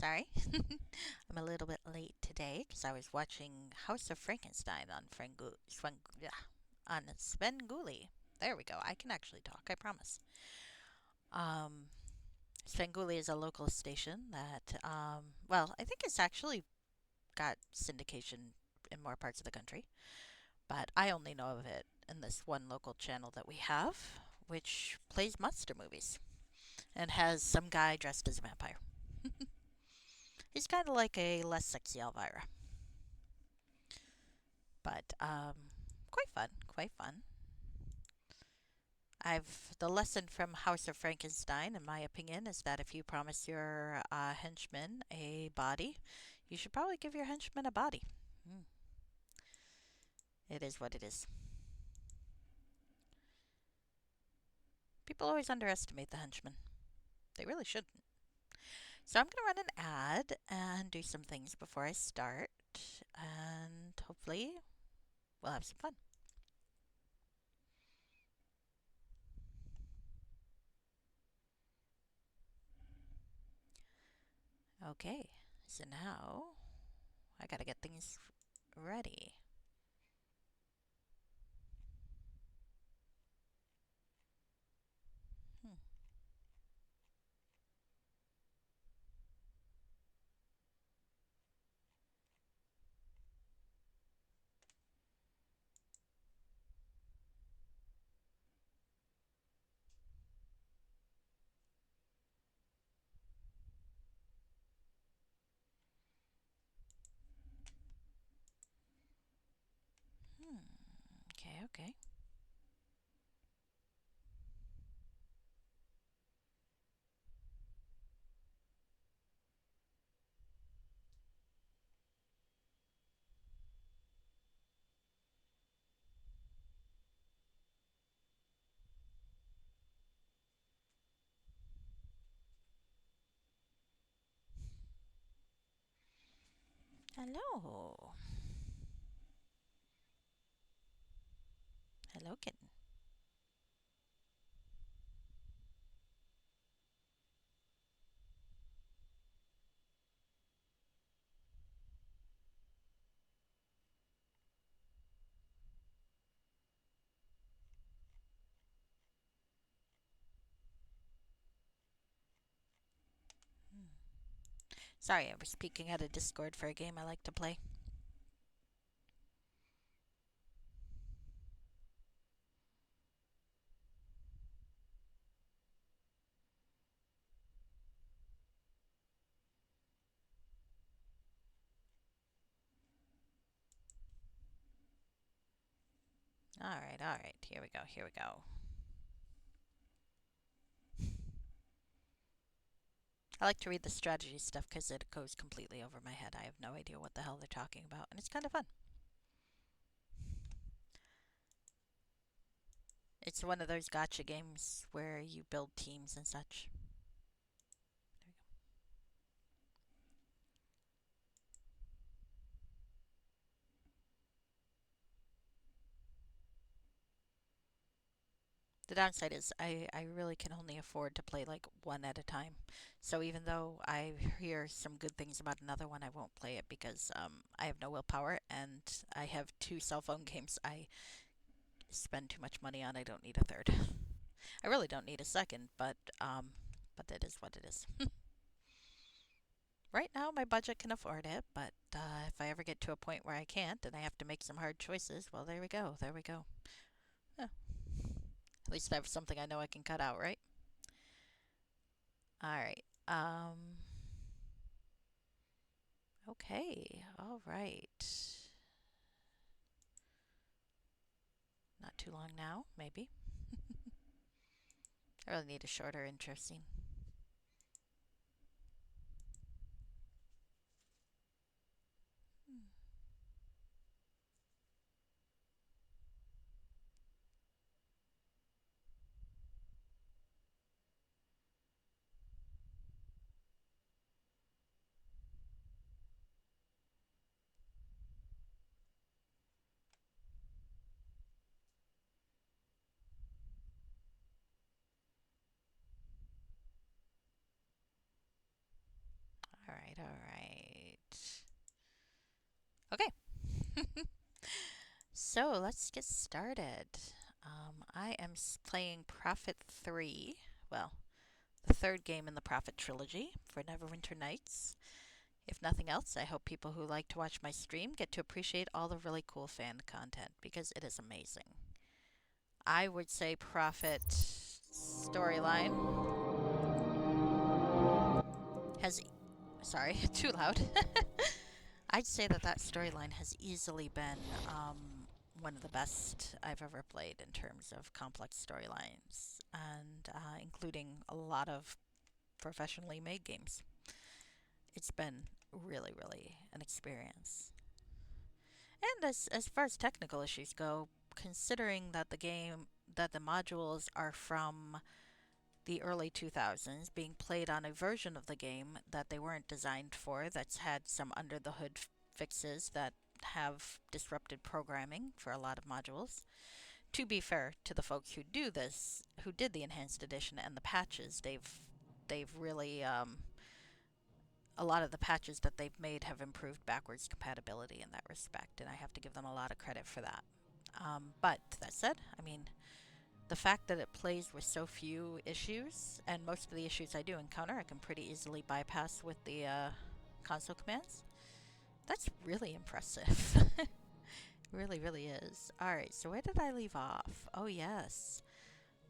Sorry. I'm a little bit late today because I was watching House of Frankenstein on on Svengoolie. There we go. I can actually talk, I promise. Um, Svengoolie is a local station that, well, I think it's actually got syndication in more parts of the country, but I only know of it in this one local channel that we have, which plays monster movies and has some guy dressed as a vampire. He's kind of like a less sexy Elvira. But quite fun, quite fun. I've the lesson from House of Frankenstein, in my opinion, is that if you promise your henchman a body, you should probably give your henchman a body. Mm, it is what it is. People always underestimate the henchman. They really shouldn't. So I'm going to run an ad and do some things before I start, and hopefully we'll have some fun. Okay, so now I got to get things ready. Hmm. Hmm. Okay, okay. Hello. Hello, kitten. Hmm. Sorry, I was peeking at a Discord for a game I like to play. All right. Here we go. Here we go. I like to read the strategy stuff because it goes completely over my head. I have no idea what the hell they're talking about, and it's kind of fun. It's one of those gotcha games where you build teams and such. There we go. The downside is I really can only afford to play like one at a time. So even though I hear some good things about another one, I won't play it because I have no willpower and I have two cell phone games I spend too much money on. I don't need a third. I really don't need a second, but it is what it is. Right now, my budget can afford it, but if I ever get to a point where I can't and I have to make some hard choices, well, there we go. There we go. Yeah, at least I have something I know I can cut out, right? All right. Okay. All right. Not too long now, maybe. I really need a shorter intro scene. Hmm. All right. Okay. So let's get started. I am playing Prophet 3. Well, the third game in the Prophet trilogy for Neverwinter Nights. If nothing else, I hope people who like to watch my stream get to appreciate all the really cool fan content because it is amazing. I would say Prophet storyline has. Sorry, too loud. I'd say that storyline has easily been one of the best I've ever played in terms of complex storylines, and including a lot of professionally made games. It's been really, really an experience. And as far as technical issues go, considering that the modules are from the early 2000s, being played on a version of the game that they weren't designed for, that's had some under the hood fixes that have disrupted programming for a lot of modules. To be fair to the folks who do this, who did the enhanced edition and the patches, they've really a lot of the patches that they've made have improved backwards compatibility in that respect, and I have to give them a lot of credit for that. But that said, I mean, the fact that it plays with so few issues, and most of the issues I do encounter, I can pretty easily bypass with the console commands. That's really impressive. Really, really is. Alright, so where did I leave off? Oh, yes.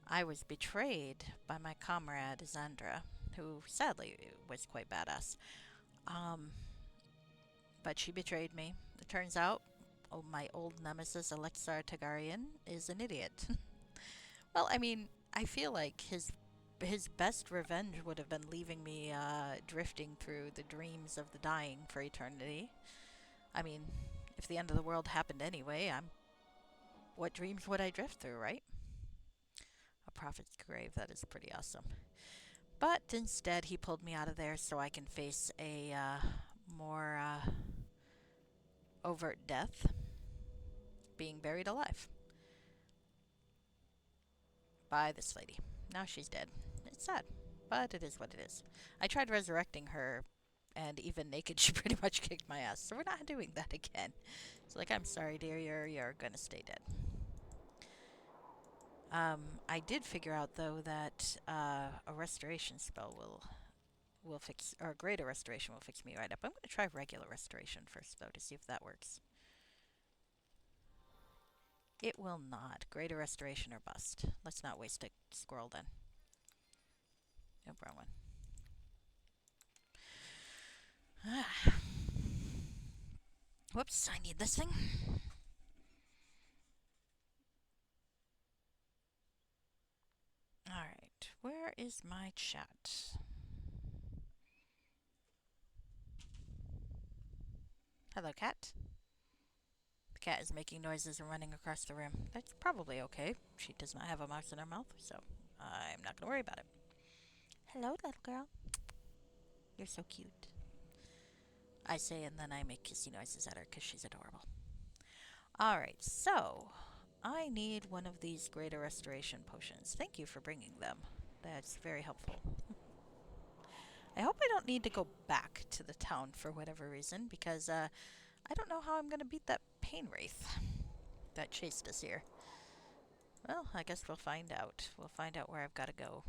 I was betrayed by my comrade, Zandra, who sadly was quite badass. Um, but she betrayed me. It turns out, oh, my old nemesis, Alexar Targaryen, is an idiot. Well, I mean, I feel like his best revenge would have been leaving me drifting through the dreams of the dying for eternity. I mean, if the end of the world happened anyway, what dreams would I drift through, right? A prophet's grave, that is pretty awesome. But instead, he pulled me out of there so I can face a more overt death, being buried alive by this lady. Now she's dead. It's sad, but it is what it is. I tried resurrecting her, and even naked, she pretty much kicked my ass. So we're not doing that again. It's like, I'm sorry, dear, you're gonna stay dead. I did figure out though that a restoration spell will fix, or greater restoration will fix me right up. I'm gonna try regular restoration first though to see if that works. It will not. Greater restoration or bust. Let's not waste a scroll then. No, wrong one. Ah. Whoops, I need this thing. Alright, where is my chat? Hello, cat. The cat is making noises and running across the room. That's probably okay. She does not have a mouse in her mouth, so I'm not going to worry about it. Hello, little girl. You're so cute. I say, and then I make kissy noises at her because she's adorable. Alright, so I need one of these greater restoration potions. Thank you for bringing them. That's very helpful. I hope I don't need to go back to the town for whatever reason, because I don't know how I'm going to beat that pain wraith that chased us here. Well, I guess we'll find out. We'll find out where I've got to go.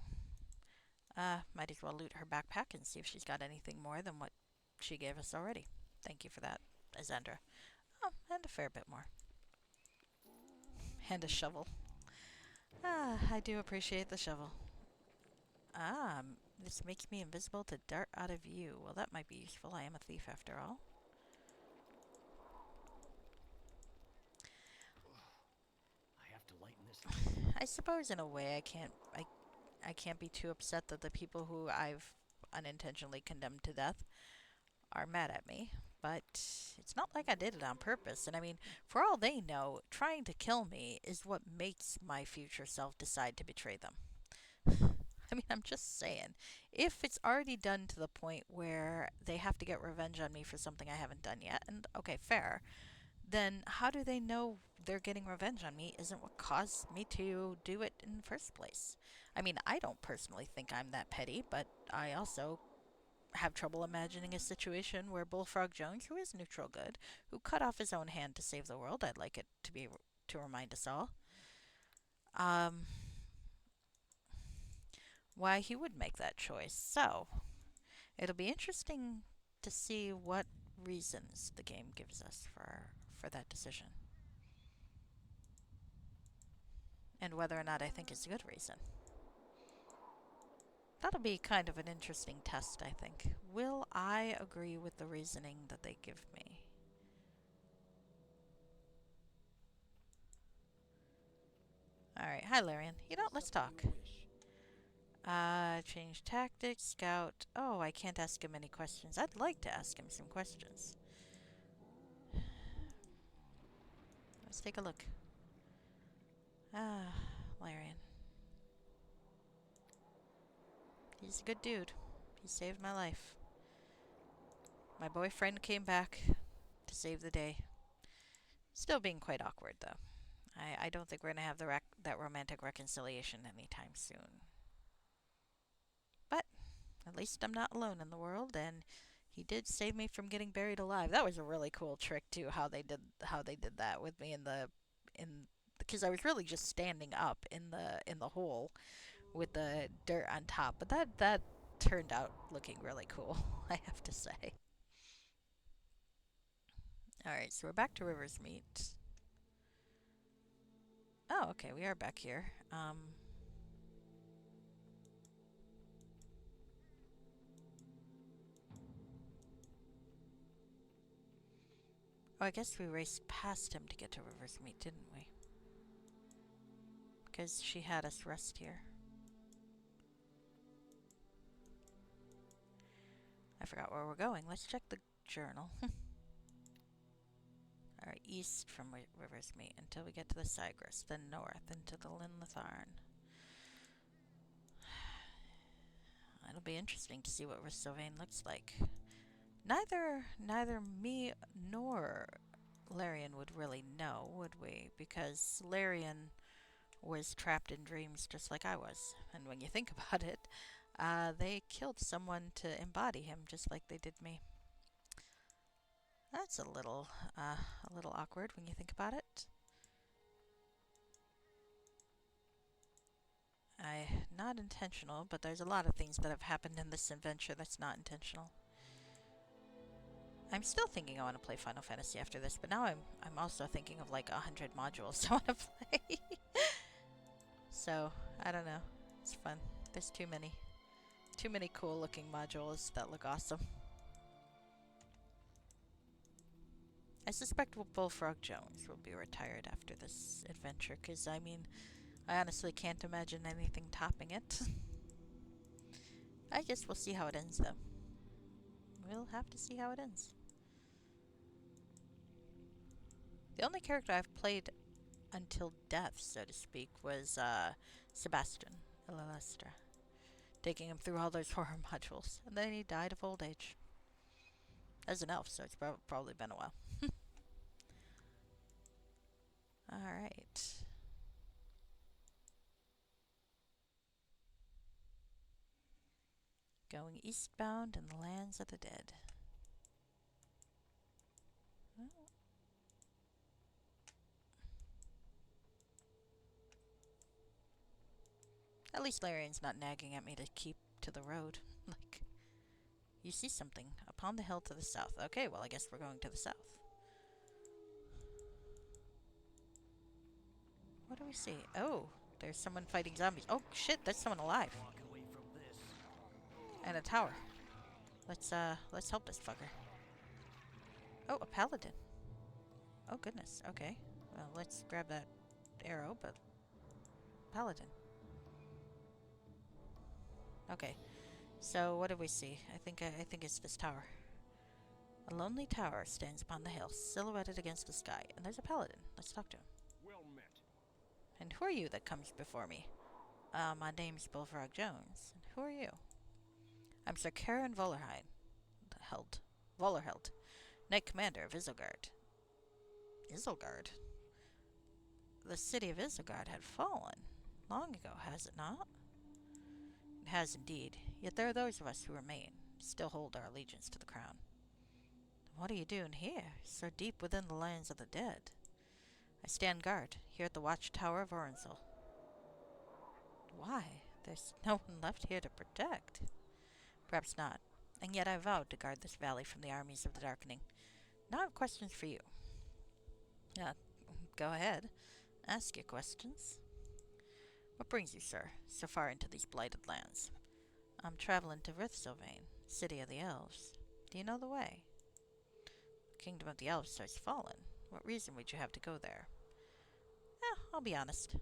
Might as well loot her backpack and see if she's got anything more than what she gave us already. Thank you for that, Azandra. Oh, and a fair bit more. And a shovel. I do appreciate the shovel. This makes me invisible to dart out of view. Well, that might be useful. I am a thief after all. I have to lighten this. I suppose in a way I can't be too upset that the people who I've unintentionally condemned to death are mad at me. But it's not like I did it on purpose. And I mean, for all they know, trying to kill me is what makes my future self decide to betray them. I mean, I'm just saying. If it's already done to the point where they have to get revenge on me for something I haven't done yet, and okay, fair, then how do they know they're getting revenge on me isn't what caused me to do it in the first place? I mean, I don't personally think I'm that petty, but I also have trouble imagining a situation where Bullfrog Jones, who is neutral good, who cut off his own hand to save the world, I'd like it to remind us all, um, why he would make that choice. So it'll be interesting to see what reasons the game gives us for that decision, and whether or not I think it's a good reason. That'll be kind of an interesting test, I think. Will I agree with the reasoning that they give me? Alright, hi Larian. You know, let's talk. Change tactics, scout. Oh, I can't ask him any questions. I'd like to ask him some questions. Let's take a look. Ah, Larian. He's a good dude. He saved my life. My boyfriend came back to save the day. Still being quite awkward, though. I don't think we're going to have that romantic reconciliation anytime soon. But at least I'm not alone in the world, and he did save me from getting buried alive. That was a really cool trick too. How they did that with me in because I was really just standing up in the hole with the dirt on top. But that turned out looking really cool, I have to say. All right, so we're back to River's Meet. Oh, okay, we are back here. Oh, I guess we raced past him to get to River's Meet, didn't we? Because she had us rest here. I forgot where we're going. Let's check the journal. Alright, east from River's Meet until we get to the Cygrus, then north into the Linlitharn. It'll be interesting to see what Sylvain looks like. Neither me nor Larian would really know, would we? Because Larian was trapped in dreams just like I was. And when you think about it, they killed someone to embody him just like they did me. That's a little awkward when you think about it. Not intentional, but there's a lot of things that have happened in this adventure that's not intentional. I'm still thinking I want to play Final Fantasy after this, but now I'm also thinking of like 100 modules I want to play. So I don't know. It's fun. There's too many cool looking modules that look awesome. I suspect Bullfrog Jones will be retired after this adventure, because I mean, I honestly can't imagine anything topping it. I guess we'll see how it ends, though. We'll have to see how it ends. The only character I've played until death, so to speak, was Sebastian Ilalestra, taking him through all those horror modules, and then he died of old age. As an elf, so it's probably been a while. Alright. Going eastbound in the lands of the dead. Well, at least Larian's not nagging at me to keep to the road. Like, you see something upon the hill to the south. Okay, well, I guess we're going to the south. What do we see? Oh, there's someone fighting zombies. Oh, shit, there's someone alive. And a tower. Let's help this fucker. Oh, a paladin. Oh, goodness. Okay. Well, let's grab that arrow, but... Paladin. Okay. So, what do we see? I think it's this tower. A lonely tower stands upon the hill, silhouetted against the sky, and there's a paladin. Let's talk to him. Well met. And who are you that comes before me? My name's Bullfrog Jones. And who are you? I'm Sir Karen Volerheld, Knight Commander of Isengard. Isengard? The city of Isengard had fallen long ago, has it not? It has indeed. Yet there are those of us who remain. still hold our allegiance to the crown. What are you doing here, so deep within the lands of the dead? I stand guard, here at the watchtower of Orenzel. Why? There's no one left here to protect. Perhaps not. And yet I vowed to guard this valley from the armies of the Darkening. Now I have questions for you. Uh, Go ahead. Ask your questions. What brings you, sir, so far into these blighted lands? I'm traveling to Rithsylvane, city of the elves. Do you know the way? The kingdom of the elves has fallen. What reason would you have to go there? I'll be honest.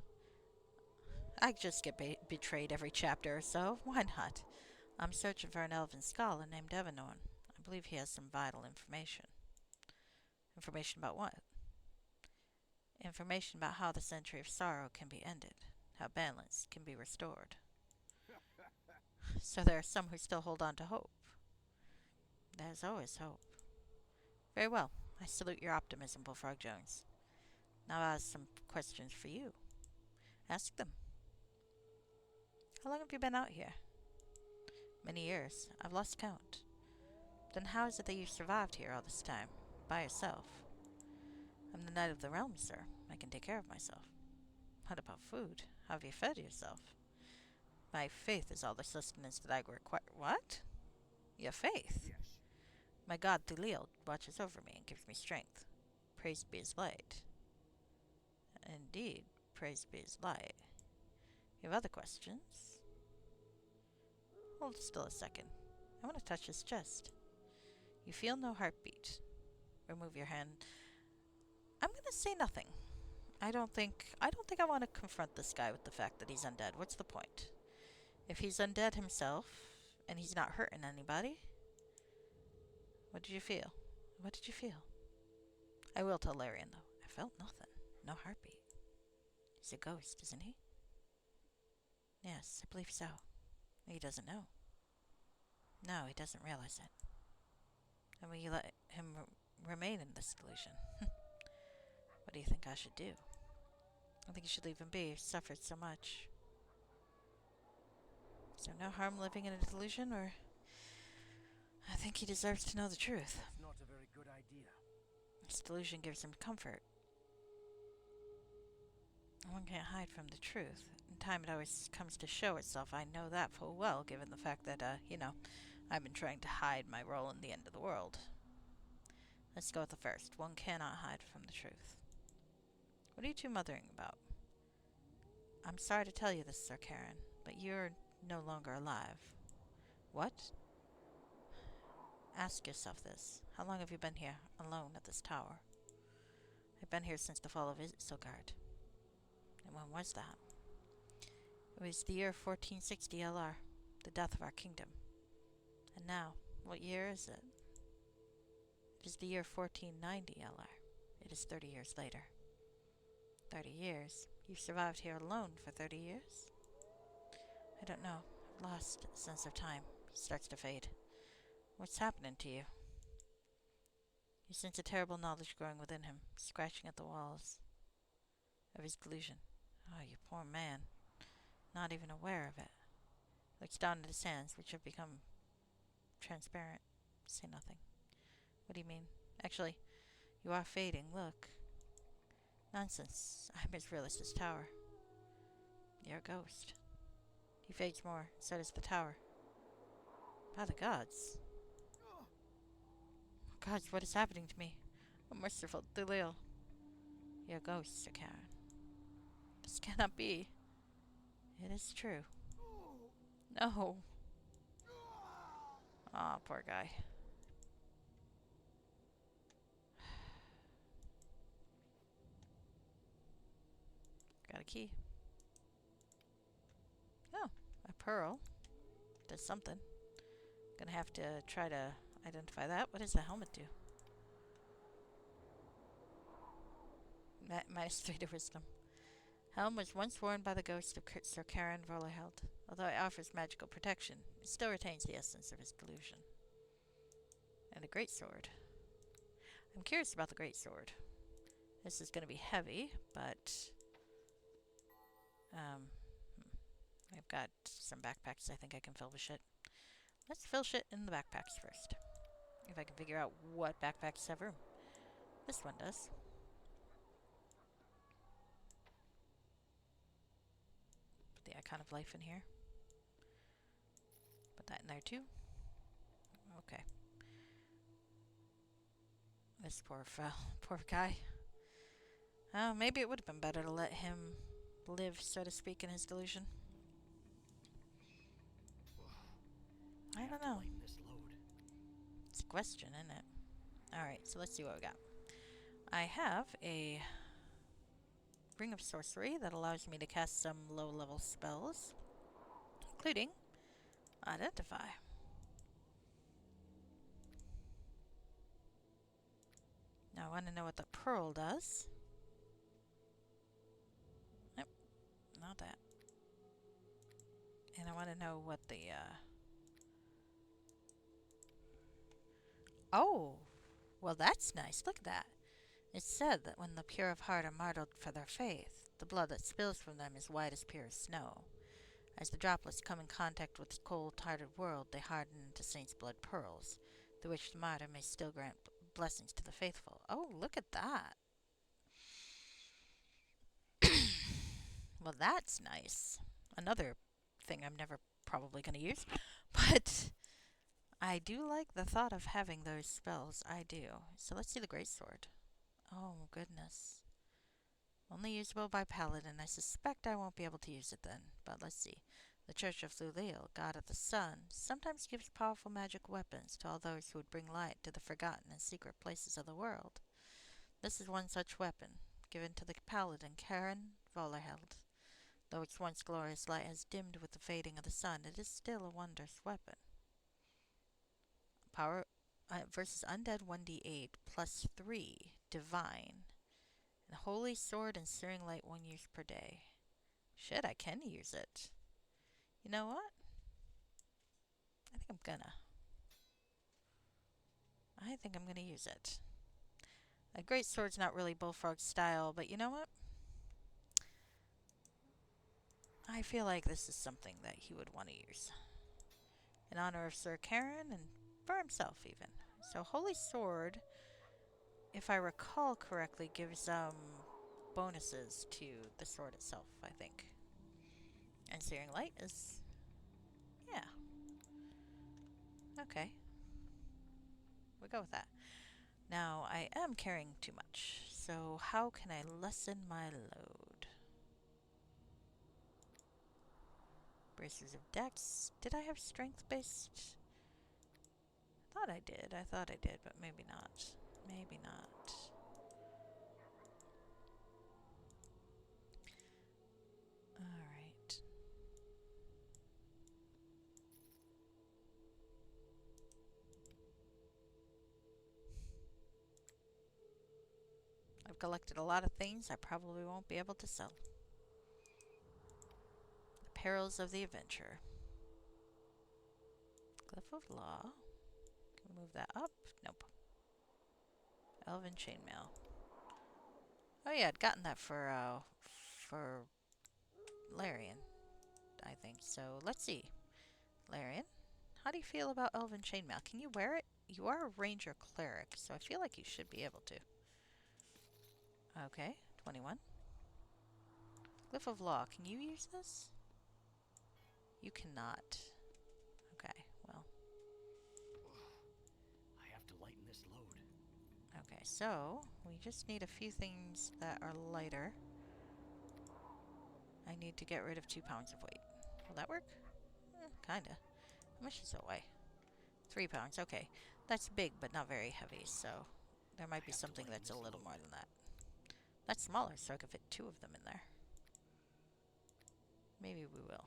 I just get betrayed every chapter or so. Why not? I'm searching for an elven scholar named Evanorn. I believe he has some vital information. Information about what? Information about how the century of sorrow can be ended, how balance can be restored. So there are some who still hold on to hope. There's always hope. Very well. I salute your optimism, Bullfrog Jones. Now I have some questions for you. Ask them. How long have you been out here? Many years. I've lost count. Then how is it that you've survived here all this time? By yourself? I'm the Knight of the Realm, sir. I can take care of myself. What about food? How have you fed yourself? My faith is all the sustenance that I require. What? Your faith? Yes. My god Thulil watches over me and gives me strength. Praised be his light. Indeed, praised be his light. You have other questions? Hold still a second. I want to touch his chest. You feel no heartbeat. Remove your hand. I'm gonna say nothing. I don't think I want to confront this guy with the fact that he's undead. What's the point? If he's undead himself and he's not hurting anybody, what did you feel? What did you feel? I will tell Larian though. I felt nothing. No heartbeat. He's a ghost, isn't he? Yes, I believe so. He doesn't know. No, he doesn't realize it. And will you let him remain in this delusion? What do you think I should do? I think you should leave him be. He's suffered so much. Is there no harm living in a delusion, or I think he deserves to know the truth. That's not a very good idea. This delusion gives him comfort. One can't hide from the truth. In time it always comes to show itself. I know that full well, given the fact that, I've been trying to hide my role in the end of the world. Let's go with the first. One cannot hide from the truth. What are you two mothering about? I'm sorry to tell you this, Sir Karen, but you're no longer alive. What? Ask yourself this. How long have you been here, alone at this tower? I've been here since the fall of Isengard. And when was that? It was the year 1460 LR, the death of our kingdom. And now, what year is it? It is the year 1490 LR. It is 30 years later. 30 years? You've survived here alone for 30 years? I don't know. I've lost a sense of time. It starts to fade. What's happening to you? You sense a terrible knowledge growing within him, scratching at the walls of his delusion. Oh, you poor man. Not even aware of it. Looks down at his hands, which have become transparent. Say nothing. What do you mean? Actually, you are fading, look. Nonsense. I'm as real as this tower. You're a ghost. He fades more, so does the tower. By the gods. Oh gods, what is happening to me? Oh merciful Thulil. You're a ghost, Sir Karen. This cannot be. It is true. No. Aw, poor guy. Got a key. Oh, a pearl. Does something. Gonna have to try to identify that. What does the helmet do? -3 to wisdom. Helm was once worn by the ghost of Sir Karen Vollerheld. Although it offers magical protection, it still retains the essence of his delusion. And a great sword. I'm curious about the great sword. This is going to be heavy, but I've got some backpacks I think I can fill with shit. Let's fill shit in the backpacks first. If I can figure out what backpacks have room. This one does. Put the icon of life in here. Put that in there too. Okay. This poor poor guy. Maybe it would have been better to let him live, so to speak, in his delusion. I don't know. Lighten this load. It's a question, isn't it? Alright, so let's see what we got. I have a Ring of Sorcery that allows me to cast some low-level spells, including Identify. Now I want to know what the Pearl does. Nope, not that. And I want to know what the, Oh! Well, that's nice. Look at that. It's said that when the pure of heart are martyred for their faith, the blood that spills from them is white as pure snow. As the droplets come in contact with the cold-hearted world, they harden into saints' blood pearls, through which the martyr may still grant blessings to the faithful. Oh, look at that. Well, that's nice. Another thing I'm never probably going to use. But I do like the thought of having those spells. I do. So let's see the Great Sword. Oh, goodness. Only usable by Paladin. I suspect I won't be able to use it then. But let's see. The Church of Thulil, God of the Sun, sometimes gives powerful magic weapons to all those who would bring light to the forgotten and secret places of the world. This is one such weapon, given to the Paladin Karen Volerheld. Though its once glorious light has dimmed with the fading of the sun, it is still a wondrous weapon. Power versus Undead 1d8 plus 3 Divine. And Holy Sword and Searing Light 1 use per day. Shit, I can use it. You know what? I think I'm gonna. I think I'm gonna use it. A Great Sword's not really Bullfrog style, but you know what? I feel like this is something that he would want to use. In honor of Sir Karen and for himself even. So Holy Sword, if I recall correctly, gives bonuses to the sword itself, I think. And Searing Light is, yeah, okay. We'll go with that. Now, I am carrying too much, so how can I lessen my load? Bracers of Dex. Did I have strength-based? I thought I did, but maybe not. Maybe not. Alright. I've collected a lot of things I probably won't be able to sell. The Perils of the Adventurer. Glyph of Law. Can we move that up? Nope. Elven Chainmail. Oh yeah, I'd gotten that for Larian, I think. So let's see. Larian, how do you feel about Elven Chainmail? Can you wear it? You are a ranger cleric, so I feel like you should be able to. Okay, 21. Glyph of Law, can you use this? You cannot. Okay, well. I have to lighten this load. Okay, so we just need a few things that are lighter. I need to get rid of 2 pounds of weight. Will that work? Kinda. How much does it weigh? 3 pounds, okay. That's big, but not very heavy, so there might be something that's a little more than that. That's smaller, so I could fit 2 of them in there. Maybe we will.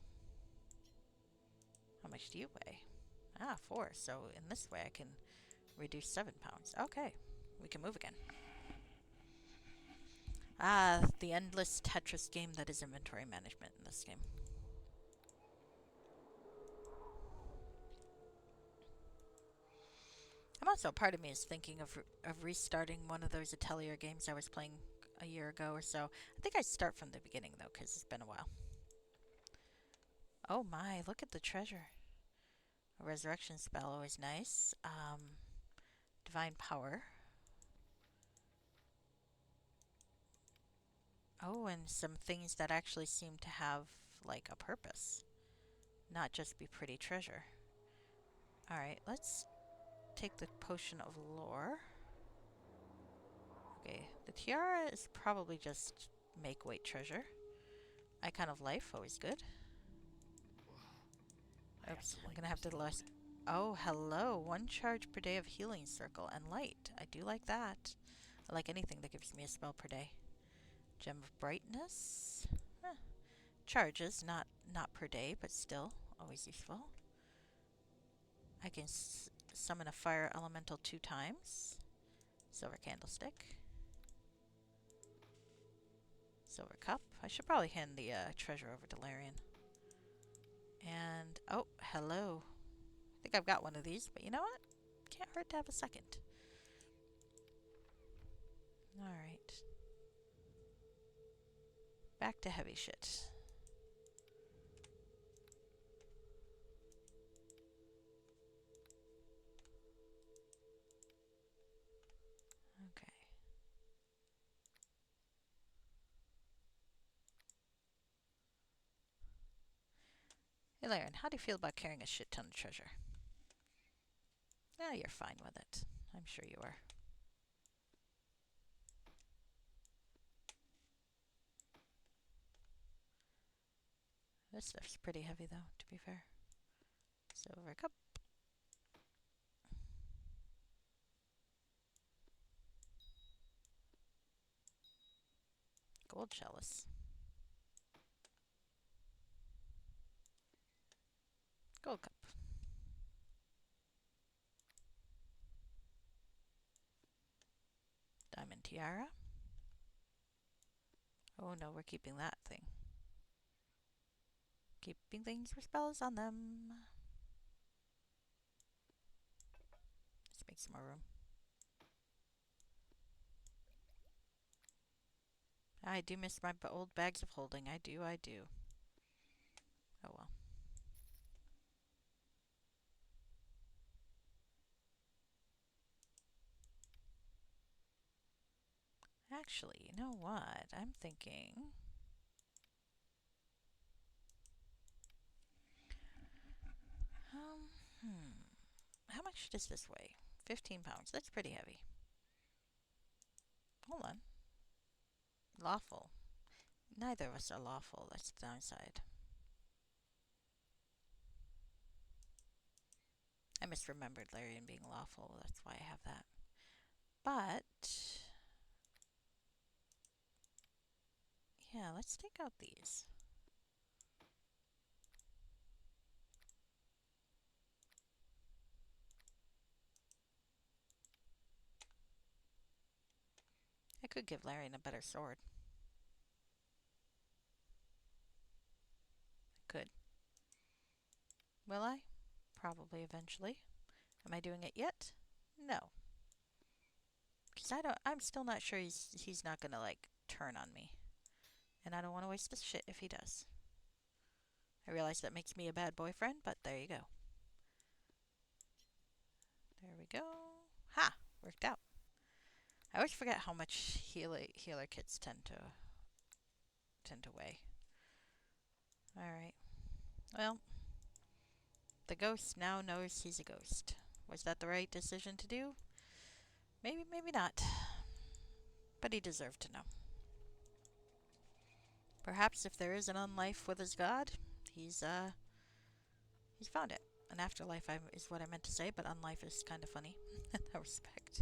How much do you weigh? 4, so in this way I can reduce 7 pounds. Okay, we can move again. The endless Tetris game that is inventory management in this game. I'm also, part of me is thinking of restarting one of those Atelier games I was playing a year ago or so. I think I'd start from the beginning, though, because it's been a while. Oh my, look at the treasure. A resurrection spell, always nice. Divine power. Oh, and some things that actually seem to have, like, a purpose. Not just be pretty treasure. Alright, let's take the potion of lore. Okay, the tiara is probably just make weight treasure. Icon of life, always good. I have Oops, to I'm lighten gonna have this to load. list. Oh, hello. 1 charge per day of healing circle and light. I do like that. I like anything that gives me a spell per day. Gem of brightness. Huh. Charges, not per day, but still always useful. I can summon a fire elemental 2 times. Silver candlestick. Silver cup. I should probably hand the treasure over to Larian. And, oh, hello. I think I've got one of these, but you know what? Can't hurt to have a second. Alright. Back to heavy shit. Okay. Hey, Laren, how do you feel about carrying a shit ton of treasure? Yeah, you're fine with it. I'm sure you are. This stuff's pretty heavy, though, to be fair. Silver cup. Gold chalice. Gold cup. Diamond tiara. Oh no, we're keeping that thing. Keeping things with spells on them. Let's make some more room. I do miss my old bags of holding. I do, I do. Oh well. Actually, you know what? I'm thinking. Um, hmm. How much does this weigh? 15 pounds. That's pretty heavy. Hold on. Lawful. Neither of us are lawful. That's the downside. I misremembered Larian being lawful. That's why I have that. But, yeah, let's take out these. I could give Larian a better sword. Could. Will I? Probably eventually. Am I doing it yet? No. Because I'm still not sure he's not gonna, like, turn on me. And I don't want to waste this shit if he does. I realize that makes me a bad boyfriend, but there you go. There we go. Ha! Worked out. I always forget how much healer kits tend to weigh. Alright. Well, the ghost now knows he's a ghost. Was that the right decision to do? Maybe, maybe not. But he deserved to know. Perhaps if there is an unlife with his god, he's found it. An afterlife is what I meant to say, but unlife is kind of funny in that respect.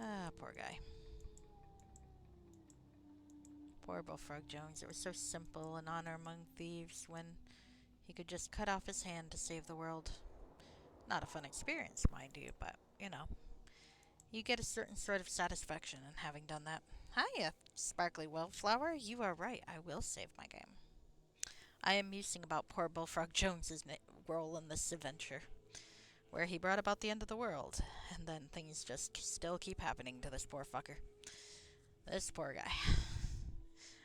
Ah, poor guy. Poor Bullfrog Jones. It was so simple, an honor among thieves, when he could just cut off his hand to save the world. Not a fun experience, mind you, but, you know, you get a certain sort of satisfaction in having done that. Hiya, Sparkly Wildflower. You are right. I will save my game. I am musing about poor Bullfrog Jones's role in this adventure, where he brought about the end of the world, and then things just still keep happening to this poor fucker. This poor guy.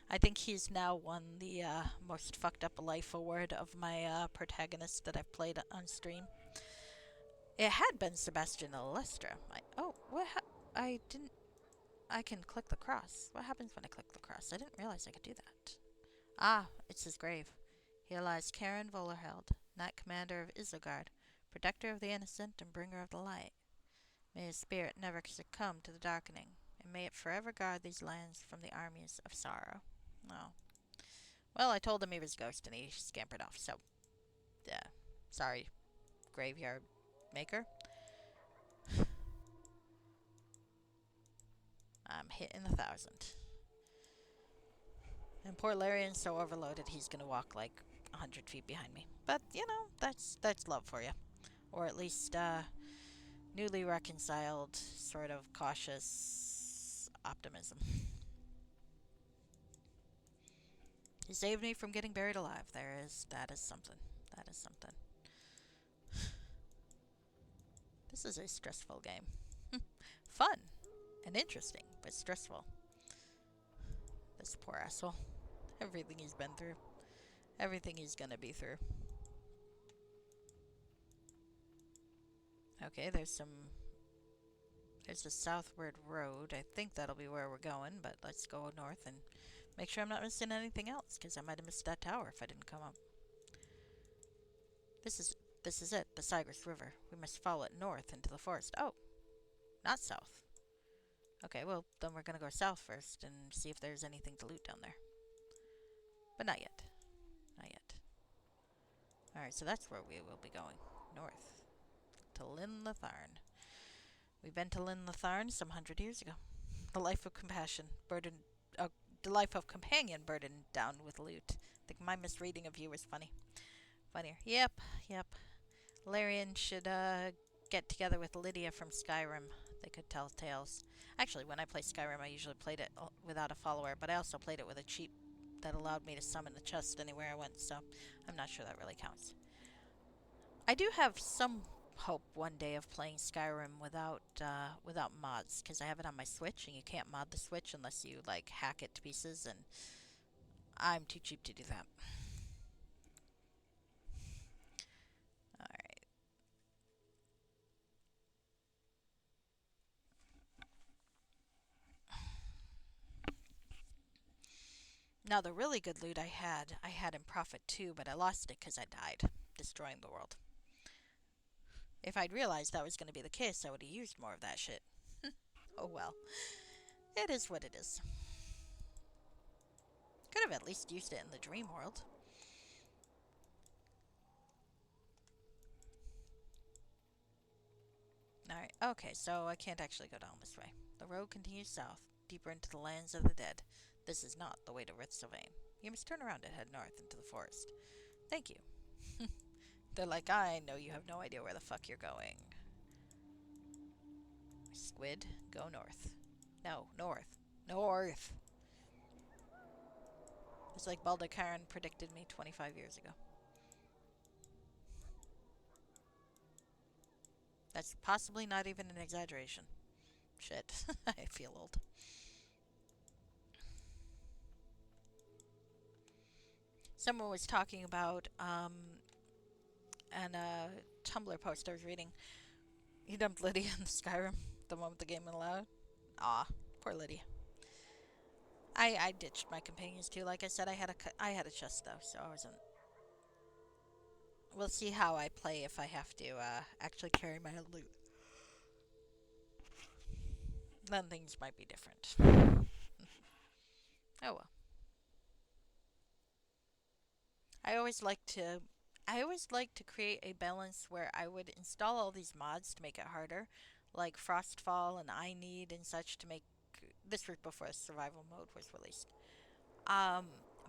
I think he's now won the most fucked up life award of my protagonist that I've played on stream. It had been Sebastian Illustra. Oh, what? I didn't. I can click the cross. What happens when I click the cross? I didn't realize I could do that. Ah, it's his grave. Here lies Karen Volerheld, Knight Commander of Isengard, protector of the innocent and bringer of the light. May his spirit never succumb to the darkening, and may it forever guard these lands from the armies of sorrow. Oh. Well, I told him he was a ghost and he scampered off, so, yeah. Sorry, graveyard maker. I'm hitting 1,000. And poor Larian's so overloaded he's gonna walk like 100 feet behind me. But, that's love for you. Or at least, newly reconciled, sort of cautious optimism. He saved me from getting buried alive. That is something. That is something. This is a stressful game. Fun and interesting, but stressful. This poor asshole. Everything he's been through. Everything he's gonna be through. Okay, there's a southward road. I think that'll be where we're going, but let's go north and make sure I'm not missing anything else, because I might have missed that tower if I didn't come up. This is this is it, the Cygrus River. We must follow it north into the forest. Oh, not south. Okay, well, then we're gonna go south first and see if there's anything to loot down there. But not yet. Not yet. Alright, so that's where we will be going. North. To Linlatharn. We've been to Linlatharn some 100 years ago. The life of compassion, burdened... the life of companion burdened down with loot. I think my misreading of you was funny. Funnier. Yep. Larian should, get together with Lydia from Skyrim. They could tell tales. Actually, when I play Skyrim, I usually played it without a follower, but I also played it with a cheat that allowed me to summon the chest anywhere I went, so I'm not sure that really counts. I do have some hope one day of playing Skyrim without mods, because I have it on my Switch, and you can't mod the Switch unless you like hack it to pieces, and I'm too cheap to do that. All right. Now the really good loot I had in Prophet 2, but I lost it because I died, destroying the world. If I'd realized that was going to be the case, I would have used more of that shit. Oh well. It is what it is. Could have at least used it in the dream world. Alright, okay, so I can't actually go down this way. The road continues south, deeper into the lands of the dead. This is not the way to Rithsylvane. You must turn around and head north into the forest. Thank you. They're like, I know you have no idea where the fuck you're going. Squid, go north. No, north. North! It's like Baldacaren predicted me 25 years ago. That's possibly not even an exaggeration. Shit, I feel old. Someone was talking about, and a Tumblr post I was reading. He dumped Lydia in the Skyrim, the one with the game allowed. Aw, poor Lydia. I ditched my companions too. Like I said, I had a chest though, so I wasn't. We'll see how I play if I have to actually carry my loot. Then things might be different. Oh well. I always like to I always like to create a balance where I would install all these mods to make it harder, like Frostfall and I Need and such to make this was before survival mode was released. Um,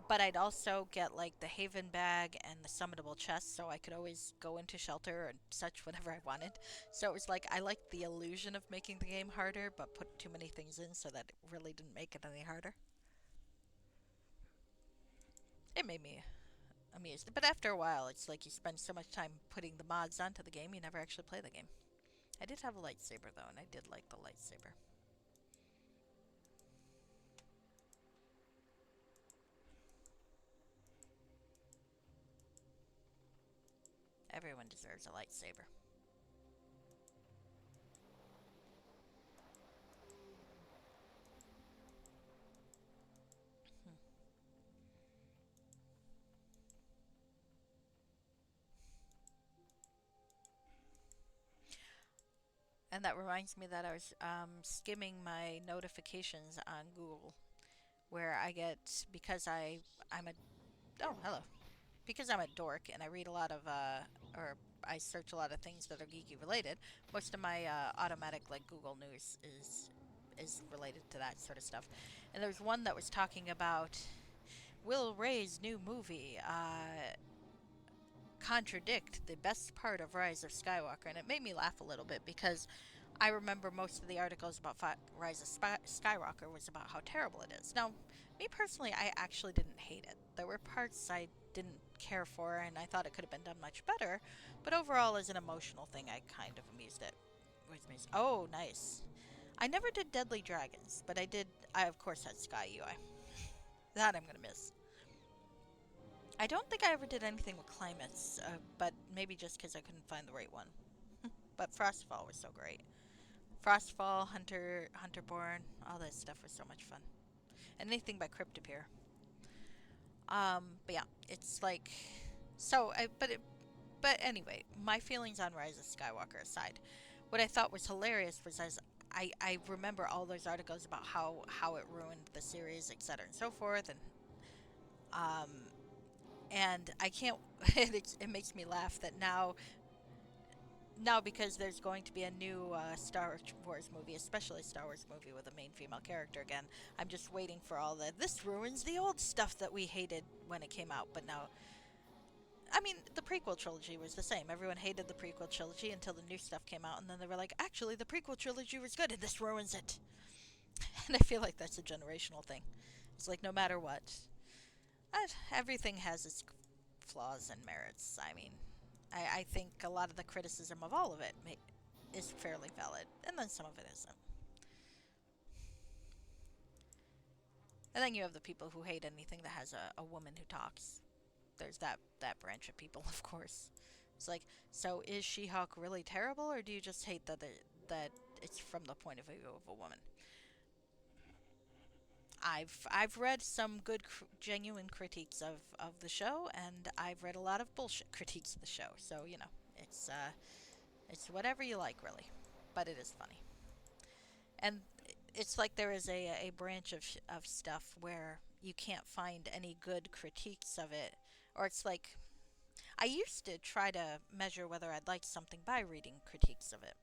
but I'd also get like the Haven bag and the summonable chest, so I could always go into shelter and such whenever I wanted. So it was like I liked the illusion of making the game harder, but put too many things in so that it really didn't make it any harder. It made me amused. But after a while, it's like you spend so much time putting the mods onto the game, you never actually play the game. I did have a lightsaber though, and I did like the lightsaber. Everyone deserves a lightsaber. Hmm. And that reminds me that I was skimming my notifications on Google, where I get I'm a oh hello because I'm a dork and I read a lot of or I search a lot of things that are geeky related. Most of my automatic like Google News is related to that sort of stuff. And there's one that was talking about Will Ray's new movie contradict the best part of Rise of Skywalker, and it made me laugh a little bit because I remember most of the articles about Rise of Skywalker was about how terrible it is. Now, me personally, I actually didn't hate it. There were parts I didn't care for, and I thought it could have been done much better. But overall, as an emotional thing, I kind of amused it. Oh, nice. I never did Deadly Dragons, but I did. I of course had Sky UI. That I'm gonna miss. I don't think I ever did anything with climates, but maybe just because I couldn't find the right one. But Frostfall was so great. Frostfall, Hunterborn, all that stuff was so much fun. And anything by Cryptopeer. But yeah, it's like so. But anyway, my feelings on Rise of Skywalker aside, what I thought was hilarious was as I remember all those articles about how it ruined the series, etc. and so forth, um and I can't. It makes me laugh that now because there's going to be a new Star Wars movie, especially a Star Wars movie with a main female character again. I'm just waiting for all the this ruins the old stuff that we hated when it came out, but now I mean, the prequel trilogy was the same. Everyone hated the prequel trilogy until the new stuff came out, and then they were like, actually, the prequel trilogy was good, and this ruins it. And I feel like that's a generational thing. It's like, no matter what, everything has its flaws and merits. I mean, I think a lot of the criticism of all of it is fairly valid, and then some of it isn't. And then you have the people who hate anything that has a woman who talks. There's that branch of people, of course. It's like, so is She-Hulk really terrible, or do you just hate that it's from the point of view of a woman? I've read some good genuine critiques of the show, and I've read a lot of bullshit critiques of the show. So it's whatever you like, really, but it is funny. And it's like there is a branch of stuff where you can't find any good critiques of it, or it's like I used to try to measure whether I'd like something by reading critiques of it.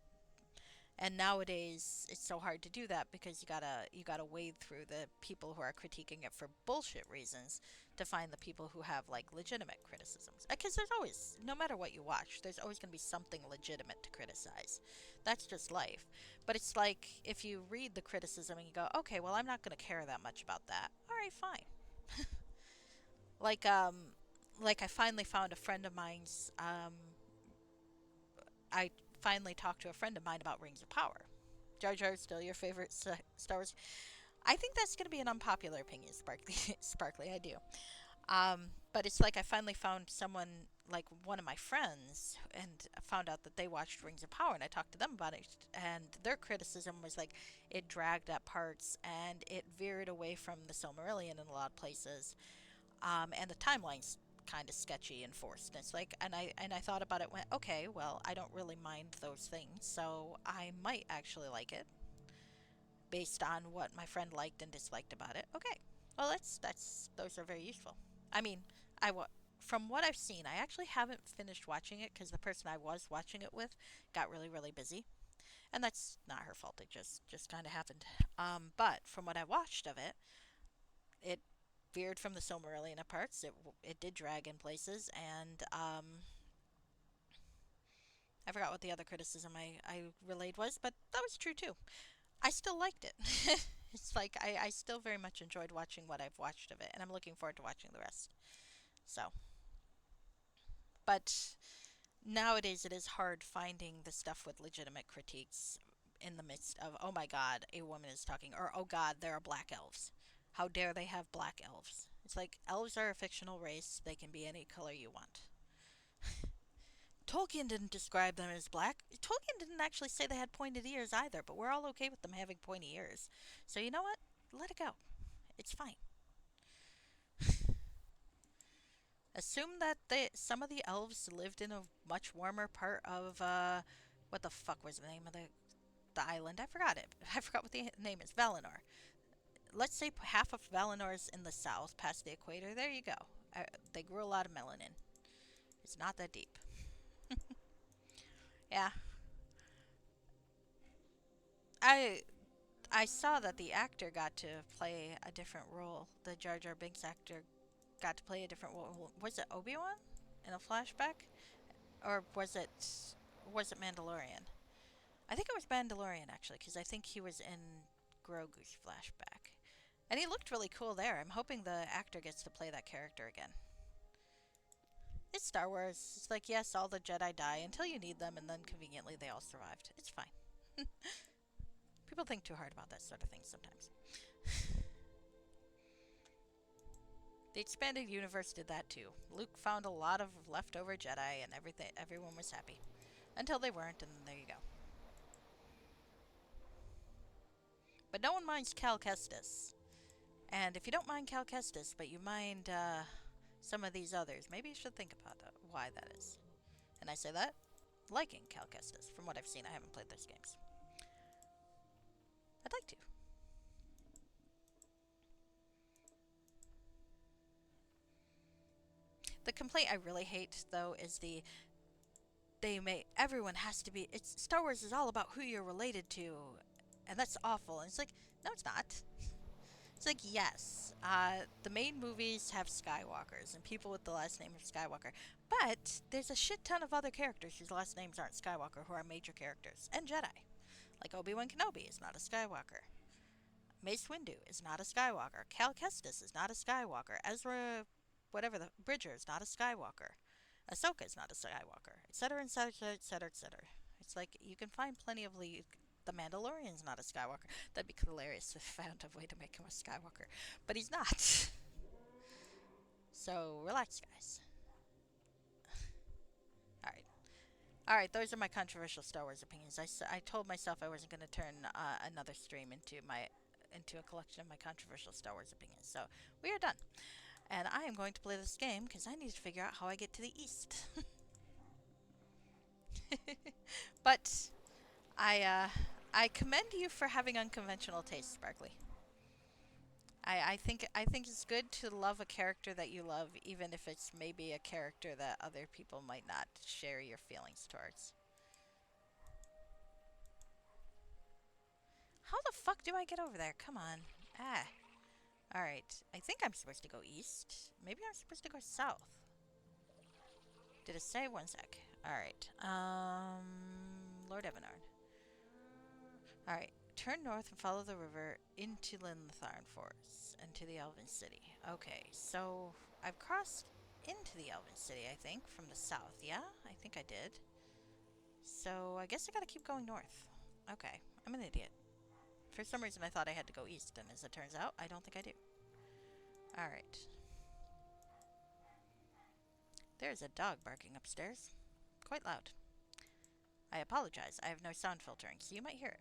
And nowadays it's so hard to do that because you gotta wade through the people who are critiquing it for bullshit reasons to find the people who have like legitimate criticisms. Because there's always, no matter what you watch, there's always going to be something legitimate to criticize. That's just life. But it's like if you read the criticism and you go, okay, well I'm not going to care that much about that. All right, fine. Like I finally found a friend of mine's I finally talked to a friend of mine about Rings of Power. Jar Jar is still your favorite Star Wars. I think that's going to be an unpopular opinion, Sparkly. Sparkly, I do. But it's like I finally found someone, like one of my friends, and found out that they watched Rings of Power, and I talked to them about it, and their criticism was like it dragged at parts, and it veered away from the Silmarillion in a lot of places, and the timeline's kind of sketchy and forced. And it's like, and I thought about it, went, okay, well, I don't really mind those things, so I might actually like it based on what my friend liked and disliked about it. Okay, well, that's those are very useful. I mean, from what I've seen, I actually haven't finished watching it because the person I was watching it with got really busy, and that's not her fault. It just kind of happened. But from what I watched of it, it veered from the Silmarillion parts. It did drag in places, and I forgot what the other criticism I relayed was, but that was true too. I still liked it. It's like I still very much enjoyed watching what I've watched of it, and I'm looking forward to watching the rest. So, but nowadays it is hard finding the stuff with legitimate critiques in the midst of, oh my god, a woman is talking, or oh god, there are black elves. How dare they have black elves? It's like elves are a fictional race, they can be any color you want. Tolkien didn't describe them as black. Tolkien didn't actually say they had pointed ears either, but we're all okay with them having pointy ears. So you know what? Let it go. It's fine. Assume that some of the elves lived in a much warmer part of what the fuck was the name of the island? I forgot it. I forgot what the name is. Valinor. Let's say half of Valinor is in the south, past the equator. There you go. They grew a lot of melanin. It's not that deep. Yeah, I I saw that the actor got to play a different role. The Jar Jar Binks actor got to play a different role. Was it Obi-Wan in a flashback, or was it Mandalorian? I think it was Mandalorian actually, because I think he was in Grogu's flashback, and he looked really cool there. I'm hoping the actor gets to play that character again. It's Star Wars. It's like, yes, all the Jedi die until you need them, and then conveniently they all survived. It's fine. People think too hard about that sort of thing sometimes. The expanded universe did that too. Luke found a lot of leftover Jedi, and everyone was happy. Until they weren't, and there you go. But no one minds Cal Kestis. And if you don't mind Cal Kestis, but you mind some of these others, maybe you should think about why that is. And I say that liking Cal Kestis. From what I've seen, I haven't played those games. I'd like to. The complaint I really hate, though, is everyone has to be. It's Star Wars is all about who you're related to, and that's awful. And it's like, no, it's not. It's like, yes, the main movies have Skywalkers and people with the last name of Skywalker, but there's a shit ton of other characters whose last names aren't Skywalker who are major characters, and Jedi. Like Obi-Wan Kenobi is not a Skywalker. Mace Windu is not a Skywalker. Cal Kestis is not a Skywalker. Ezra, whatever the Bridger is not a Skywalker. Ahsoka is not a Skywalker, etc., etc., etc., etc. It's like you can find plenty of the Mandalorian's not a Skywalker. That'd be hilarious if I found a way to make him a Skywalker, but he's not. So relax, guys. All right. All right, those are my controversial Star Wars opinions. I told myself I wasn't going to turn another stream into a collection of my controversial Star Wars opinions. So we are done, and I am going to play this game because I need to figure out how I get to the east. But I commend you for having unconventional taste, Sparkly. I think it's good to love a character that you love, even if it's maybe a character that other people might not share your feelings towards. How the fuck do I get over there? Come on. Ah. Alright. I think I'm supposed to go east. Maybe I'm supposed to go south. Did it say? One sec. Alright. Lord Evanard. Alright. Turn north and follow the river into Lindtharn Forest and to the Elven City. Okay, so I've crossed into the Elven City, I think, from the south. Yeah? I think I did. So I guess I gotta keep going north. Okay, I'm an idiot. For some reason I thought I had to go east, and as it turns out, I don't think I do. Alright. There's a dog barking upstairs. Quite loud. I apologize, I have no sound filtering, so you might hear it.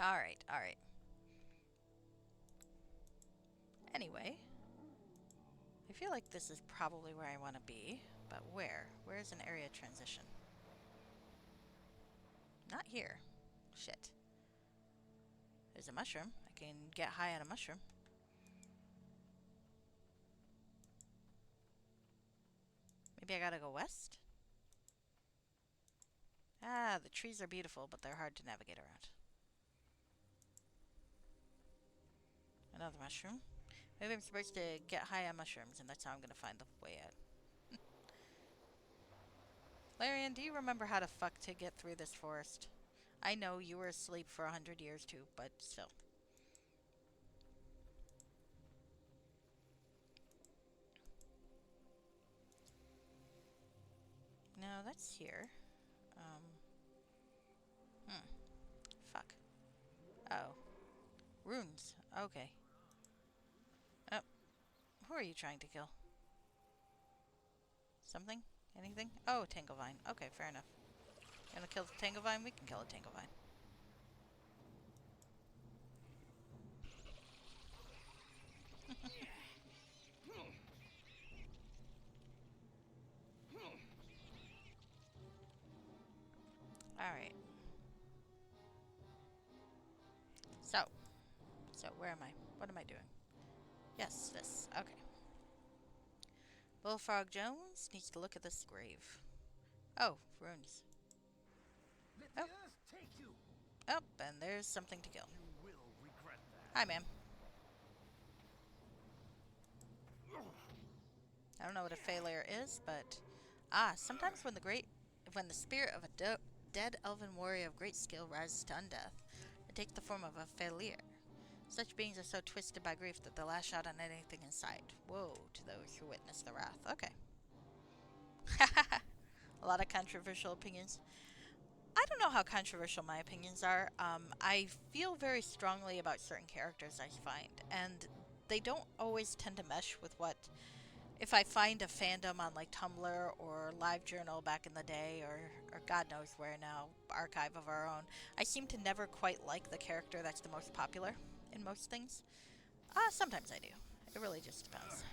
Alright, alright. Anyway, I feel like this is probably where I want to be, but where? Where is an area transition? Not here. Shit. There's a mushroom. I can get high on a mushroom. Maybe I gotta go west? Ah, the trees are beautiful, but they're hard to navigate around. Another mushroom. Maybe I'm supposed to get high on mushrooms, and that's how I'm gonna find the way out. Larian, do you remember how to fuck to get through this forest? I know you were asleep for 100 years too, but still. No, that's here. Um. Hmm. Fuck. Oh. Runes. Okay. Oh. Who are you trying to kill? Something? Anything? Oh, Tanglevine. Okay, fair enough. You wanna kill the Tanglevine? We can kill a Tanglevine. Alright. So. So, where am I? What am I doing? Yes, this. Okay. Bullfrog Jones needs to look at this grave. Oh, runes. Let Oh. the earth take you. Oh, and there's something to kill. You will regret that. Hi, ma'am. I don't know what a failure is, but sometimes when the spirit of a dead elven warrior of great skill rises to undeath, it takes the form of a failure. Such beings are so twisted by grief that they lash out on anything in sight. Woe to those who witness the wrath. Okay. A lot of controversial opinions. I don't know how controversial my opinions are. I feel very strongly about certain characters I find, and they don't always tend to mesh with what. If I find a fandom on like Tumblr or LiveJournal back in the day, or God knows where now, archive of our own, I seem to never quite like the character that's the most popular in most things. Sometimes I do. It really just depends.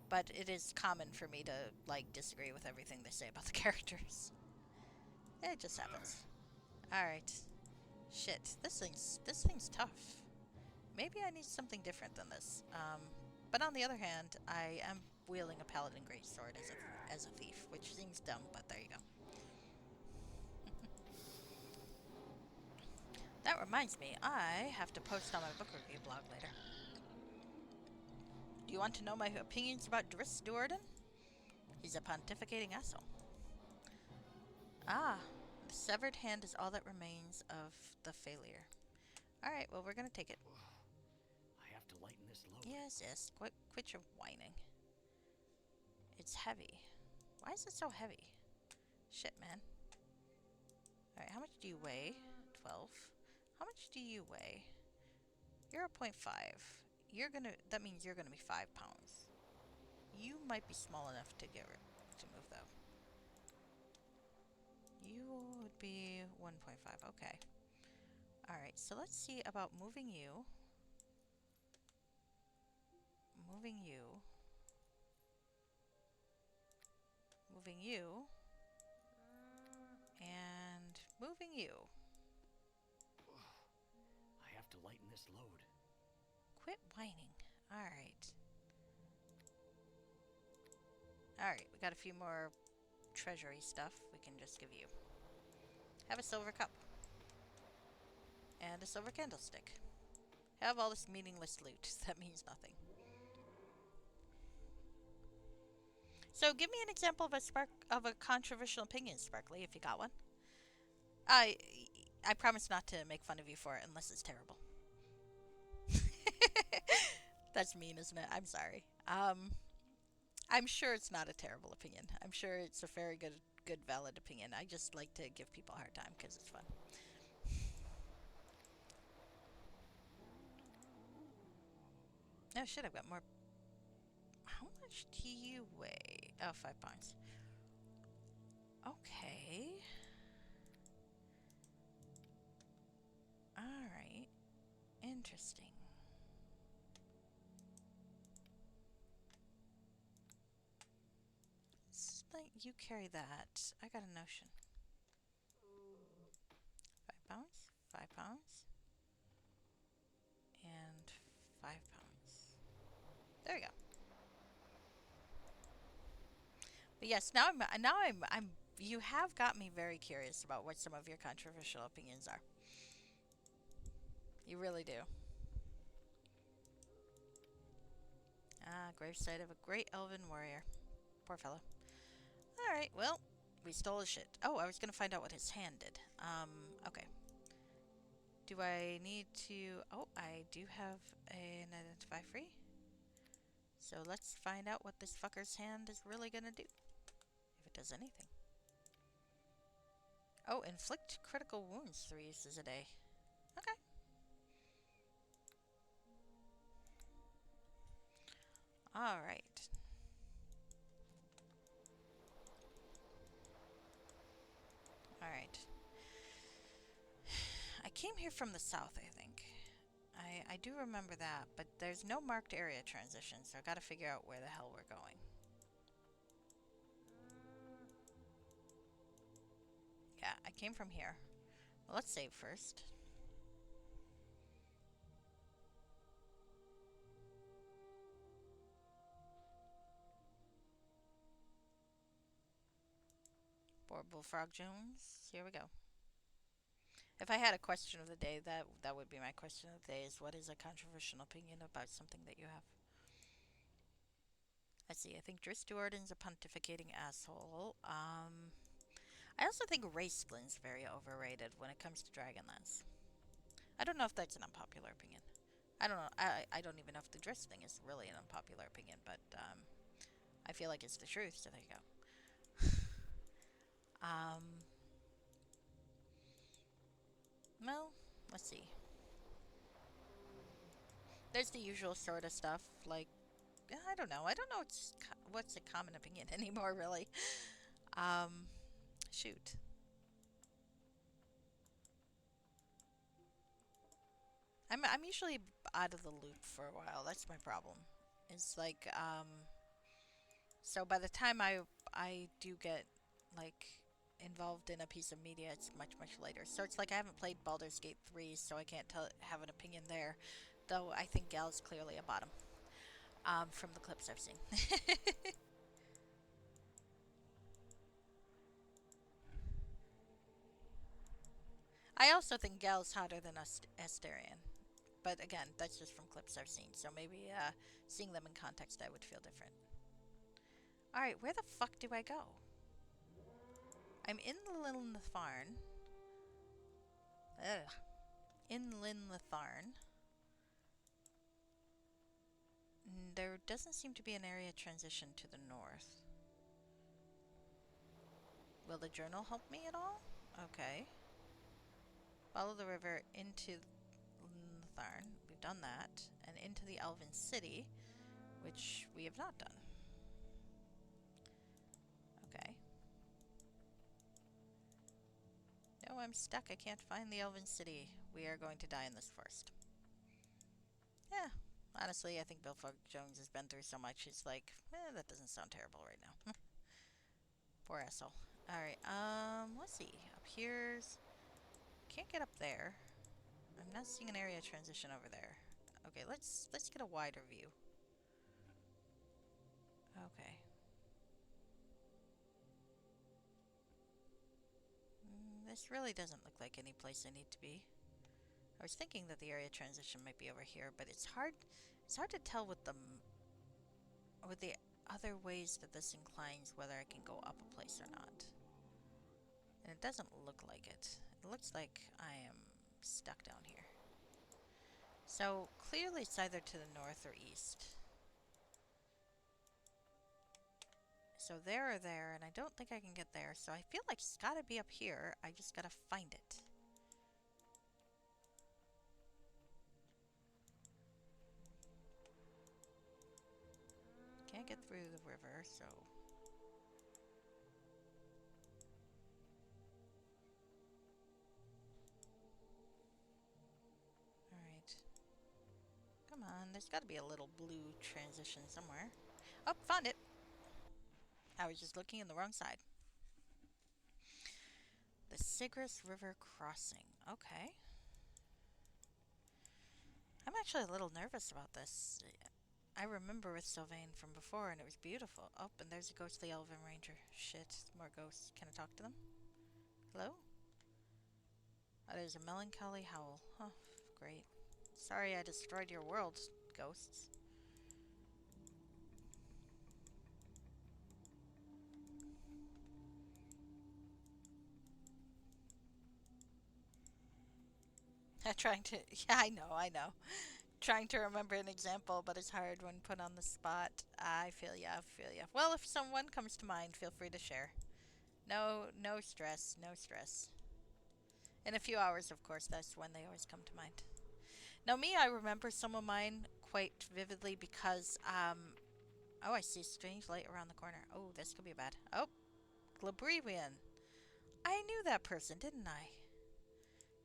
But it is common for me to like disagree with everything they say about the characters. It just happens. Alright. Shit. This thing's tough. Maybe I need something different than this. But on the other hand, I am wielding a paladin greatsword as a thief, which seems dumb, but there you go. That reminds me, I have to post on my book review blog later. Do you want to know my opinions about Driss Duerden? He's a pontificating asshole. Ah, the severed hand is all that remains of the failure. Alright, well, we're gonna take it. I have to lighten this load. Yes. Quit your whining. It's heavy. Why is it so heavy? Shit, man. Alright, how much do you weigh? 12. How much do you weigh? You're a 0.5. That means you're gonna be 5 pounds. You might be small enough to move though. You would be 1.5. Okay. Alright, so let's see about moving you. Moving you. Moving you. And moving you. I have to lighten this load. Quit whining. Alright. Alright, we got a few more treasury stuff we can just give you. Have a silver cup. And a silver candlestick. Have all this meaningless loot. That means nothing. So give me an example of a controversial opinion, Sparkly, if you got one. I promise not to make fun of you for it unless it's terrible. That's mean, isn't it? I'm sorry. I'm sure it's not a terrible opinion. I'm sure it's a very good valid opinion. I just like to give people a hard time because it's fun. Oh shit, I've got more. How much do you weigh? Oh, 5 pounds. Okay. Alright. Interesting. You carry that. I got a notion. 5 pounds, 5 pounds, and 5 pounds. There we go. But yes, I'm. You have got me very curious about what some of your controversial opinions are. You really do. Gravesite of a great elven warrior. Poor fellow. Alright, well, we stole his shit. Oh, I was gonna find out what his hand did. Okay. Do I need to... Oh, I do have an identify free. So let's find out what this fucker's hand is really gonna do. If it does anything. Oh, inflict critical wounds 3 uses a day. Okay. Alright. came here from the south, I think. I do remember that, but there's no marked area transition, so I gotta figure out where the hell we're going. Yeah, I came from here. Well, let's save first. Poor Bullfrog Jones. Here we go. If I had a question of the day, that would be my question of the day: is what is a controversial opinion about something that you have? Let's see. I think Driss Duarden's a pontificating asshole. I also think Raceland's very overrated when it comes to Dragonlance. I don't know if that's an unpopular opinion. I don't know. I don't even know if the Driss thing is really an unpopular opinion, but I feel like it's the truth, so there you go. Um, well, let's see. There's the usual sort of stuff, like, I don't know. I don't know what's a common opinion anymore, really. Um, shoot. I'm usually out of the loop for a while. That's my problem. It's like so by the time I do get like involved in a piece of media, it's much later. So it's like I haven't played Baldur's Gate 3, so I can't have an opinion there. Though I think Gal's clearly a bottom. From the clips I've seen. I also think Gal's hotter than Asterion. But again, that's just from clips I've seen. So maybe seeing them in context, I would feel different. Alright, where the fuck do I go? I'm in the Linlitharn. Ugh. In Linlitharn. There doesn't seem to be an area transition to the north. Will the journal help me at all? Okay. Follow the river into Linlitharn. We've done that. And into the Elven City, which we have not done. Okay. No, I'm stuck. I can't find the Elven City. We are going to die in this forest. Yeah. Honestly, I think Bill Fogg Jones has been through so much, he's like, that doesn't sound terrible right now. Poor asshole. Alright, let's see. Up here's... Can't get up there. I'm not seeing an area transition over there. Okay, let's get a wider view. Okay. This really doesn't look like any place I need to be. I was thinking that the area transition might be over here, but it's hard to tell with the other ways that this inclines whether I can go up a place or not. And it doesn't look like it. It looks like I am stuck down here. So clearly it's either to the north or east. So there or there, and I don't think I can get there, so I feel like it's gotta be up here. I just gotta find it. Can't get through the river, so... Alright. Come on, there's gotta be a little blue transition somewhere. Oh, found it! I was just looking in the wrong side. The Sigris River Crossing. Okay. I'm actually a little nervous about this. I remember with Sylvain from before, and it was beautiful. Oh, and there's a ghostly elven ranger. Shit, more ghosts. Can I talk to them? Hello? Oh, there's a melancholy howl. Oh, great. Sorry I destroyed your world, ghosts. Trying to... Yeah, I know. Trying to remember an example, but it's hard when put on the spot. I feel ya, I feel ya. Well, if someone comes to mind, feel free to share. No stress, no stress. In a few hours, of course, that's when they always come to mind. Now, me, I remember some of mine quite vividly because, oh, I see a strange light around the corner. Oh, this could be bad. Oh, Glabrevian. I knew that person, didn't I?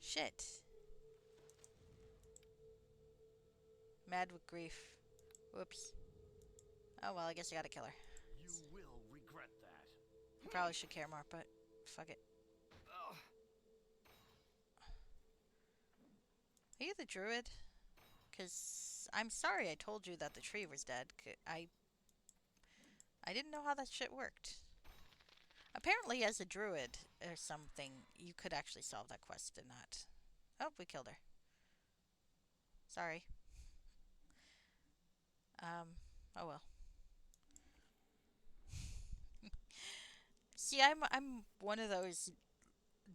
Shit. Mad with grief. Whoops. Oh well, I guess I gotta kill her. You will regret that. I probably should care more, but fuck it. Ugh. Are you the druid? Cause I'm sorry I told you that the tree was dead. I didn't know how that shit worked. Apparently, as a druid or something, you could actually solve that quest and not. Oh, we killed her. Sorry. Um. Oh well. See, I'm one of those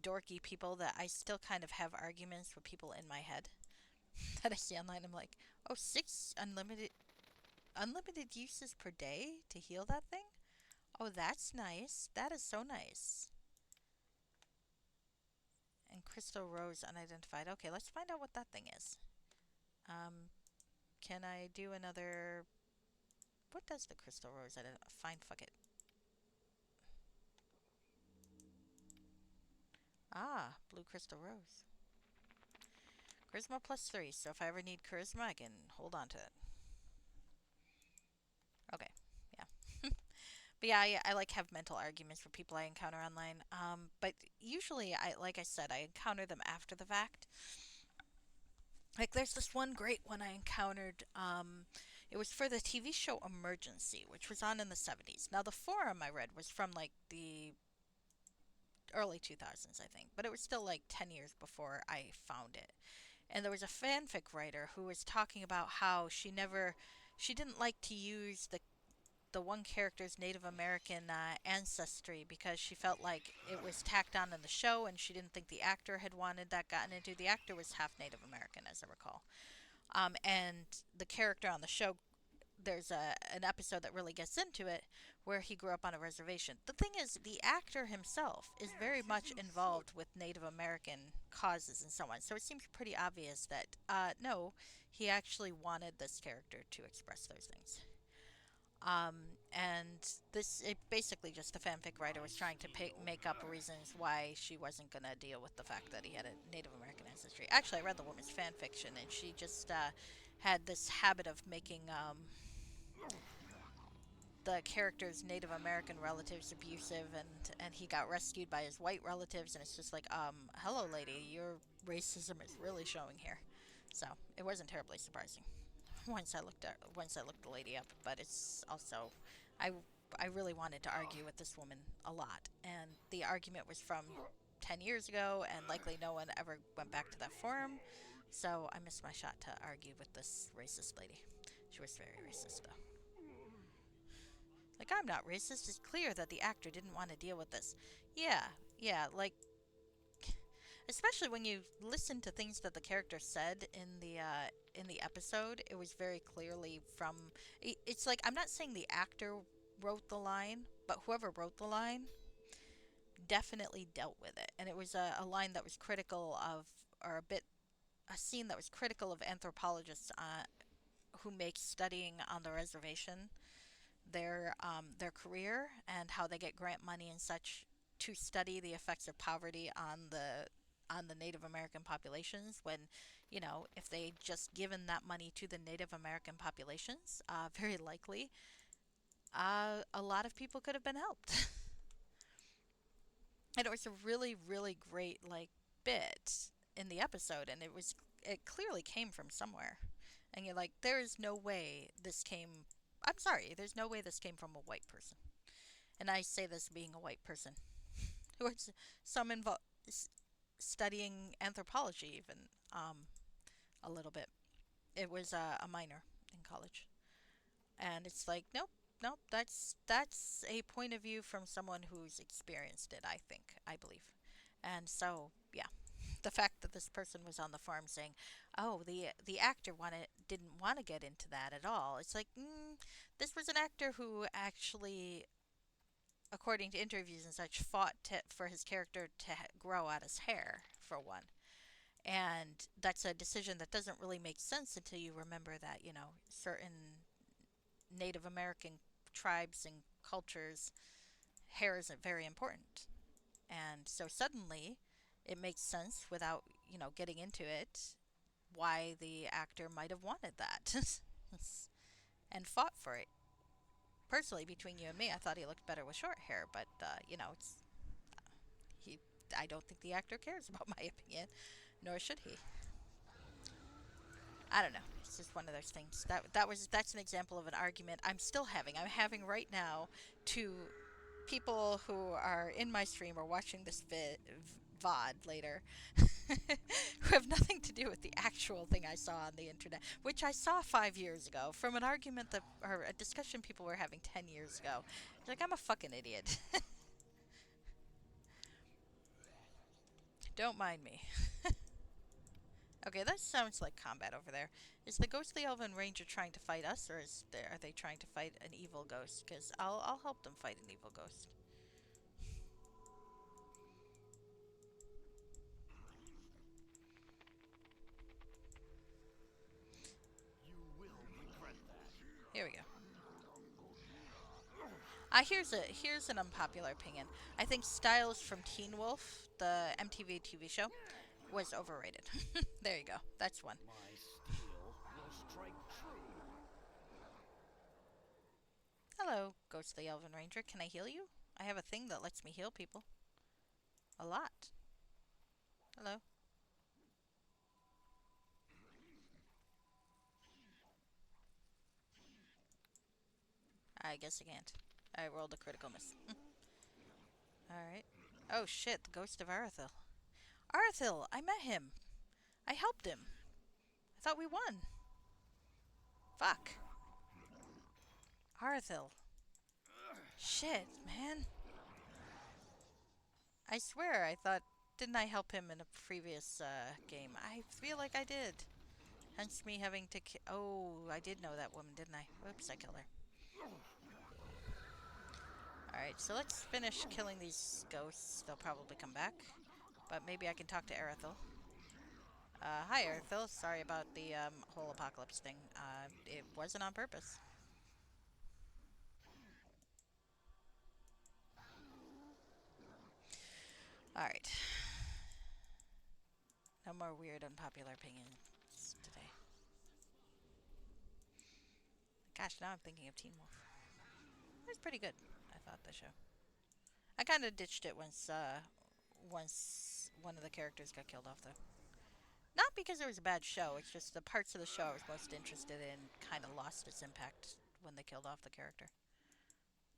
dorky people that I still kind of have arguments with people in my head that I see online. I'm like, oh, six unlimited uses per day to heal that thing? Oh, that's nice. That is so nice. And Crystal Rose unidentified. Okay, let's find out what that thing is. Um, can I do another? What does the Crystal Rose identify? Fine, fuck it. Ah, Blue Crystal Rose. Charisma +3. So if I ever need charisma, I can hold on to it. Okay, yeah. But yeah, I like have mental arguments for people I encounter online. But usually, like I said, I encounter them after the fact. Like there's this one great one I encountered. It was for the TV show Emergency, which was on in the 70s. Now the forum I read was from like the early 2000s, I think, but it was still like 10 years before I found it. And there was a fanfic writer who was talking about how she didn't like to use the one character's Native American ancestry because she felt like it was tacked on in the show, and she didn't think the actor had wanted that gotten into. The actor was half Native American, as I recall. And the character on the show, there's an episode that really gets into it where he grew up on a reservation. The thing is, the actor himself is very much involved with Native American causes and so on. So it seems pretty obvious that no, he actually wanted this character to express those things. Um, and this, it basically just the fanfic writer was trying to make up reasons why she wasn't going to deal with the fact that he had a Native American ancestry. Actually, I read the woman's fan fiction, and she just had this habit of making the character's Native American relatives abusive, and he got rescued by his white relatives, and it's just like, hello, lady, your racism is really showing here. So it wasn't terribly surprising once I looked the lady up, but it's also I I really wanted to argue with this woman a lot, and the argument was from 10 years ago, and likely no one ever went back to that forum. So I missed my shot to argue with this racist lady. She was very racist, though. Like, I'm not racist. It's clear that the actor didn't want to deal with this. Yeah, yeah, like, especially when you listen to things that the character said in the episode, it was very clearly from. It's like I'm not saying the actor wrote the line, but whoever wrote the line definitely dealt with it, and it was a line that was critical of, or a scene that was critical of anthropologists who make studying on the reservation their career, and how they get grant money and such to study the effects of poverty on the Native American populations, when, if they just given that money to the Native American populations, very likely a lot of people could have been helped. And it was a really, really great, like, bit in the episode, and it clearly came from somewhere. And you're like, there is no way this came. I'm sorry, there's no way this came from a white person. And I say this being a white person who was some studying anthropology, even a little bit. It was a minor in college, and it's like, nope, nope. That's a point of view from someone who's experienced it. I believe, and so yeah, the fact that this person was on the forum saying, "Oh, the actor didn't want to get into that at all." It's like, this was an actor who actually, according to interviews and such, fought for his character to grow out his hair, for one. And that's a decision that doesn't really make sense until you remember that, certain Native American tribes and cultures, hair isn't very important. And so suddenly it makes sense without, getting into it, why the actor might have wanted that and fought for it. Personally, between you and me, I thought he looked better with short hair, but it's he. I don't think the actor cares about my opinion, nor should he. I don't know. It's just one of those things. That's an example of an argument I'm still having. I'm having right now to people who are in my stream or watching this VOD later who have nothing to do with the actual thing I saw on the internet, which I saw 5 years ago from an argument that or a discussion people were having 10 years ago. Like I'm a fucking idiot. Don't mind me. Okay, that sounds like combat over there. Is the ghostly elven ranger trying to fight us, or are they trying to fight an evil ghost? Because I'll help them fight an evil ghost. You will regret that. Here we go. Here's an unpopular opinion. I think Styles from Teen Wolf, the MTV TV show, was overrated. There you go. That's one. My steel will strike true. Hello, ghostly elven ranger. Can I heal you? I have a thing that lets me heal people. A lot. Hello. I guess I can't. I rolled a critical miss. Alright. Oh shit, the ghost of Arathil. Arathil! I met him! I helped him! I thought we won! Fuck! Arathil. Shit, man. I swear I thought... Didn't I help him in a previous game? I feel like I did. Hence me having to oh, I did know that woman, didn't I? Whoops, I killed her. Alright, so let's finish killing these ghosts. They'll probably come back. But maybe I can talk to Arathil. Hi, Arathil. Sorry about the whole apocalypse thing. It wasn't on purpose. Alright. No more weird, unpopular opinions today. Gosh, now I'm thinking of Teen Wolf. It was pretty good, I thought, the show. I kind of ditched it once one of the characters got killed off, though. Not because it was a bad show, it's just the parts of the show I was most interested in kind of lost its impact when they killed off the character.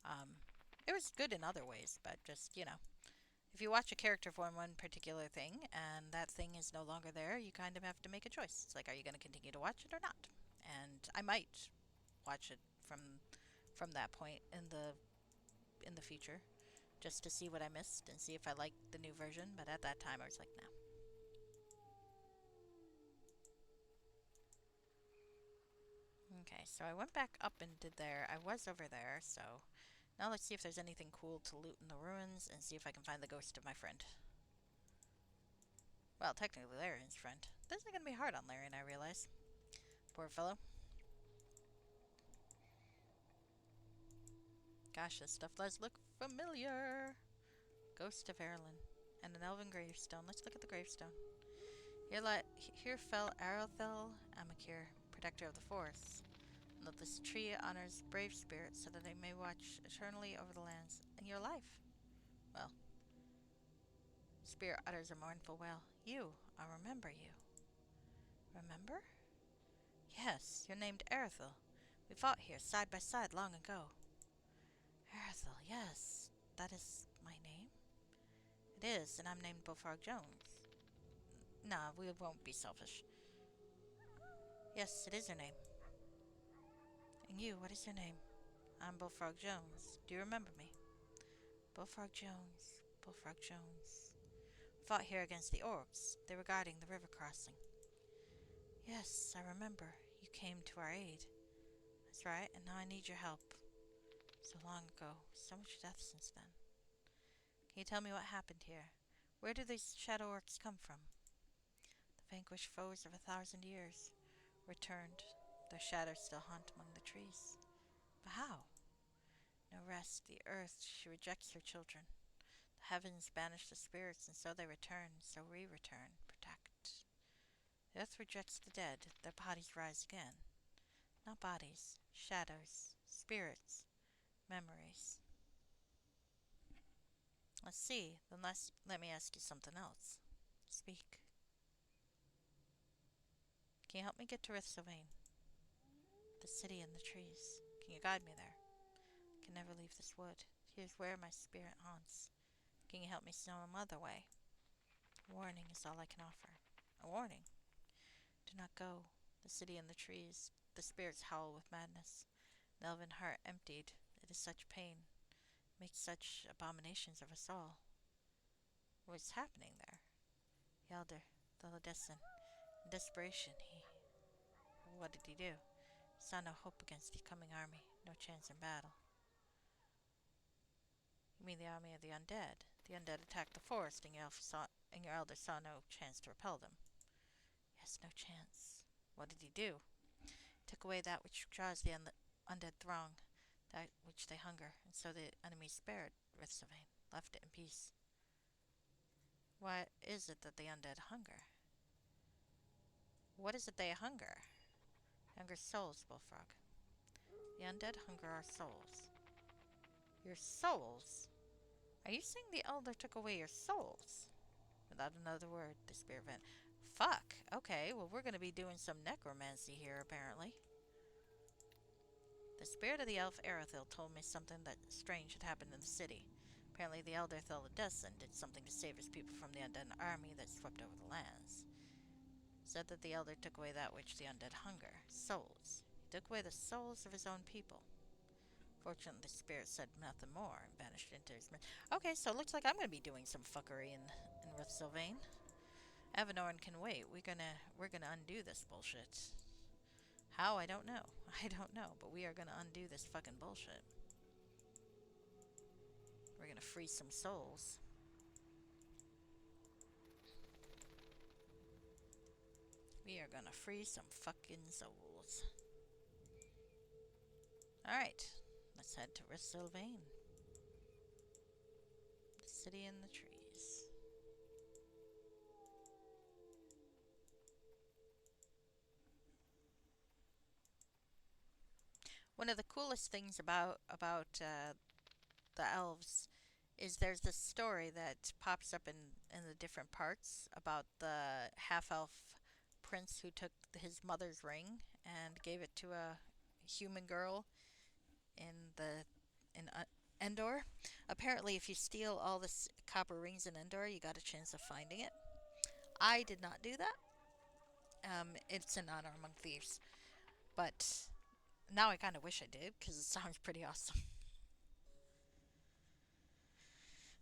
Um, it was good in other ways, but just, if you watch a character for one particular thing and that thing is no longer there, you kind of have to make a choice. It's like, are you going to continue to watch it or not? And I might watch it from that point in the future, just to see what I missed and see if I liked the new version. But at that time, I was like, no. Okay, so I went back up and did there. I was over there, so now let's see if there's anything cool to loot in the ruins and see if I can find the ghost of my friend. Well, technically Larian's friend. This is going to be hard on Larian, I realize. Poor fellow. Gosh, this stuff does look familiar. Ghost of Erlin. And an elven gravestone. Let's look at the gravestone. Here fell Arathel Amakir, protector of the forests. And that this tree honors brave spirits so that they may watch eternally over the lands and your life. Well, spirit utters a mournful wail. You, I remember you. Remember? Yes, you're named Arathel. We fought here side by side long ago. Arathel, yes. That is my name? It is, and I'm named Bullfrog Jones. Nah, we won't be selfish. Yes, it is your name. And you, what is your name? I'm Bullfrog Jones. Do you remember me? Bullfrog Jones. Bullfrog Jones. Fought here against the orcs. They were guarding the river crossing. Yes, I remember. You came to our aid. That's right, and now I need your help. So long ago. So much death since then. Can you tell me what happened here? Where do these shadow orcs come from? The vanquished foes of 1,000 years returned. Their shadows still haunt among the trees. But how? No rest. The earth, she rejects her children. The heavens banish the spirits, and so they return. So we return. Protect. The earth rejects the dead, their bodies rise again. Not bodies, shadows, spirits, memories. Let's see, then let me ask you something else. Speak. Can you help me get to Rith Sylvain? The city and the trees. Can you guide me there? I can never leave this wood. Here's where my spirit haunts. Can you help me some other way? A warning is all I can offer. A warning? Do not go. The city and the trees. The spirits howl with madness. The elven heart emptied. It is such pain. Makes such abominations of us all. What's happening there? The elder, the Lodessan. In desperation, he... What did he do? Saw no hope against the coming army. No chance in battle. You mean the army of the undead? The undead attacked the forest, and your elder saw no chance to repel them. Yes, no chance. What did he do? Took away that which draws the undead throng, that which they hunger, and so the enemy spared Rithsylvain, left it in peace. Why is it that the undead hunger? What is it they hunger? Hunger souls, Bullfrog. The undead hunger our souls. Your souls? Are you saying the elder took away your souls? Without another word, the spirit vent. Fuck! Okay, well we're gonna be doing some necromancy here, apparently. The spirit of the elf Arathil told me something that strange had happened in the city. Apparently the elder Thelodessan did something to save his people from the undead army that swept over the lands. Said that the elder took away that which the undead hunger. Souls. He took away the souls of his own people. Fortunately, the spirit said nothing more and vanished into his... Okay, so it looks like I'm going to be doing some fuckery in Rith Sylvain. Avanorn can wait. We're gonna undo this bullshit. How? I don't know. I don't know, but we are gonna undo this fucking bullshit. We're gonna free some souls. We are gonna free some fucking souls. Alright, let's head to Rith Sylvain. The city in the trees. One of the coolest things about the elves is there's this story that pops up in the different parts about the half-elf prince who took his mother's ring and gave it to a human girl in Endor. Apparently, if you steal all the copper rings in Endor, you got a chance of finding it. I did not do that. It's an honor among thieves, but now I kind of wish I did because it sounds pretty awesome.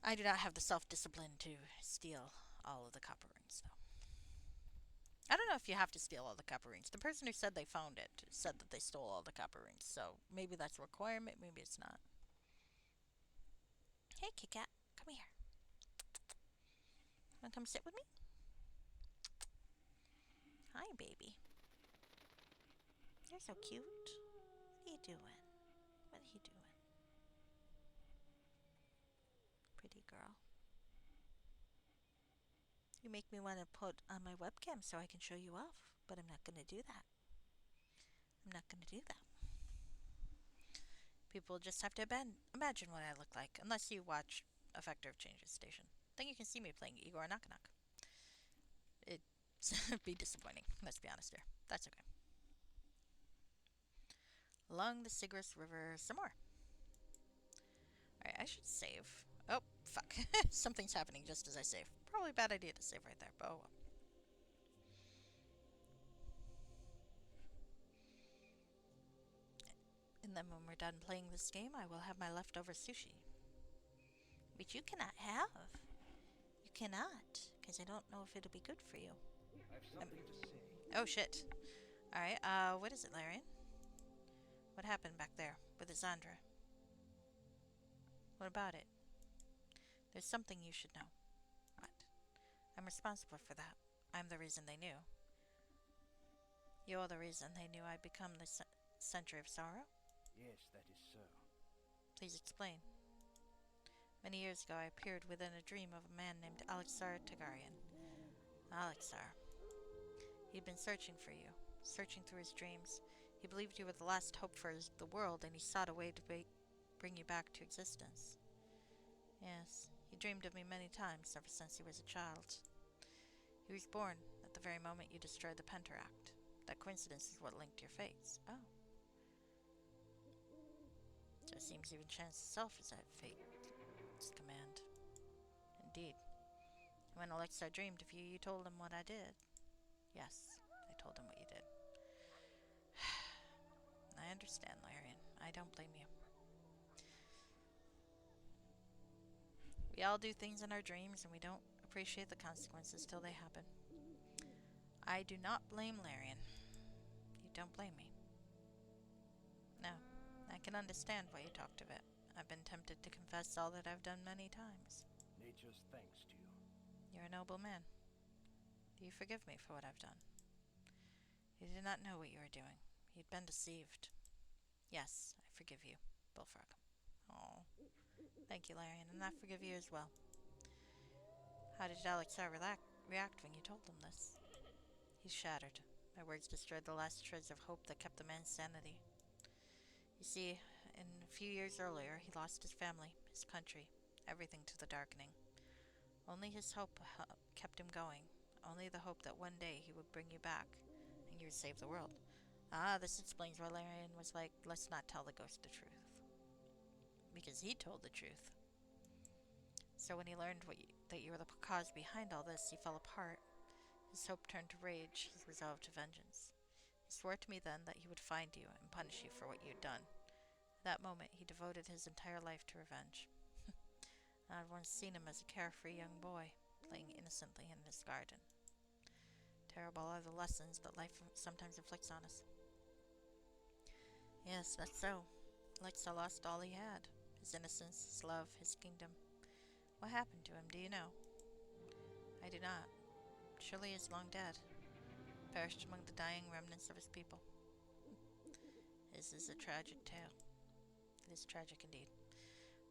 I do not have the self-discipline to steal all of the copper rings, though. I don't know if you have to steal all the copper rings. The person who said they found it said that they stole all the copper rings, so maybe that's a requirement, maybe it's not. Hey, Kit Kat, come here. Wanna come sit with me? Hi, baby. You're so cute. What are you doing? What are you doing? Pretty girl. You make me want to put on my webcam so I can show you off, but I'm not going to do that. I'm not going to do that. People just have to imagine what I look like, unless you watch A Factor of Changes Station. Then you can see me playing Igor Knock-Knock. It'd be disappointing, let's be honest here. That's okay. Along the Sigris River some more. Alright, I should save. Oh, fuck. Something's happening just as I save. Probably a bad idea to save right there, but oh well. And then when we're done playing this game, I will have my leftover sushi. Which you cannot have. You cannot, because I don't know if it'll be good for you. I've something to say. Oh shit. Alright, what is it, Larian? What happened back there with Isandra? What about it? There's something you should know. What? I'm responsible for that. I'm the reason they knew. You're the reason they knew I'd become the Sentry of Sorrow? Yes, that is so. Please explain. Many years ago I appeared within a dream of a man named Alexar Targaryen. Alexar. He'd been searching for you, searching through his dreams. He believed you were the last hope for the world, and he sought a way to bring you back to existence. Yes, he dreamed of me many times ever since he was a child. He was born at the very moment you destroyed the Pentaract. That coincidence is what linked your fates. Oh, so it seems even chance itself is at fate's command. Indeed. When Alexa dreamed of you, you told him what I did. Yes, I told him what you did. I understand, Larian. I don't blame you. We all do things in our dreams and we don't appreciate the consequences till they happen. I do not blame Larian. You don't blame me. No, I can understand why you talked of it. I've been tempted to confess all that I've done many times. Nature's thanks to you. You're a noble man. Do you forgive me for what I've done? You did not know what you were doing. You'd been deceived. Yes, I forgive you, Bullfrog. Oh, thank you, Larian, and I forgive you as well. How did Alexar react when you told him this? He shattered. My words destroyed the last shreds of hope that kept the man's sanity. You see, a few years earlier, he lost his family, his country, everything to the darkening. Only his hope kept him going. Only the hope that one day he would bring you back, and you would save the world. Ah, this explains why Larian was like, let's not tell the ghost the truth. Because he told the truth. So when he learned that you were the cause behind all this, he fell apart. His hope turned to rage, his resolve to vengeance. He swore to me then that he would find you and punish you for what you had done. At that moment, he devoted his entire life to revenge. I'd once seen him as a carefree young boy, playing innocently in his garden. Terrible are the lessons that life sometimes inflicts on us. Yes, that's so. Alexa lost all he had. His innocence, his love, his kingdom. What happened to him, do you know? I do not. Surely he is long dead, perished among the dying remnants of his people. This is a tragic tale. It is tragic indeed.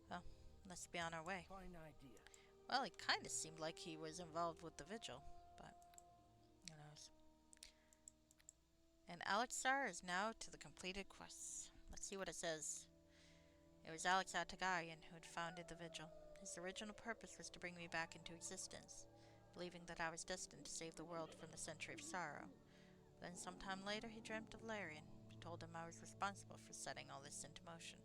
Well, let's be on our way. Fine idea. Well, it kind of seemed like he was involved with the vigil, but who knows. And Alexar is now to the completed quests. Let's see what it says. It was Alexar Tagarian who had founded the vigil. His original purpose was to bring me back into existence, believing that I was destined to save the world from the century of sorrow. Then sometime later he dreamt of Larian, who told him I was responsible for setting all this into motion.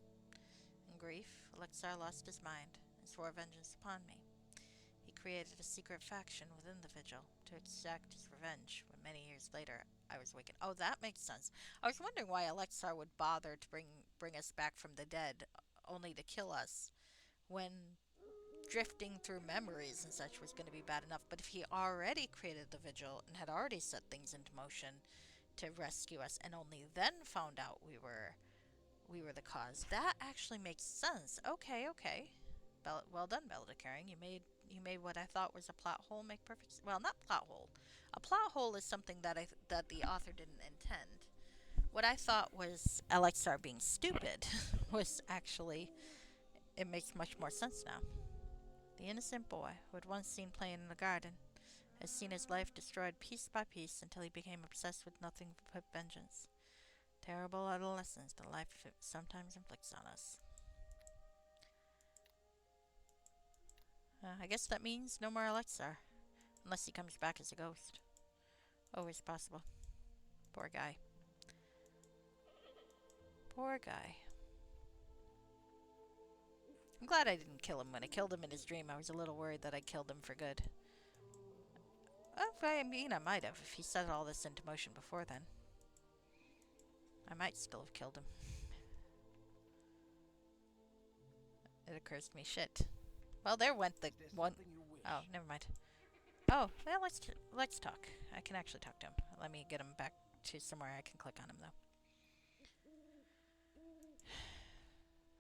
In grief, Alexar lost his mind and swore vengeance upon me. He created a secret faction within the vigil to exact his revenge when many years later I was awakened. Oh, that makes sense. I was wondering why Alexar would bother to bring us back from the dead only to kill us when drifting through memories and such was going to be bad enough. But if he already created the vigil and had already set things into motion to rescue us and only then found out we were the cause, that actually makes sense. Okay. Well done, Belladecaring. You made what I thought was a plot hole make perfect sense. Well, not plot hole. A plot hole is something that that the author didn't intend. What I thought was Alexar being stupid was actually, it makes much more sense now. The innocent boy, who had once seen playing in the garden, has seen his life destroyed piece by piece until he became obsessed with nothing but vengeance. Terrible are the lessons that life sometimes inflicts on us. I guess that means no more Alexar, unless he comes back as a ghost. Always possible. Poor guy. Poor guy. I'm glad I didn't kill him. When I killed him in his dream, I was a little worried that I killed him for good. I mean, I might have if he set all this into motion before then. I might still have killed him. It occurs to me, shit. Well, there went the There's one. something you wish. Oh, never mind. Oh, well, let's talk. I can actually talk to him. Let me get him back to somewhere I can click on him, though.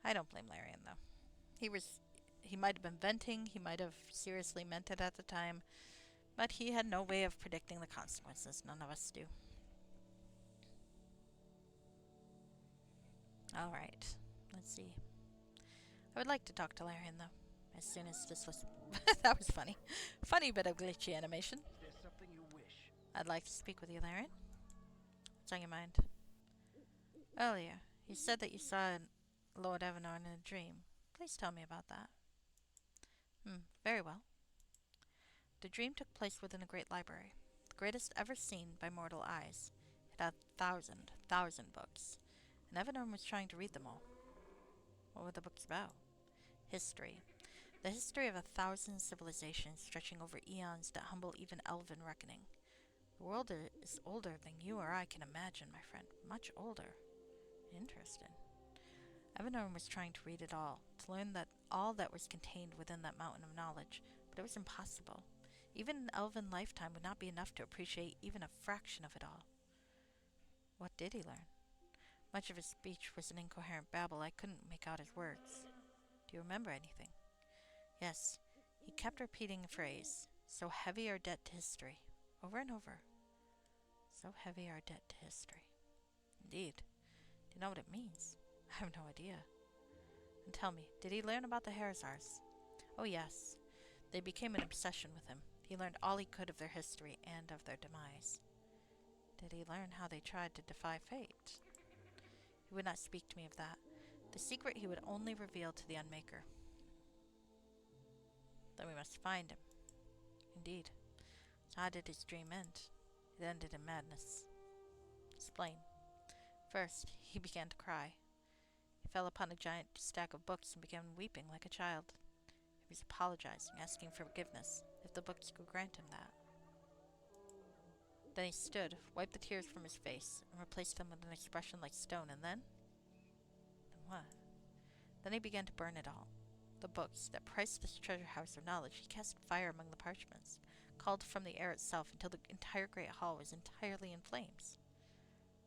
I don't blame Larian, though. He might have been venting. He might have seriously meant it at the time, but he had no way of predicting the consequences. None of us do. All right. Let's see. I would like to talk to Larian, though, as soon as this was... that was funny. Funny bit of glitchy animation. Is there something you wish? I'd like to speak with you, Larian. What's on your mind? Earlier, you said that you saw Lord Evernorn in a dream. Please tell me about that. Very well. The dream took place within a great library, the greatest ever seen by mortal eyes. It had 1,000 books, and Evernorn was trying to read them all. What were the books about? History. The history of 1,000 civilizations stretching over eons that humble even elven reckoning. The world is older than you or I can imagine, my friend. Much older. Interesting. Evanor was trying to read it all, to learn that all that was contained within that mountain of knowledge, but it was impossible. Even an elven lifetime would not be enough to appreciate even a fraction of it all. What did he learn? Much of his speech was an incoherent babble. I couldn't make out his words. Do you remember anything? Yes, he kept repeating a phrase, so heavy our debt to history, over and over. So heavy our debt to history. Indeed. Do you know what it means? I have no idea. And tell me, did he learn about the Herzars? Oh, yes. They became an obsession with him. He learned all he could of their history and of their demise. Did he learn how they tried to defy fate? He would not speak to me of that. The secret he would only reveal to the Unmaker. Then we must find him. Indeed. So how did his dream end? It ended in madness. Explain. First, he began to cry. He fell upon a giant stack of books and began weeping like a child. He was apologizing, asking for forgiveness, if the books could grant him that. Then he stood, wiped the tears from his face, and replaced them with an expression like stone, and then? Then what? Then he began to burn it all. The books, that priceless treasure house of knowledge, he cast fire among the parchments, called from the air itself until the entire great hall was entirely in flames.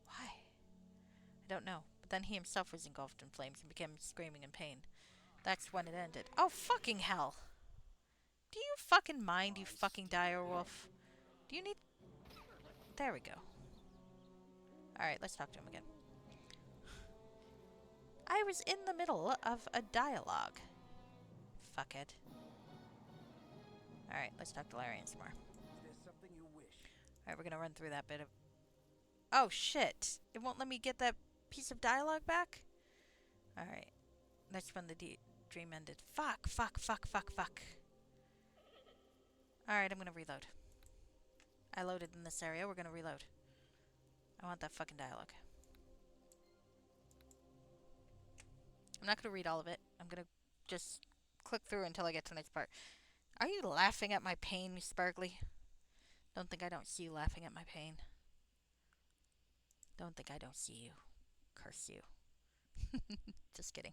Why? I don't know, but then he himself was engulfed in flames and began screaming in pain. That's when it ended. Oh, fucking hell! Do you fucking mind, you fucking dire wolf? Do you need... There we go. Alright, let's talk to him again. I was in the middle of a dialogue. Fuckhead. Alright, let's talk to Larian some more. Is there something you wish? Alright, we're gonna run through that bit of... Oh, shit! It won't let me get that piece of dialogue back? Alright. That's when the dream ended. Fuck, fuck, fuck, fuck, fuck. Alright, I'm gonna reload. I loaded in this area, we're gonna reload. I want that fucking dialogue. I'm not gonna read all of it. I'm gonna just click through until I get to the next part. Are you laughing at my pain, Sparkly? Don't think I don't see you laughing at my pain. Don't think I don't see you. Curse you. Just kidding.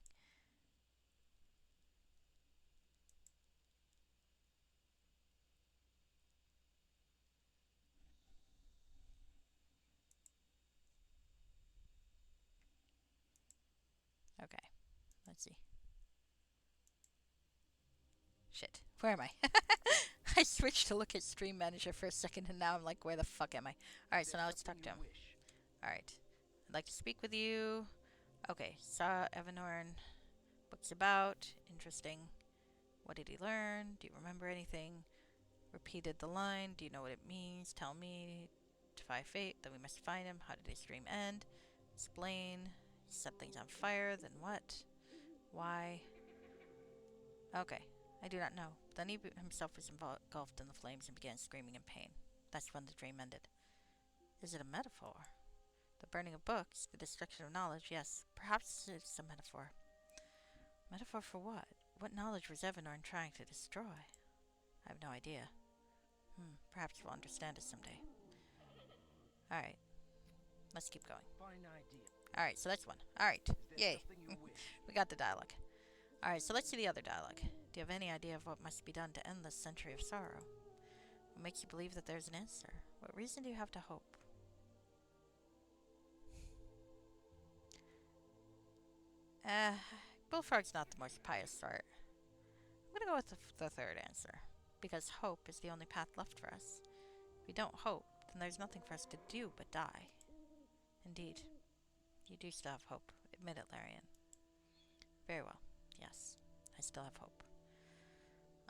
Okay. Let's see. Shit. Where am I? I switched to look at Stream Manager for a second and now I'm like, where the fuck am I? Alright, so now let's talk to him. Alright. I'd like to speak with you. Okay, saw Evanorn. Books about. Interesting. What did he learn? Do you remember anything? Repeated the line. Do you know what it means? Tell me. Defy fate. Then we must find him. How did his dream end? Explain. Set things on fire. Then what? Why? Okay. I do not know. Then he himself was engulfed in the flames and began screaming in pain. That's when the dream ended. Is it a metaphor? The burning of books, the destruction of knowledge, yes. Perhaps it's a metaphor. Metaphor for what? What knowledge was Evanorn trying to destroy? I have no idea. Perhaps we'll understand it someday. Alright. Let's keep going. Fine idea. Alright, so that's one. Alright. Is there Yay. something you wish? We got the dialogue. Alright, so let's see the other dialogue. Do you have any idea of what must be done to end this century of sorrow? What makes you believe that there's an answer? What reason do you have to hope? Bullfrog's not the most pious sort. I'm gonna go with the third answer. Because hope is the only path left for us. If we don't hope, then there's nothing for us to do but die. Indeed. You do still have hope. Admit it, Larian. Very well. Yes, I still have hope.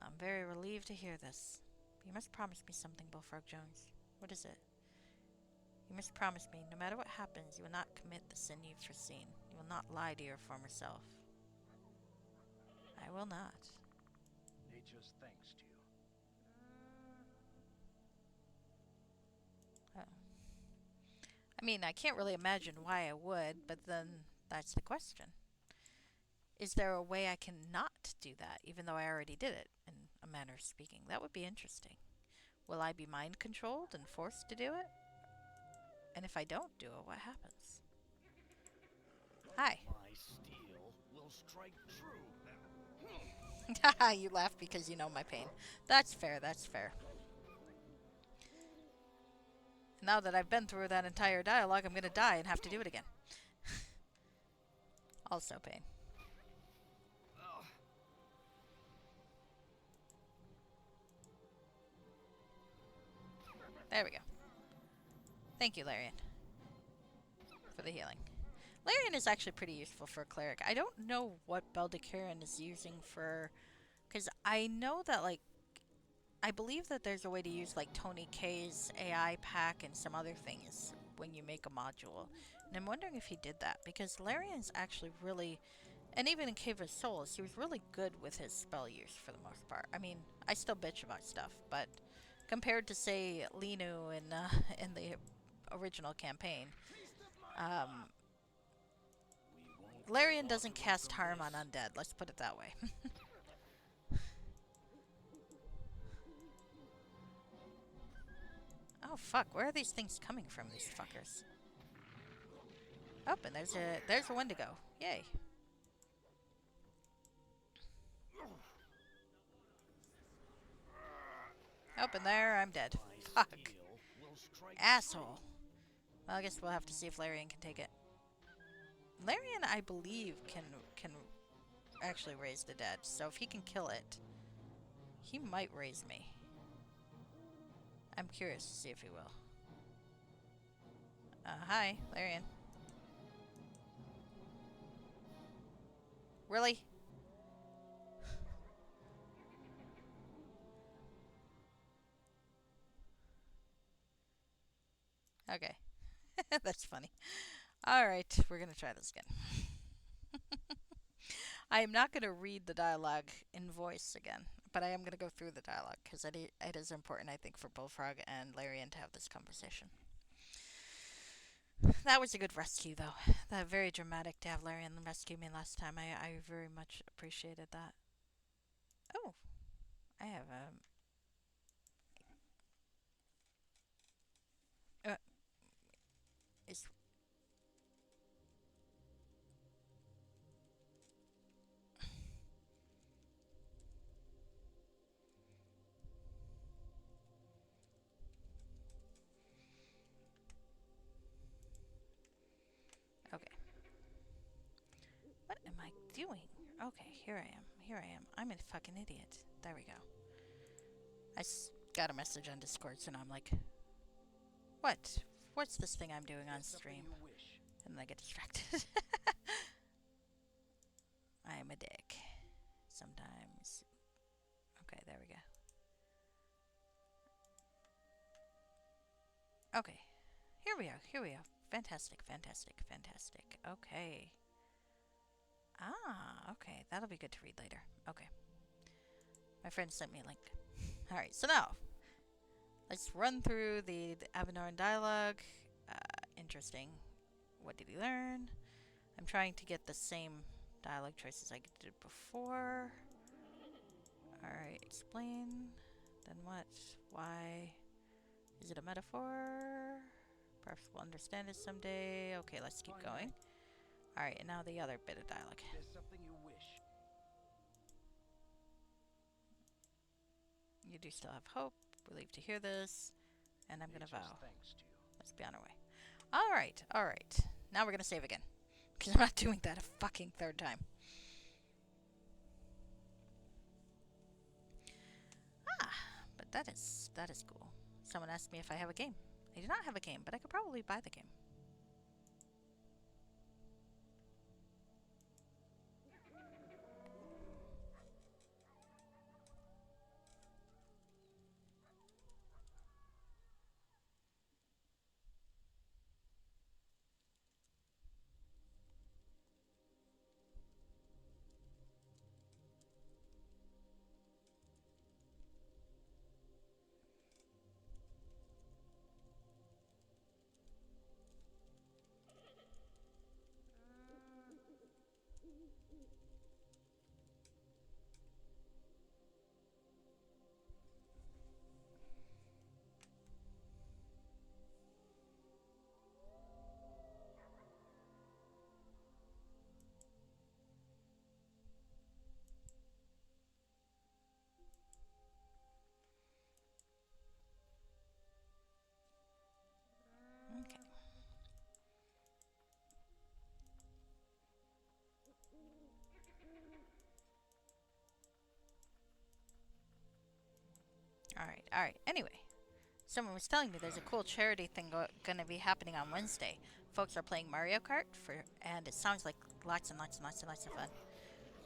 I'm very relieved to hear this. You must promise me something, Bullfrog Jones. What is it? You must promise me, no matter what happens, you will not commit the sin you've foreseen. You will not lie to your former self. I will not. Nature's thanks to you. Oh. I mean, I can't really imagine why I would, but then that's the question. Is there a way I can not do that, even though I already did it, in a manner of speaking? That would be interesting. Will I be mind controlled and forced to do it? And if I don't do it, what happens? Hi. My steel will strike true. Haha, you laugh because you know my pain. That's fair, that's fair. Now that I've been through that entire dialogue, I'm gonna die and have to do it again. Also pain. There we go. Thank you, Larian, for the healing. Larian is actually pretty useful for a cleric. I don't know what Beldecarin is using for... Because I know that, like, I believe that there's a way to use, like, Tony K's AI pack and some other things when you make a module. And I'm wondering if he did that, because Larian's actually really... And even in Cave of Souls, he was really good with his spell use for the most part. I mean, I still bitch about stuff, but compared to, say, Linu in the original campaign, um, Larian doesn't cast harm on undead, let's put it that way. Oh fuck, where are these things coming from, these fuckers? Oh, and there's a Wendigo. Yay. Oh, and there, I'm dead. My Fuck. steel will strike Asshole. Well, I guess we'll have to see if Larian can take it. Larian, I believe, can actually raise the dead, so if he can kill it, he might raise me. I'm curious to see if he will. Hi, Larian. Really? Okay. That's funny. Alright, we're gonna try this again. I am not gonna read the dialogue in voice again, but I am gonna go through the dialogue, because it is important, I think, for Bullfrog and Larian to have this conversation. That was a good rescue, though. That very dramatic to have Larian rescue me last time. I very much appreciated that. Oh, I have is okay. What am I doing? Okay, here I am. Here I am. I'm a fucking idiot. There we go. Got a message on Discord, so now I'm like, what? What's this thing I'm doing on stream? And then I get distracted. I'm a dick. Sometimes. Okay, there we go. Okay. Here we are. Here we are. Fantastic, fantastic, fantastic. Okay. Ah, okay. That'll be good to read later. Okay. My friend sent me a link. Alright, so now, let's run through the Avanorn dialogue. Interesting. What did he learn? I'm trying to get the same dialogue choices I did before. Alright, explain. Then what? Why? Is it a metaphor? Perhaps we'll understand it someday. Okay, let's keep going. Alright, and now the other bit of dialogue. There's something you wish. You do still have hope. Relieved to hear this. And I'm gonna vow. Thanks to you. Let's be on our way. Alright, alright. Now we're gonna save again. Because I'm not doing that a fucking third time. Ah, but that is cool. Someone asked me if I have a game. I do not have a game, but I could probably buy the game. Alright. Anyway, someone was telling me there's a cool charity thing gonna be happening on Wednesday. Folks are playing Mario Kart and it sounds like lots and lots and lots and lots of fun.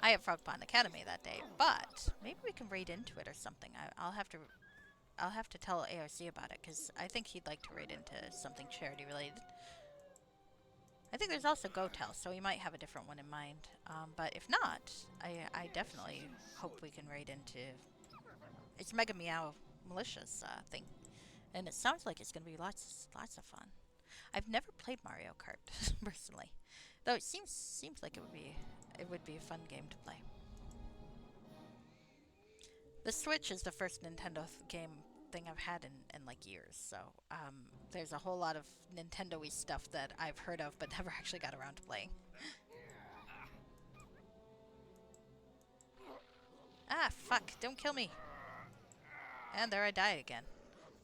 I have Frog Pond Academy that day, but maybe we can raid into it or something. I'll have to tell AOC about it because I think he'd like to raid into something charity related. I think there's also GoTel, so he might have a different one in mind. But if not, I definitely hope we can raid into. It's Mega Meow Militia's thing, and it sounds like it's gonna be lots of fun. I've never played Mario Kart personally, though it seems like it would be a fun game to play. The Switch is the first Nintendo game thing I've had in like years, so there's a whole lot of Nintendo-y stuff that I've heard of but never actually got around to playing. Ah, fuck, don't kill me. And there I died again.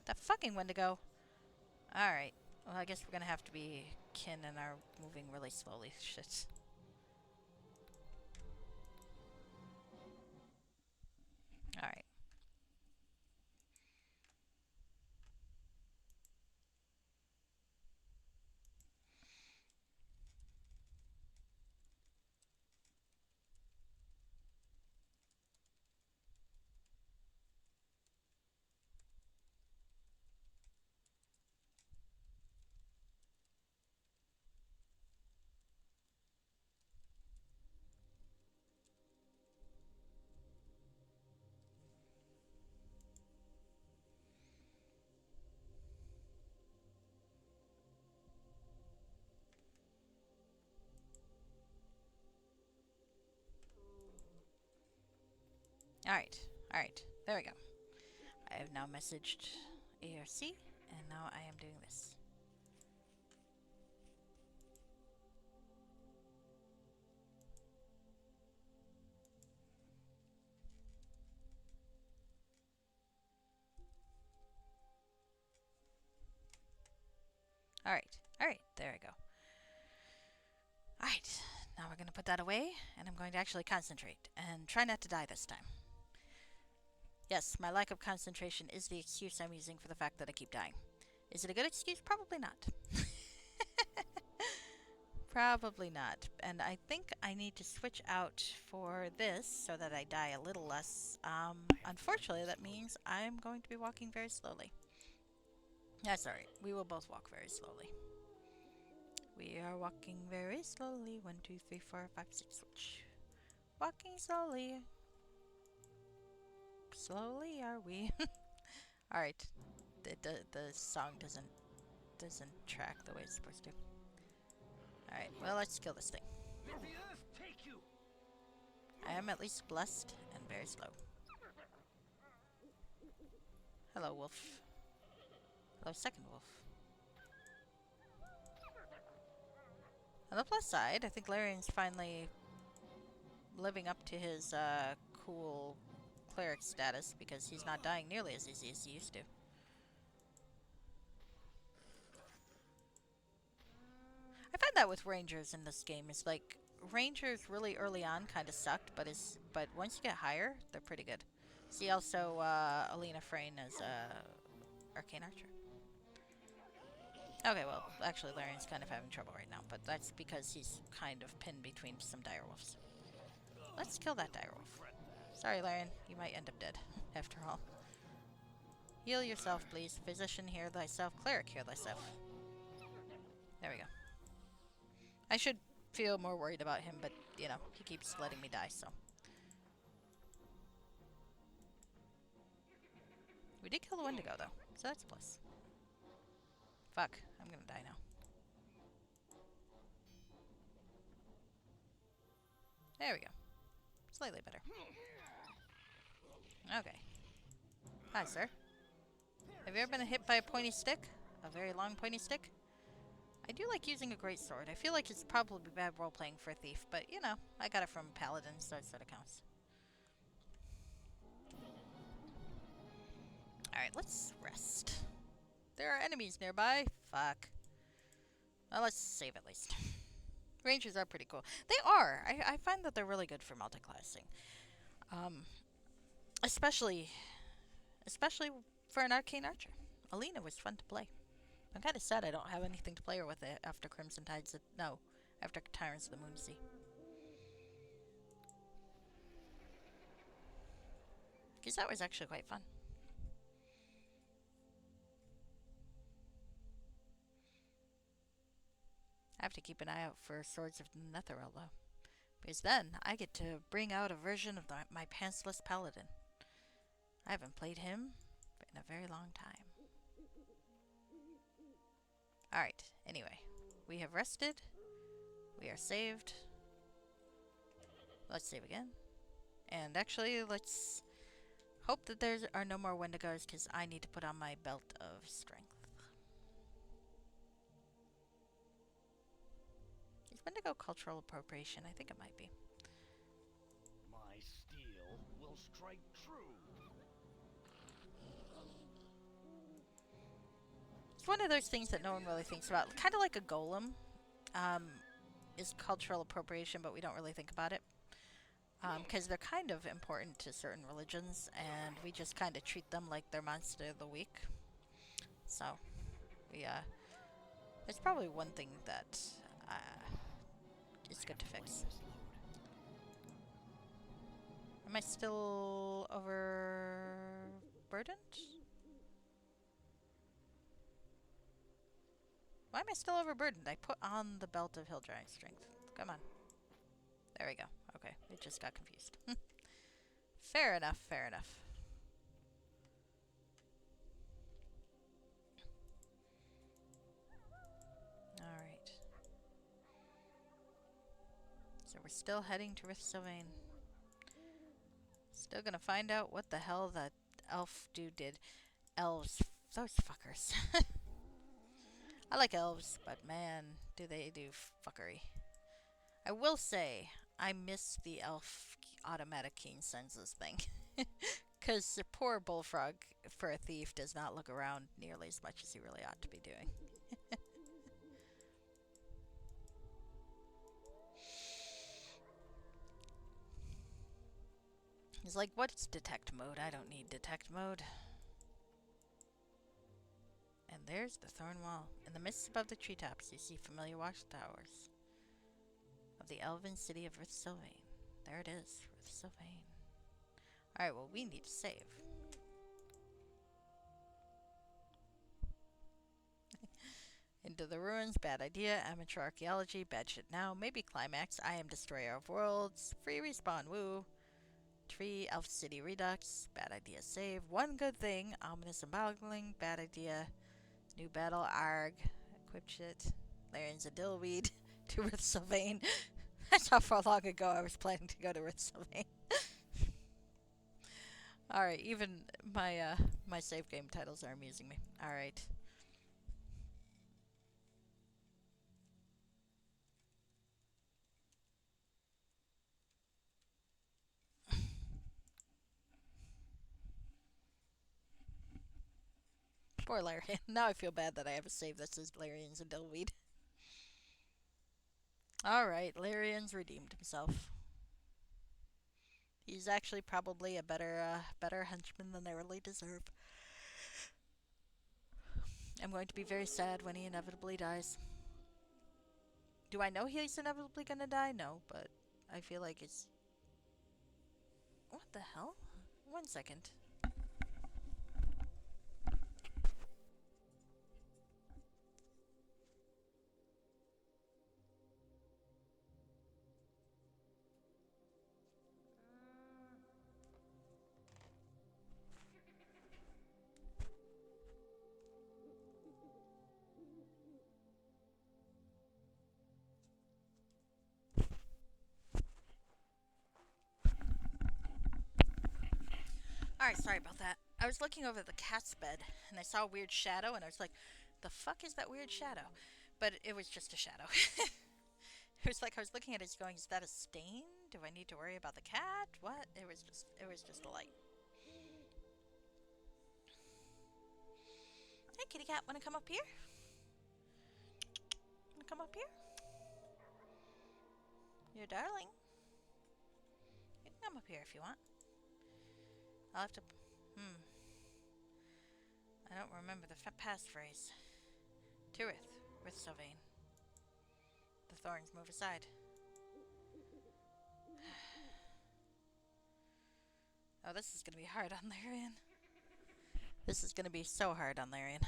That fucking Wendigo. Alright, well I guess we're gonna have to be kin and are moving really slowly. Shit. Alright. Alright, alright, there we go. I have now messaged ARC, and now I am doing this. Alright, alright, there we go. Alright, now we're going to put that away, and I'm going to actually concentrate, and try not to die this time. Yes, my lack of concentration is the excuse I'm using for the fact that I keep dying. Is it a good excuse? Probably not. Probably not. And I think I need to switch out for this so that I die a little less. Unfortunately, that means I'm going to be walking very slowly. That's alright. We will both walk very slowly. We are walking very slowly. 1, 2, 3, 4, 5, 6, switch. Walking slowly. Slowly are we? Alright. The song doesn't track the way it's supposed to. Alright, well let's kill this thing. I am at least blessed and very slow. Hello, wolf. Hello, second wolf. On the plus side, I think Larian's finally living up to his cool cleric status because he's not dying nearly as easy as he used to. I find that with rangers in this game is like rangers really early on kind of sucked, but once you get higher, they're pretty good. See also Alina Frayne as arcane archer. Okay, well, actually Larian's kind of having trouble right now, but that's because he's kind of pinned between some direwolves. Let's kill that direwolf. Sorry, Larian, you might end up dead, after all. Heal yourself, please. Physician, heal thyself. Cleric, heal thyself. There we go. I should feel more worried about him, but, you know, he keeps letting me die, so. We did kill the Wendigo, though, so that's a plus. Fuck, I'm gonna die now. There we go. Slightly better. Okay. Hi, sir. Have you ever been hit by a pointy stick? A very long pointy stick? I do like using a greatsword. I feel like it's probably bad role-playing for a thief, but, you know, I got it from Paladin, so it sort of counts. Alright, let's rest. There are enemies nearby. Fuck. Well, let's save at least. Rangers are pretty cool. They are. I find that they're really good for multiclassing. Especially for an arcane archer. Alina was fun to play. I'm kind of sad I don't have anything to play her with it after Crimson Tides. No, after Tyrants of the Moonsea. Because that was actually quite fun. I have to keep an eye out for Swords of Netheril, though. Because then I get to bring out a version of my pantsless paladin. I haven't played him in a very long time. Alright, anyway. We have rested. We are saved. Let's save again. And actually, let's hope that there are no more Wendigos, because I need to put on my belt of strength. Is Wendigo cultural appropriation? I think it might be. My steel will strike true. It's one of those things that no one really thinks about. Kind of like a golem is cultural appropriation, but we don't really think about it. Because they're kind of important to certain religions, and we just kind of treat them like they're monster of the week. So, we, it's probably one thing that is good to fix. Am I still overburdened? Why am I still overburdened? I put on the belt of hill giant strength. Come on. There we go. Okay, it just got confused. Fair enough, fair enough. Alright. So we're still heading to Rith Sylvain. Still gonna find out what the hell that elf dude did. Elves. Those fuckers. I like elves, but man, do they do fuckery. I will say, I miss the elf automatic keen senses thing. Because the poor bullfrog, for a thief, does not look around nearly as much as he really ought to be doing. He's like, what's detect mode? I don't need detect mode. And there's the Thorn Wall. In the mists above the treetops, you see familiar watchtowers of the elven city of Rith Sylvain. There it is, Rith Sylvain. Alright, well, we need to save. Into the ruins, bad idea. Amateur archaeology, bad shit now. Maybe climax, I am destroyer of worlds. Free respawn, woo. Tree, elf city redux, bad idea, save. One good thing, ominous and boggling, bad idea. New battle, arg. Equip shit. Larian's a dillweed. To Rith Sylvain. That's how far long ago I was planning to go to Rith Sylvain. Alright, even my save game titles are amusing me. Alright. Poor Larian. Now I feel bad that I have a save that says Larian's a dillweed. Alright, Larian's redeemed himself. He's actually probably a better henchman than I really deserve. I'm going to be very sad when he inevitably dies. Do I know he's inevitably gonna die? No, but I feel like it's... What the hell? 1 second. Alright, sorry about that. I was looking over the cat's bed, and I saw a weird shadow, and I was like, the fuck is that weird shadow? But it was just a shadow. It was like I was looking at it going, is that a stain? Do I need to worry about the cat? What? It was just a light. Hey, kitty cat, wanna come up here? Wanna come up here? You're darling. You can come up here if you want. I'll have to... I don't remember the passphrase. Tirith, with Sylvain. The thorns move aside. Oh, this is gonna be hard on Larian. This is gonna be so hard on Larian.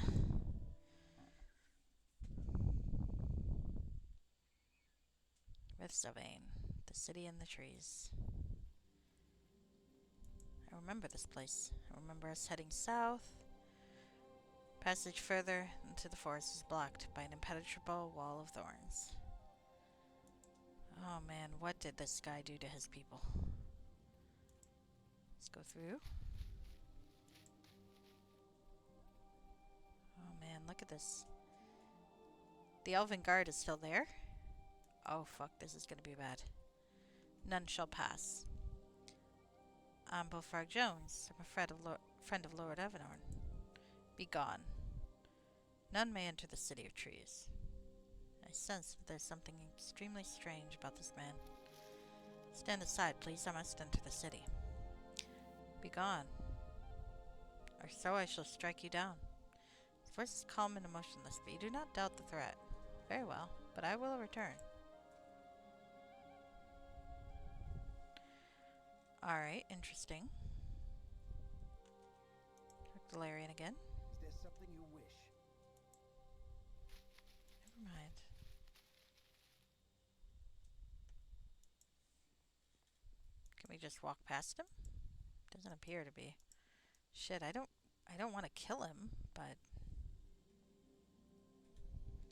With Sylvain, the city and the trees. I remember this place. I remember us heading south. Passage further into the forest is blocked by an impenetrable wall of thorns. Oh man, what did this guy do to his people? Let's go through. Oh man, look at this. The Elven Guard is still there? Oh fuck, this is gonna be bad. None shall pass. I'm Bullfrog Jones. I'm a friend of Lord Evanorn. Be gone. None may enter the City of Trees. I sense that there's something extremely strange about this man. Stand aside, please. I must enter the city. Be gone, or so I shall strike you down. His voice is calm and emotionless, but you do not doubt the threat. Very well, but I will return. Alright, interesting. Talk to Larian again. Is there something you wish? Never mind. Can we just walk past him? Doesn't appear to be. Shit, I don't want to kill him, but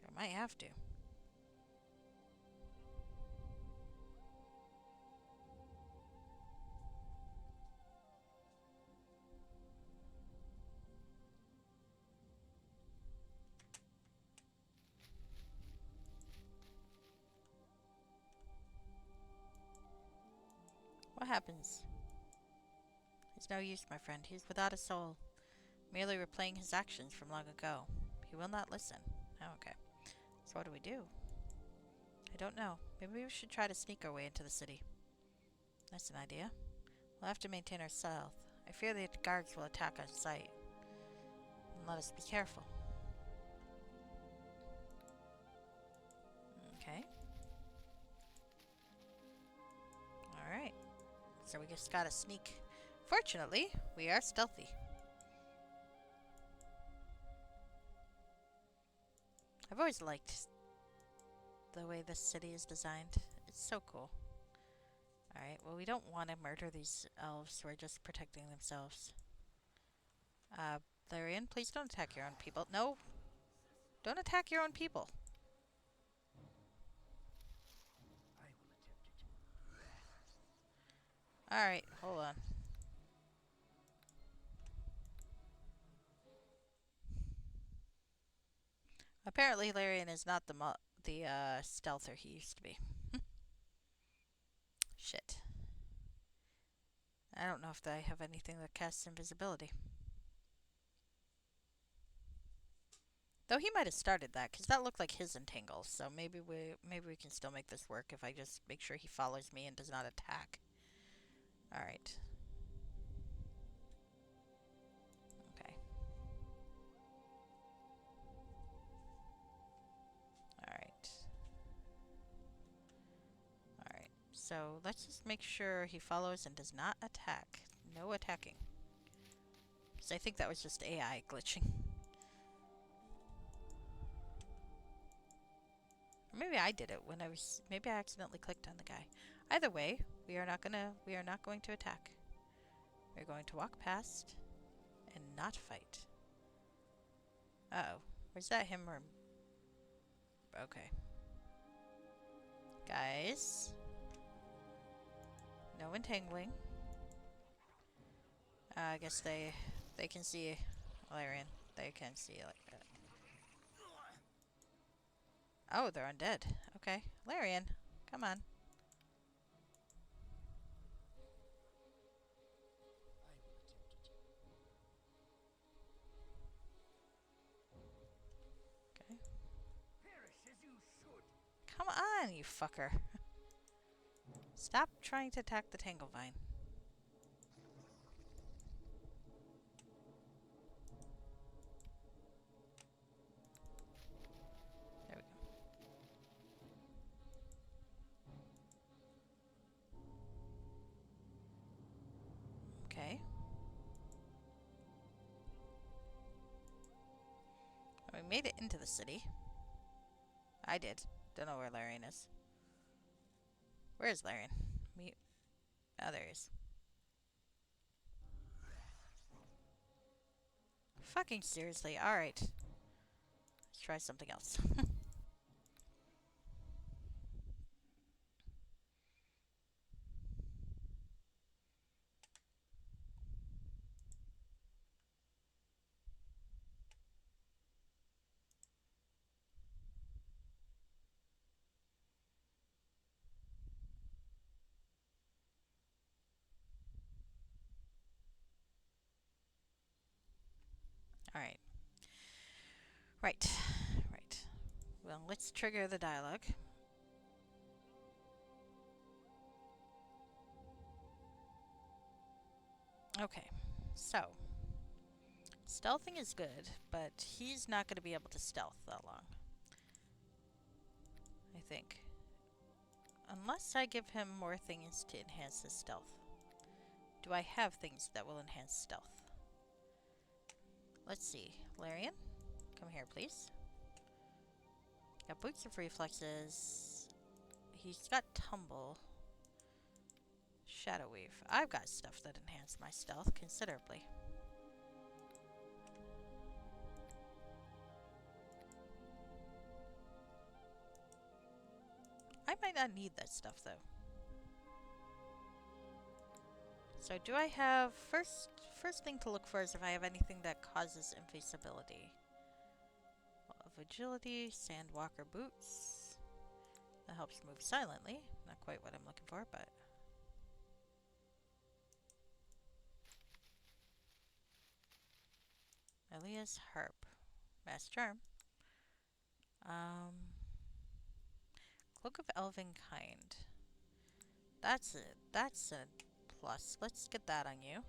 I might have to. What happens? It's no use, my friend. He's without a soul, merely replaying his actions from long ago. He will not listen. Oh, okay. So what do we do? I don't know. Maybe we should try to sneak our way into the city. That's an idea. We'll have to maintain our stealth. I fear the guards will attack on sight. And let us be careful. Okay. Alright. So we just gotta sneak. Fortunately, we are stealthy. I've always liked the way this city is designed. It's so cool. Alright, well we don't want to murder these elves who are just protecting themselves. Larian, please don't attack your own people. No! Don't attack your own people. I will attempt it. Alright, hold on. Apparently Larian is not the stealther he used to be. Shit. I don't know if I have anything that casts invisibility. Though he might have started that, because that looked like his entangle. So maybe we can still make this work if I just make sure he follows me and does not attack. Alright. Okay. Alright. Alright. So let's just make sure he follows and does not attack. No attacking. Because I think that was just AI glitching. Or maybe I did it when I was. Maybe I accidentally clicked on the guy. Either way, we are not going to attack. We're going to walk past and not fight. Uh-oh. Was that him or... Okay. Guys. No entangling. I guess they can see Larian. They can see like that. Oh, they're undead. Okay. Larian, come on. Okay. Perish as you should. Come on, you fucker. Stop trying to attack the Tanglevine. made it into the city. I did. Don't know where Larian is. Where is Larian? Me. Oh, there he is. Fucking seriously. Alright. Let's try something else. Alright. Right. Right. Well, let's trigger the dialogue. Okay. So. Stealthing is good, but he's not going to be able to stealth that long. I think. Unless I give him more things to enhance his stealth. Do I have things that will enhance stealth? Let's see. Larian, come here, please. Got boots of reflexes. He's got tumble. Shadow weave. I've got stuff that enhance my stealth considerably. I might not need that stuff though. So do I have first thing to look for is if I have anything that causes invisibility. Of agility, sandwalker boots. That helps move silently. Not quite what I'm looking for, but Elia's harp. Mass charm. Cloak of elven kind. That's a plus. Let's get that on you.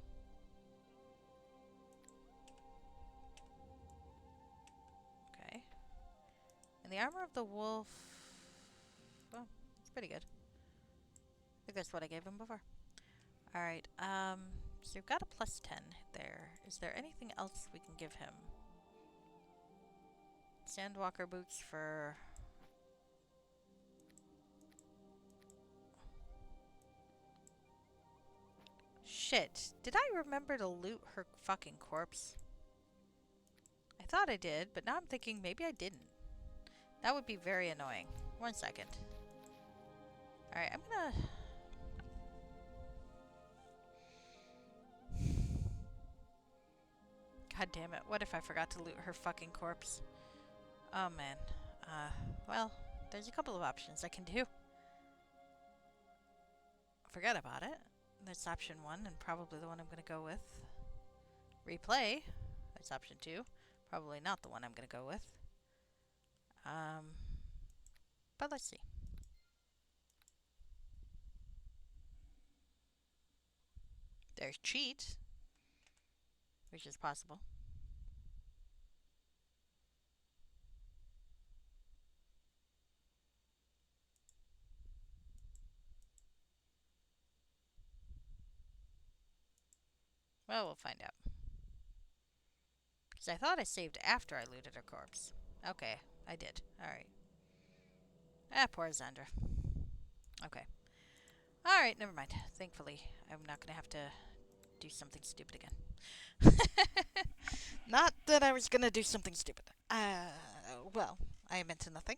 Okay. And the armor of the wolf. Well, it's pretty good. I think that's what I gave him before. Alright, so you've got a plus 10 there. Is there anything else we can give him? Sandwalker boots for... Shit. Did I remember to loot her fucking corpse? I thought I did, but now I'm thinking maybe I didn't. That would be very annoying. 1 second. Alright, I'm gonna... God damn it. What if I forgot to loot her fucking corpse? Oh man. Well, there's a couple of options I can do. Forget about it. That's option 1 and probably the one I'm gonna go with. Replay. That's option 2. Probably not the one I'm gonna go with. But let's see. There's cheat, which is possible. Well, we'll find out. Because I thought I saved after I looted her corpse. Okay, I did. Alright. Ah, poor Zandra. Okay. Alright, never mind. Thankfully, I'm not going to have to do something stupid again. Not that I was going to do something stupid. Well, I admit to nothing.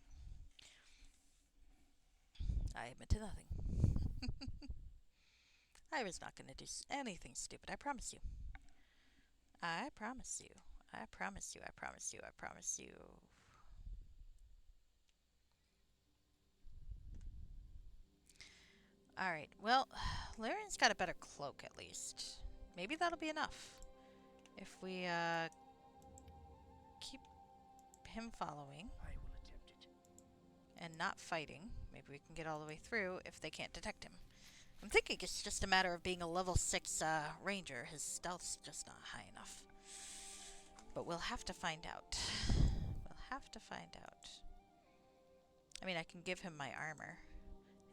I admit to nothing. I was not going to do anything stupid, I promise you. I promise you. I promise you. I promise you. I promise you. Alright, well, Larian's got a better cloak at least. Maybe that'll be enough. If we, keep him following. I will attempt it. And not fighting. Maybe we can get all the way through if they can't detect him. I'm thinking it's just a matter of being a level 6 ranger. His stealth's just not high enough. But we'll have to find out. We'll have to find out. I mean, I can give him my armor.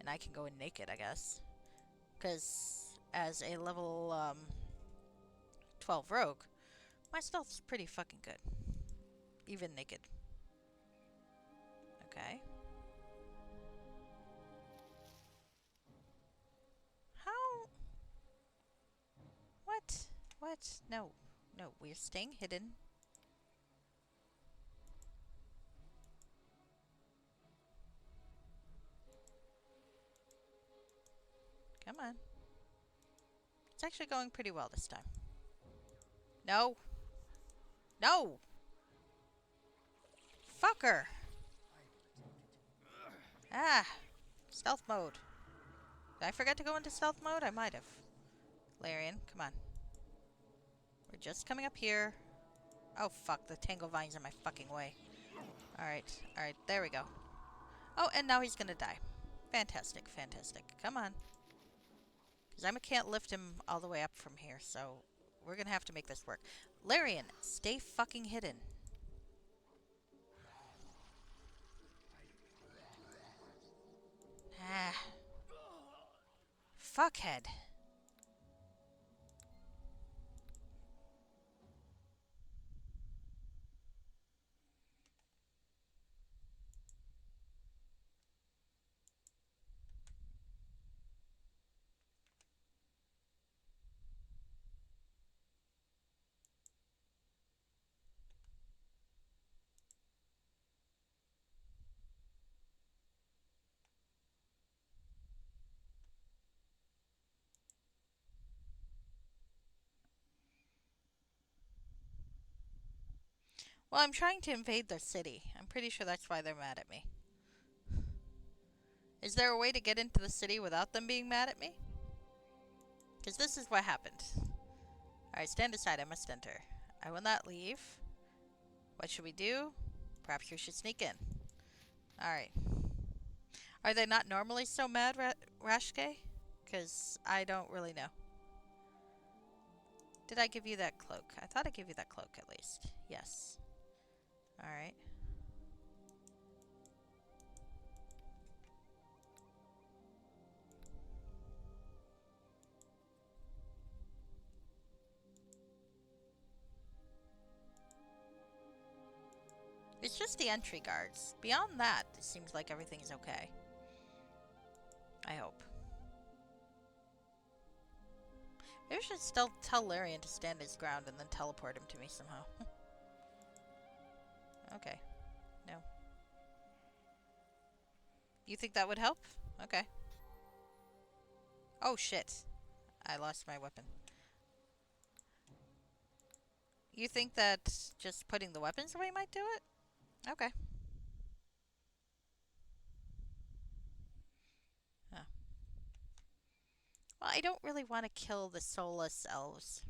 And I can go in naked, I guess. Because as a level 12 rogue, my stealth's pretty fucking good. Even naked. Okay. How? What? What? No. No, we're staying hidden. Come on. It's actually going pretty well this time. No. No! Fucker! Ah! Stealth mode. Did I forget to go into stealth mode? I might have. Larian, come on. We're just coming up here. Oh, fuck. The tangle vines are my fucking way. Alright. Alright. There we go. Oh, and now he's gonna die. Fantastic. Fantastic. Come on. Because I can't lift him all the way up from here, so we're gonna have to make this work. Larian, stay fucking hidden. Ah. Fuckhead. Well, I'm trying to invade their city. I'm pretty sure that's why they're mad at me. Is there a way to get into the city without them being mad at me? Because this is what happened. Alright, stand aside. I must enter. I will not leave. What should we do? Perhaps we should sneak in. Alright. Are they not normally so mad, Rashke? Because I don't really know. Did I give you that cloak? I thought I gave you that cloak at least. Yes. Alright. It's just the entry guards. Beyond that, it seems like everything's okay. I hope. Maybe I should still tell Larian to stand his ground and then teleport him to me somehow. Okay. No. You think that would help? Okay. Oh, shit. I lost my weapon. You think that just putting the weapons away might do it? Okay. Huh. Well, I don't really want to kill the soulless elves.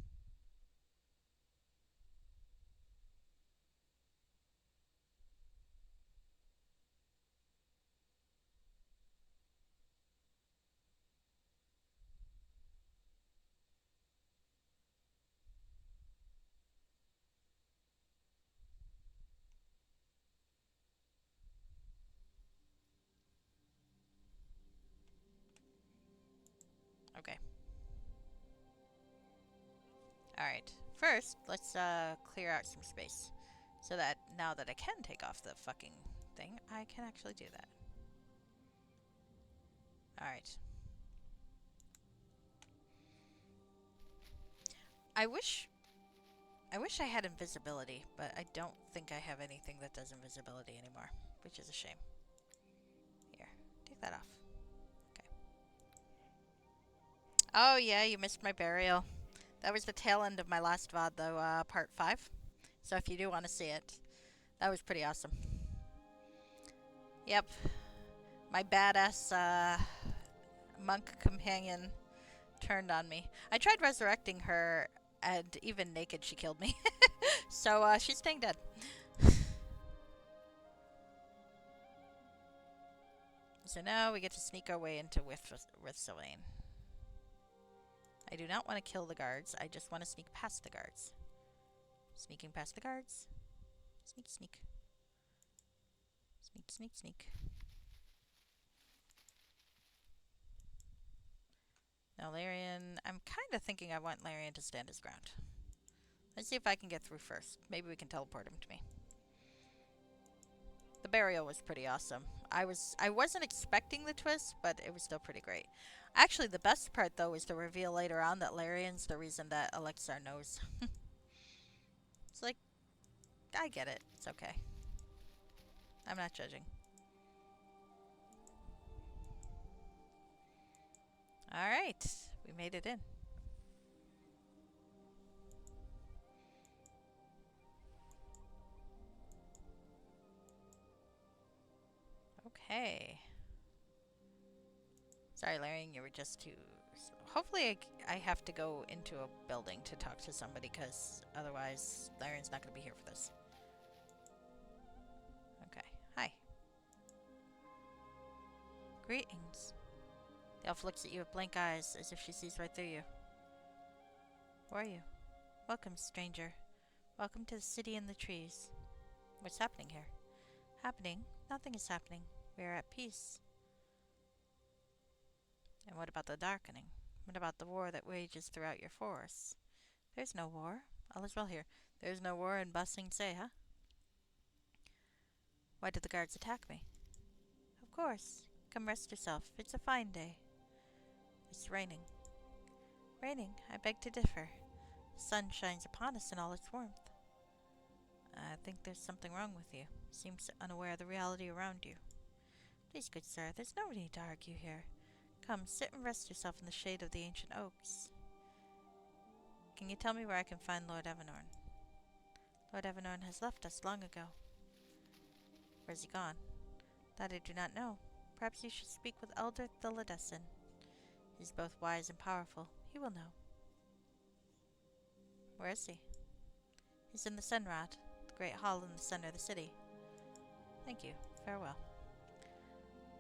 Okay. Alright. First, let's clear out some space. So that now that I can take off the fucking thing, I can actually do that. Alright. I wish I had invisibility, but I don't think I have anything that does invisibility anymore, which is a shame. Here, take that off. Okay. Oh yeah, you missed my burial. That was the tail end of my last VOD though, part 5. So if you do want to see it, that was pretty awesome. Yep. My badass, monk companion turned on me. I tried resurrecting her, and even naked she killed me. So, she's staying dead. So now we get to sneak our way into Sylvain. I do not want to kill the guards. I just want to sneak past the guards. Sneaking past the guards. Sneak, sneak. Sneak, sneak, sneak. Now Larian, I'm kind of thinking I want Larian to stand his ground. Let's see if I can get through first. Maybe we can teleport him to me. The The burial was pretty awesome. I wasn't expecting the twist, but it was still pretty great. Actually, the best part though was the reveal later on that Larian's the reason that Alexar knows. It's like, I get it. It's okay. I'm not judging. Alright, we made it in. Okay. Sorry, Larian, you were just too... Hopefully I have to go into a building to talk to somebody, because otherwise Larian's not going to be here for this. Okay. Hi. Greetings. The elf looks at you with blank eyes, as if she sees right through you. Who are you? Welcome, stranger. Welcome to the city in the trees. What's happening here? Happening? Nothing is happening. We are at peace. And what about the darkening? What about the war that wages throughout your forests? There's no war. All is well here. There's no war in Ba Sing Se, huh? Why did the guards attack me? Of course. Come rest yourself. It's a fine day. It's raining. Raining? I beg to differ. The sun shines upon us in all its warmth. I think there's something wrong with you. Seems unaware of the reality around you. Please, good sir, there's no need to argue here. Come, sit and rest yourself in the shade of the ancient oaks. Can you tell me where I can find Lord Evanorn? Lord Evanorn has left us long ago. Where's he gone? That I do not know. Perhaps you should speak with Elder Thilidesen. He's both wise and powerful. He will know. Where is he? He's in the Senrad, the great hall in the center of the city. Thank you. Farewell.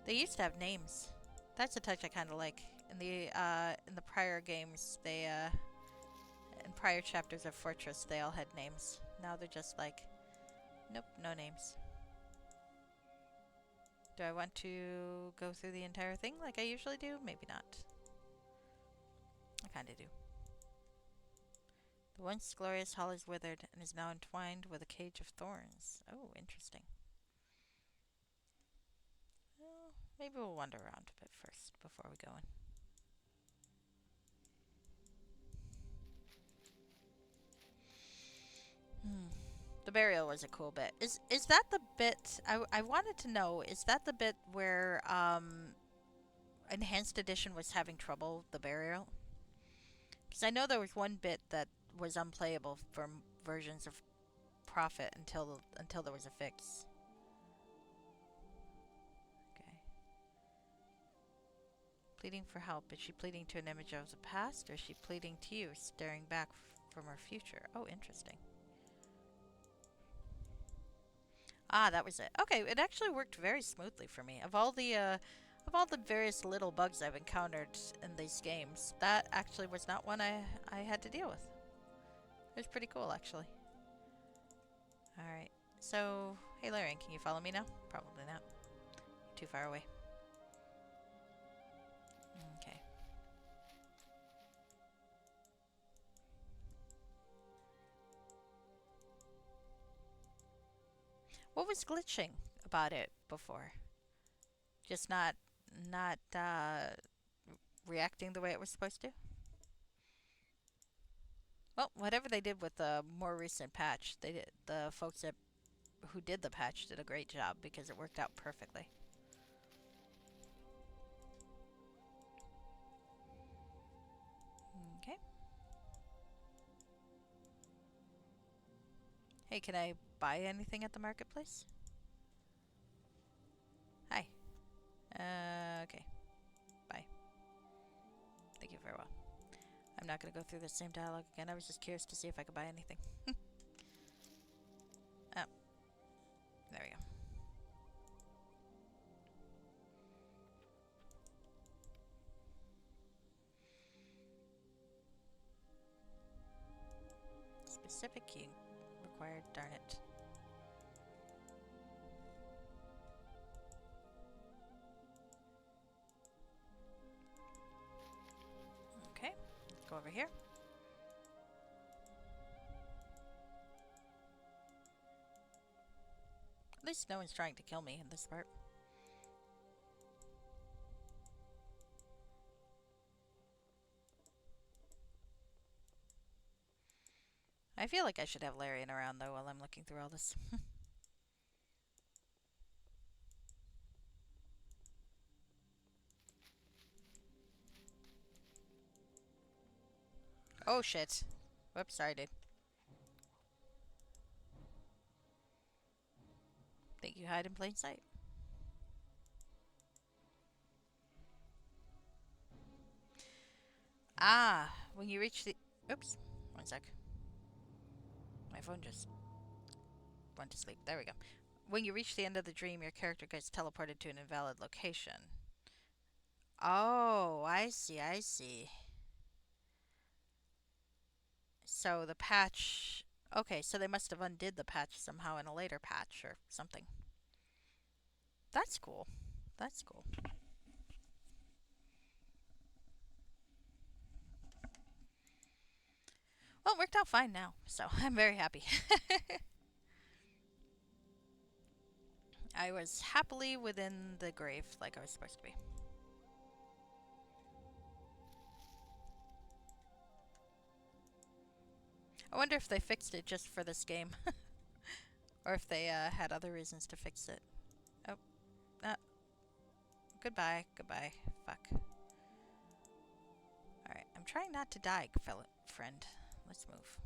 They used to have names. That's a touch I kind of like. In the prior games, in prior chapters of Fortress, they all had names. Now they're just like, nope, no names. Do I want to go through the entire thing like I usually do? Maybe not. I kinda do. The once glorious hall is withered and is now entwined with a cage of thorns. Oh, interesting. Well, maybe we'll wander around a bit first before we go in. The burial was a cool bit. Is that the bit I wanted to know, is that the bit where Enhanced Edition was having trouble, the burial? Because I know there was one bit that was unplayable for versions of Prophet until there was a fix. Okay. Pleading for help. Is she pleading to an image of the past, or is she pleading to you, staring back from her future? Oh, interesting. Ah, that was it. Okay, it actually worked very smoothly for me. Of all the various little bugs I've encountered in these games, that actually was not one I had to deal with. It was pretty cool, actually. Alright, so, hey Larian, can you follow me now? Probably not. Too far away. Okay. What was glitching about it before? Just not reacting the way it was supposed to? Well, whatever they did with the more recent patch, the folks who did the patch did a great job because it worked out perfectly. Okay. Hey, can I buy anything at the marketplace? Hi. Okay. Bye. Thank you very well. I'm not going to go through the same dialogue again. I was just curious to see if I could buy anything. Oh. There we go. Specific key required, darn it. Okay, let's go over here. least no one's trying to kill me in this part. I feel like I should have Larian around though while I'm looking through all this. Oh shit. Whoops, sorry dude. Think you hide in plain sight. Ah, when you reach the... Oops, one sec. My phone just went to sleep. There we go. When you reach the end of the dream, your character gets teleported to an invalid location. Oh, I see, I see. So the patch... Okay, so they must have undid the patch somehow in a later patch or something. That's cool. That's cool. Well, it worked out fine now, so I'm very happy. I was happily within the grave like I was supposed to be. I wonder if they fixed it just for this game. Or if they had other reasons to fix it. Oh, uh, goodbye, goodbye. Fuck. Alright, I'm trying not to die, fellow friend. Let's move.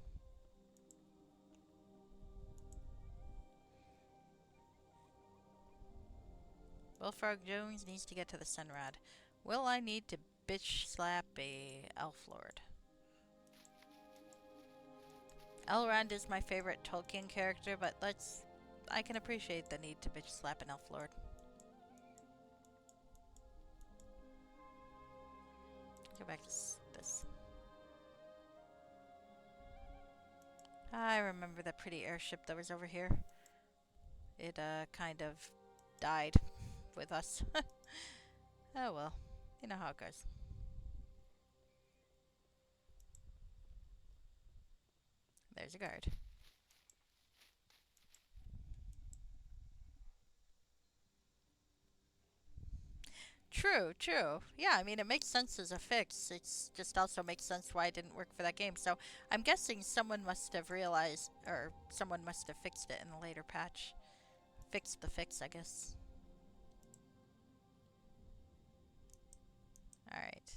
Bullfrog Jones needs to get to the Sunrod. Will I need to bitch slap a elf lord? Elrond is my favorite Tolkien character, but I can appreciate the need to bitch slap an elf lord. Go back to this. I remember that pretty airship that was over here. It kind of died with us. Oh well, you know how it goes. There's a guard. True, true. Yeah, I mean, it makes sense as a fix. It's just also makes sense why it didn't work for that game. So I'm guessing someone must have realized, or someone must have fixed it in a later patch. Fixed the fix, I guess. Alright.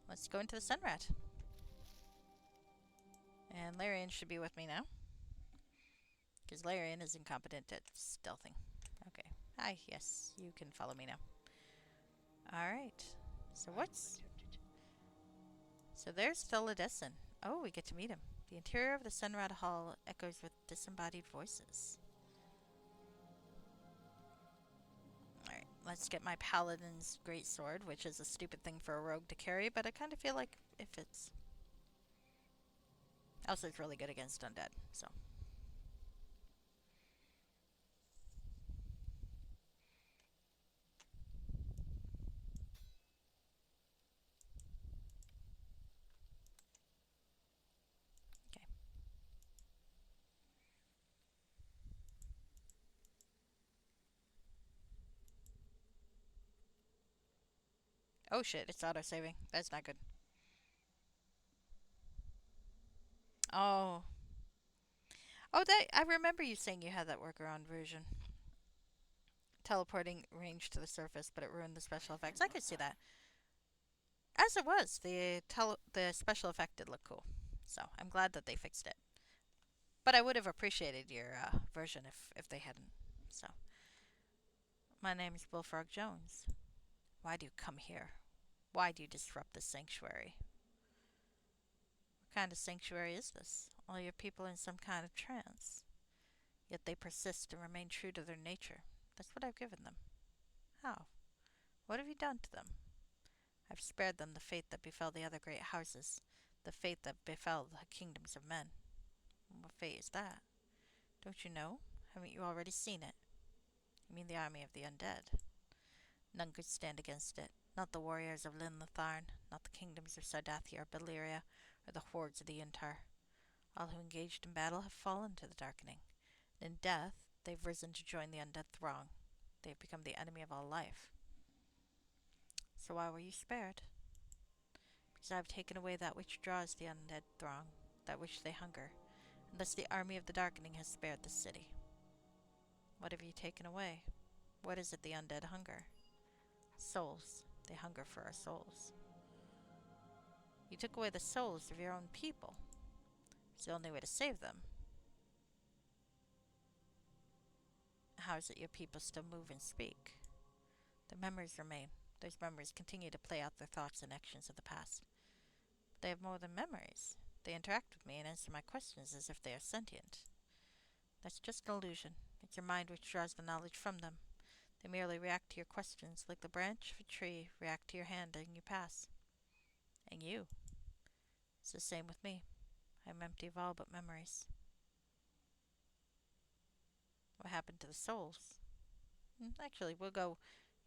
Let's go into the Sunrat. And Larian should be with me now. Because Larian is incompetent at stealthing. Okay. Hi, yes, you can follow me now. Alright. So what's... So there's Philodesin. Oh, we get to meet him. The interior of the Sunrad Hall echoes with disembodied voices. Alright, let's get my Paladin's Greatsword, which is a stupid thing for a rogue to carry, but I kind of feel like it fits. Also, it's really good against undead, so... Okay. Oh shit, it's auto-saving. That's not good. Oh. Oh, I remember you saying you had that workaround version. Teleporting range to the surface, but it ruined the special effects. I could see that. As it was, the special effect did look cool. So, I'm glad that they fixed it. But I would have appreciated your version if they hadn't. So, my name's Bullfrog Jones. Why do you come here? Why do you disrupt the sanctuary? What kind of sanctuary is this? All your people in some kind of trance. Yet they persist and remain true to their nature. That's what I've given them. How? What have you done to them? I've spared them the fate that befell the other great houses, the fate that befell the kingdoms of men. What fate is that? Don't you know? Haven't you already seen it? You mean the army of the undead? None could stand against it. Not the warriors of Linlotharn, not the kingdoms of Sardathia or Bellyria, or the hordes of the Untar. All who engaged in battle have fallen to the darkening. In death, They've risen to join the undead throng. They've become the enemy of all life. So why were you spared? Because I have taken away that which draws the undead throng, that which they hunger, and thus the army of the darkening has spared the city. What have you taken away? What is it the undead hunger? Souls. They hunger for our souls. You took away the souls of your own people. It's the only way to save them. How is it your people still move and speak? Their memories remain. Those memories continue to play out their thoughts and actions of the past. But they have more than memories. They interact with me and answer my questions as if they are sentient. That's just an illusion. It's your mind which draws the knowledge from them. They merely react to your questions like the branch of a tree react to your hand and you pass. And you. It's the same with me. I am empty of all but memories. What happened to the souls? Actually, we'll go.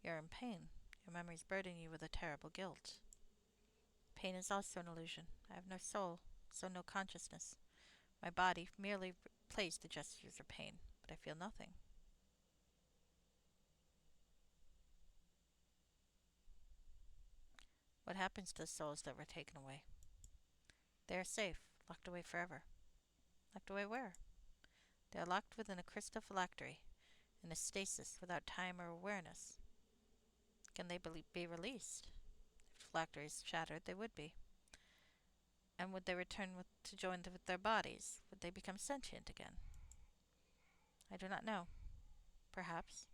You're in pain. Your memories burden you with a terrible guilt. Pain is also an illusion. I have no soul, so no consciousness. My body merely plays the gestures of pain, but I feel nothing. What happens to the souls that were taken away? They are safe, locked away forever. Locked away where? They are locked within a crystal phylactery, in a stasis without time or awareness. Can they be released? If the phylactery is shattered, they would be. And would they return to join with their bodies? Would they become sentient again? I do not know. Perhaps.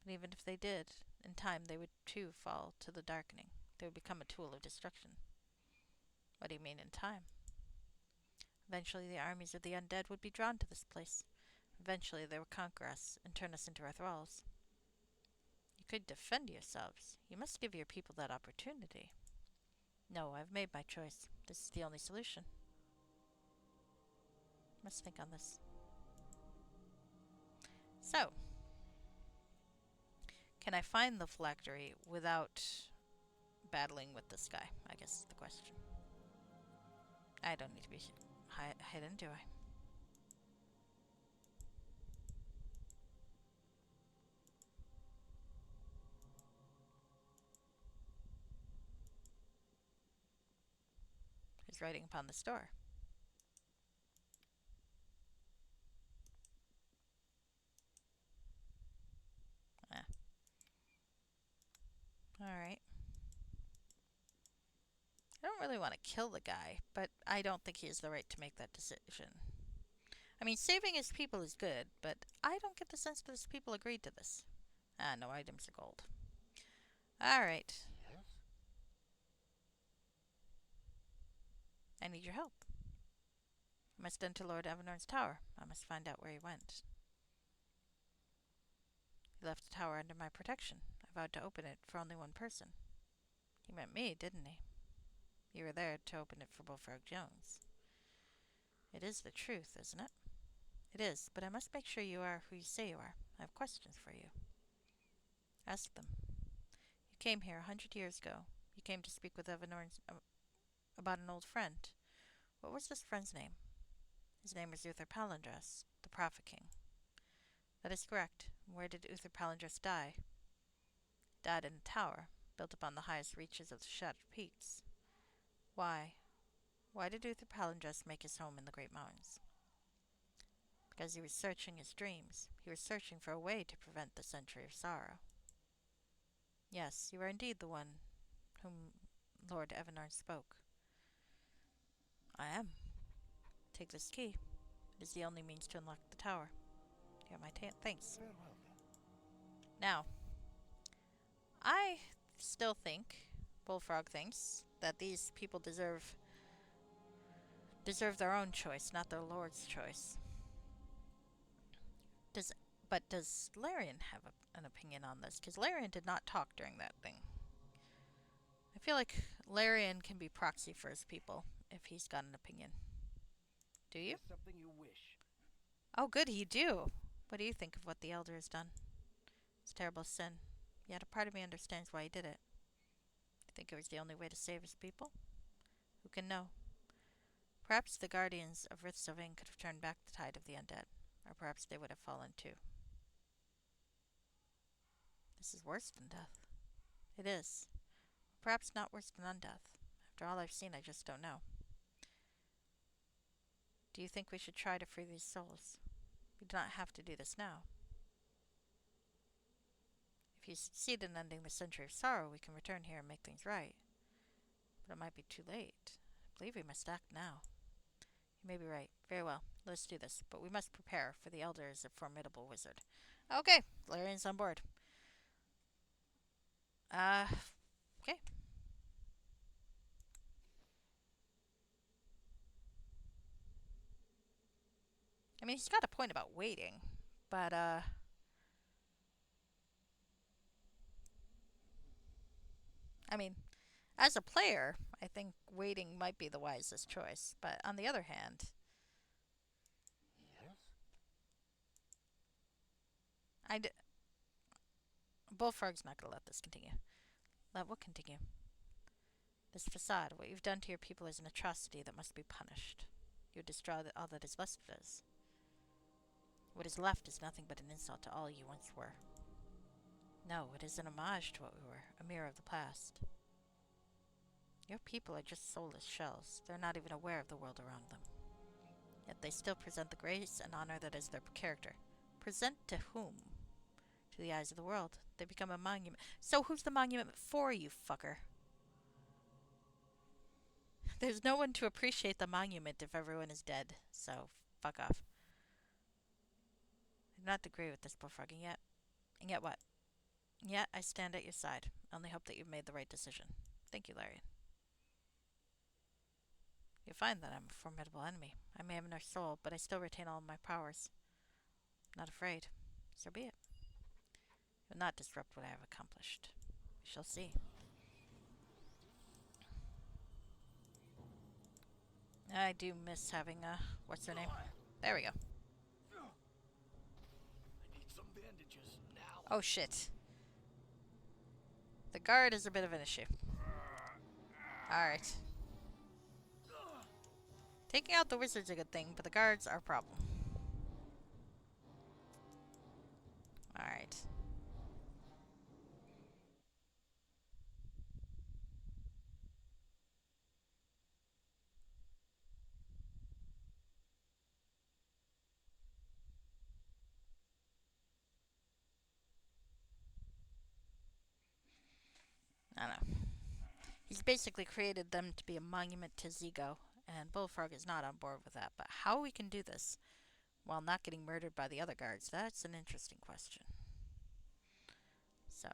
But even if they did, in time they would too fall to the darkening. They would become a tool of destruction. What do you mean in time? Eventually the armies of the undead would be drawn to this place. Eventually they would conquer us and turn us into our thralls. You could defend yourselves. You must give your people that opportunity. No, I've made my choice. This is the only solution. Must think on this. So, can I find the phylactery without battling with this guy? I guess is the question. I don't need to be hidden, do I? He's writing upon the door. Ah. Alright. I don't really want to kill the guy, but I don't think he has the right to make that decision. I mean, saving his people is good, but I don't get the sense that his people agreed to this. Ah, no items are gold. Alright. Yes? I need your help. I must enter Lord Evanorn's tower. I must find out where he went. He left the tower under my protection. I vowed to open it for only one person. He meant me, didn't he? You were there to open it for Bullfrog Jones. It is the truth, isn't it? It is, but I must make sure you are who you say you are. I have questions for you. Ask them. You came here 100 years ago. You came to speak with Evanorn about an old friend. What was this friend's name? His name was Uther Palindress, the Prophet King. That is correct. Where did Uther Palindress die? He died in a tower, built upon the highest reaches of the shattered peaks. Why? Why did Uther Palindress make his home in the Great Mountains? Because he was searching his dreams. He was searching for a way to prevent the century of sorrow. Yes, you are indeed the one whom Lord Evanorn spoke. I am. Take this key. It is the only means to unlock the tower. Here are my thanks. Very well then. Now, I still think, Bullfrog thinks, that these people deserve their own choice, not their lord's choice. Does Larian have an opinion on this? Because Larian did not talk during that thing. I feel like Larian can be proxy for his people if he's got an opinion. Do you? Is something you wish? Oh, good, you do. What do you think of what the Elder has done? It's a terrible sin. Yet a part of me understands why he did it. You think it was the only way to save his people? Who can know? Perhaps the guardians of Rithsoving could have turned back the tide of the undead, or perhaps they would have fallen too. This is worse than death. It is. Perhaps not worse than undeath. After all I've seen, I just don't know. Do you think we should try to free these souls? We do not have to do this now. If you succeed in ending the century of sorrow, we can return here and make things right. But it might be too late. I believe we must act now. You may be right. Very well. Let's do this. But we must prepare, for the Elder is a formidable wizard. Okay, Valerian's on board. Okay. I mean, he's got a point about waiting, but, I mean, as a player, I think waiting might be the wisest choice. But on the other hand, Yes? Bullfrog's not going to let this continue. Let what continue? This facade, what you've done to your people is an atrocity that must be punished. You destroy all that is left of us. What is left is nothing but an insult to all you once were. No, it is an homage to what we were, a mirror of the past. Your people are just soulless shells. They're not even aware of the world around them. Yet they still present the grace and honor that is their character. Present to whom? To the eyes of the world. They become a monument. So who's the monument for, you fucker? There's no one to appreciate the monument if everyone is dead. So, fuck off. I do not agree with this bullfrogging yet. And yet what? Yet I stand at your side. I only hope that you've made the right decision. Thank you, Larry. You'll find that I'm a formidable enemy. I may have no soul, but I still retain all of my powers. I'm not afraid. So be it. You'll not disrupt what I have accomplished. We shall see. I do miss having, what's her name? There we go. I need some bandages now. Oh, shit. The guard is a bit of an issue. Alright. Taking out the wizard's a good thing, but the guards are a problem. Alright. I don't know. He's basically created them to be a monument to Zigo, and Bullfrog is not on board with that. But how we can do this while not getting murdered by the other guards, that's an interesting question. So.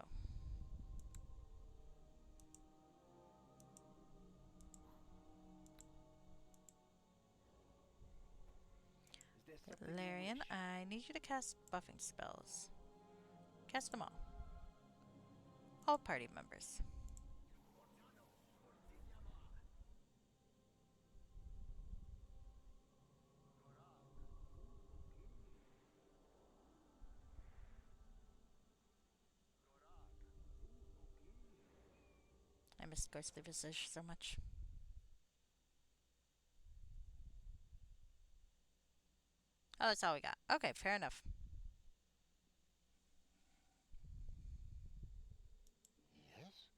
Is there something you Larian, wish? I need you to cast buffing spells. Cast them all. All party members. I miss Ghostly Visage so much. Oh, that's all we got. Okay, fair enough. Yes?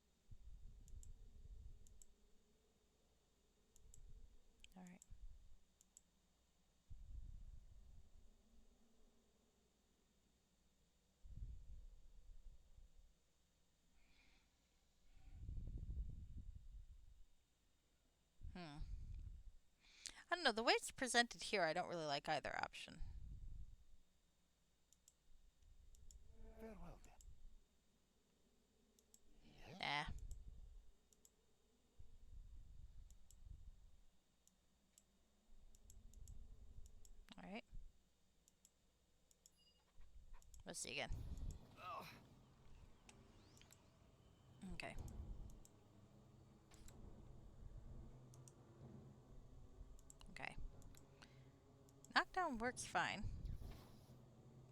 Alright. I don't know, the way it's presented here, I don't really like either option. Farewell then. Yes? Nah. Alright. Let's see again. Okay. Okay. Knockdown works fine.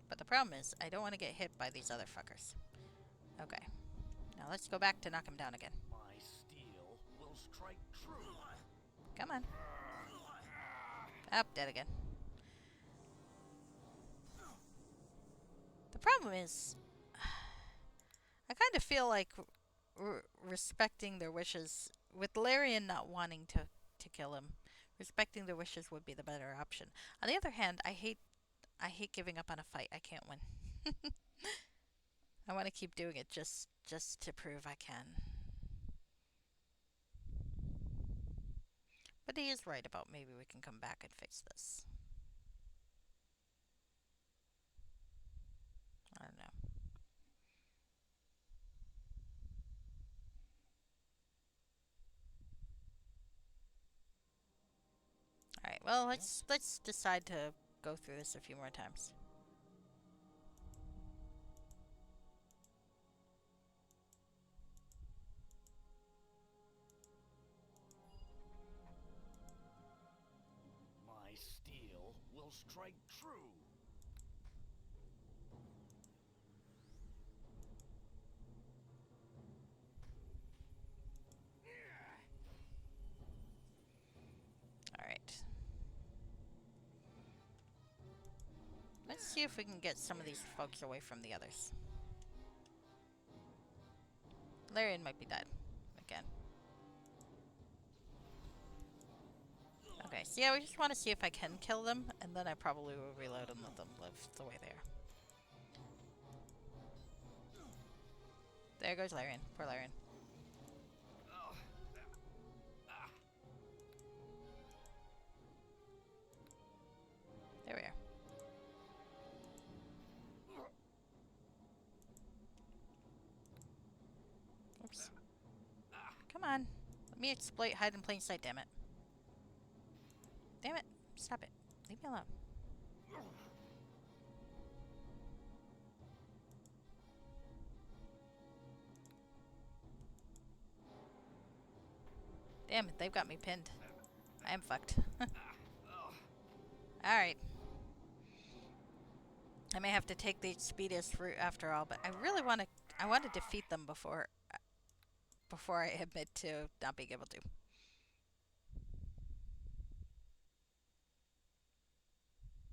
But the problem is, I don't want to get hit by these other fuckers. Okay. Now let's go back to knock him down again. My steel will strike true. Come on. Up, dead again. The problem is, kind of feel like respecting their wishes, with Larian not wanting to kill him, respecting their wishes would be the better option. On the other hand, I hate giving up on a fight I can't win. I want to keep doing it just to prove I can. But he is right about maybe we can come back and fix this. I don't know. All right. Well, let's decide to go through this a few more times. My steel will strike true. All right. Let's see if we can get some of these folks away from the others. Larian might be dead again. Okay, so yeah, we just want to see if I can kill them, and then I probably will reload and let them live the way they are. There goes Larian. Poor Larian. There we are. Oops. Come on. Let me exploit hide in plain sight, damn it. Damn it. Stop it. Leave me alone. Damn it, they've got me pinned. I am fucked. Alright. I may have to take the speediest route after all, but I really want to... I want to defeat them before I admit to not being able to.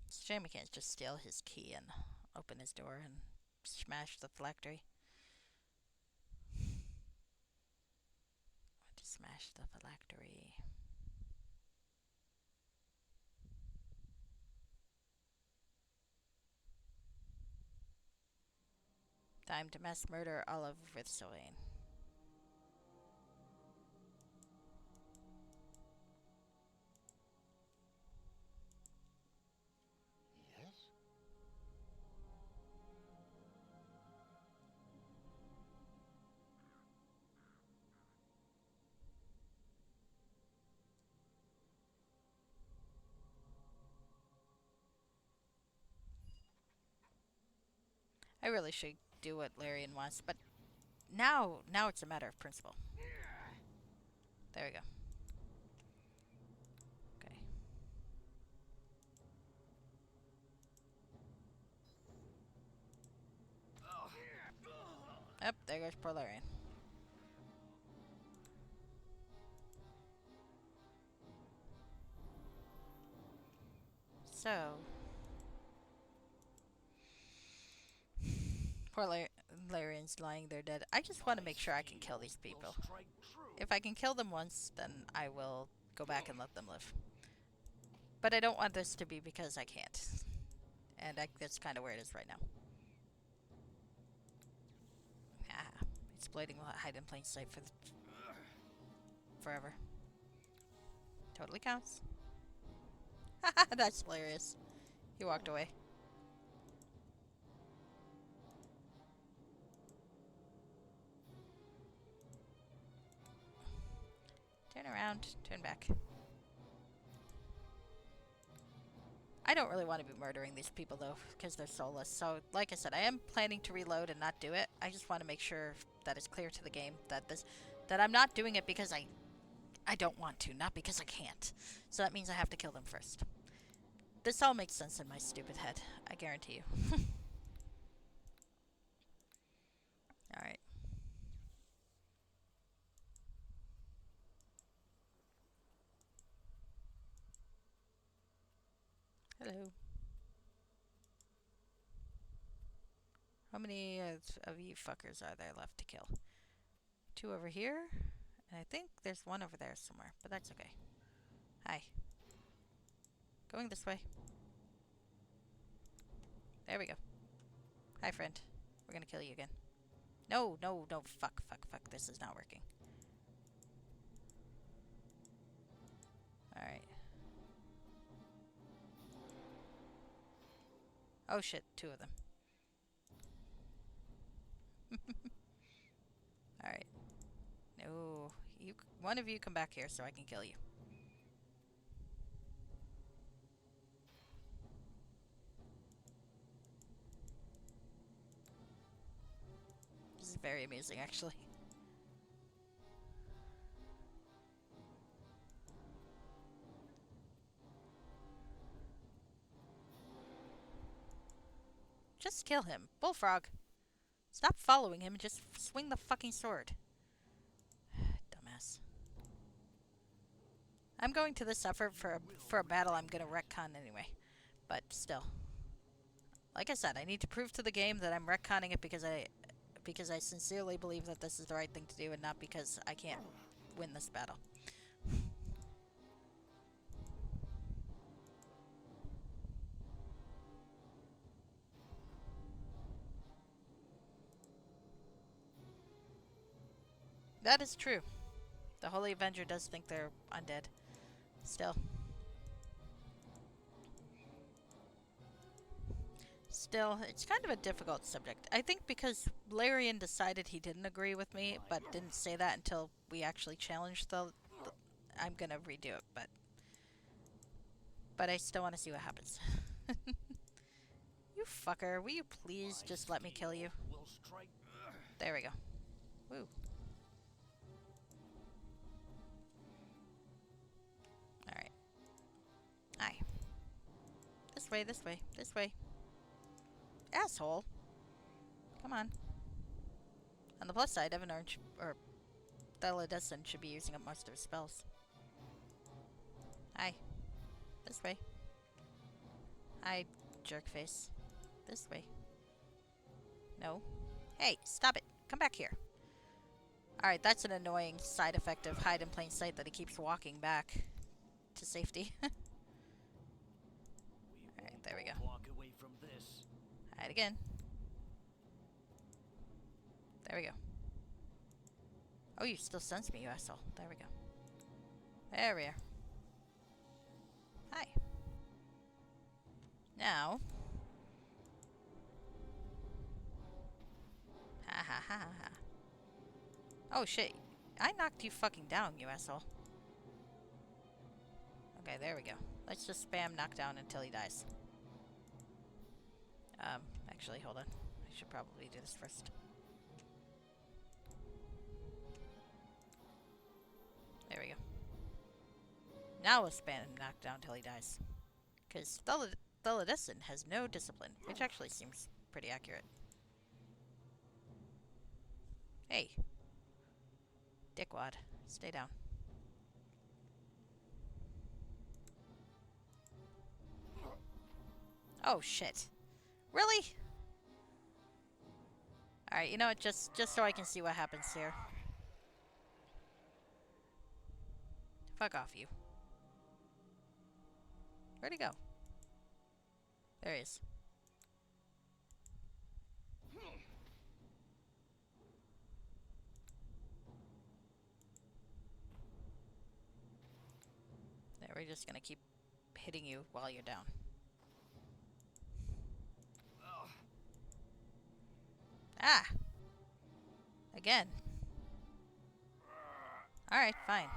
It's a shame we can't just steal his key and open his door and smash the phylactery. I want to smash the phylactery. Time to mass murder all of Ritzoane. Yes? I really should do what Larian wants, but now it's a matter of principle. There we go. Okay. Yep, there goes poor Larian. So, poor Larian's lying there dead. I just want to make sure I can kill these people. If I can kill them once, then I will go back and let them live. But I don't want this to be because I can't. And that's kind of where it is right now. Ah, exploiting hide in plain sight for forever. Totally counts. That's hilarious. He walked away. Turn around, turn back. I don't really want to be murdering these people though, because they're soulless. So, like I said, I am planning to reload and not do it. I just want to make sure that it's clear to the game that I'm not doing it because I don't want to, not because I can't. So that means I have to kill them first. This all makes sense in my stupid head, I guarantee you. Alright. Hello. How many of you fuckers are there left to kill? Two over here, and I think there's one over there somewhere, but that's okay. Hi. Going this way. There we go. Hi, friend. We're gonna kill you again. No, no, no. Fuck, fuck, fuck. This is not working. Alright. Oh shit, two of them. Alright. No. One of you come back here so I can kill you. This is very amusing, actually. Just kill him. Bullfrog. Stop following him and just swing the fucking sword. Dumbass. I'm going to this effort for a battle I'm gonna retcon anyway. But still. Like I said, I need to prove to the game that I'm retconning it because I sincerely believe that this is the right thing to do and not because I can't win this battle. That is true. The Holy Avenger does think they're undead. Still. Still, it's kind of a difficult subject. I think because Larian decided he didn't agree with me, but didn't say that until we actually challenged the I'm gonna redo it, but I still want to see what happens. You fucker, will you please just let me kill you? There we go. Woo. Alright. Aye. This way, this way, this way. Asshole. Come on. On the plus side, Evan Orange, or Theledescent should be using up most of his spells. Hi. This way. Hi, jerkface. This way. No. Hey, stop it. Come back here. Alright, that's an annoying side effect of hide in plain sight that he keeps walking back to safety. Alright, there we go. Hide again. There we go. Oh, you still sense me, you asshole. There we go. There we are. Hi. Now. Ha ha ha ha. Oh shit. I knocked you fucking down, you asshole. Okay, there we go. Let's just spam knockdown until he dies. Actually, hold on. I should probably do this first. There we go. Now we'll spam knockdown until he dies. Because Theledescent has no discipline, which actually seems pretty accurate. Hey. Dickwad. Stay down. Oh, shit. Really? Alright, you know what? Just so I can see what happens here. Fuck off, you. Where'd he go? There he is. There, we're just gonna keep hitting you while you're down. Ah! Again. Alright, fine.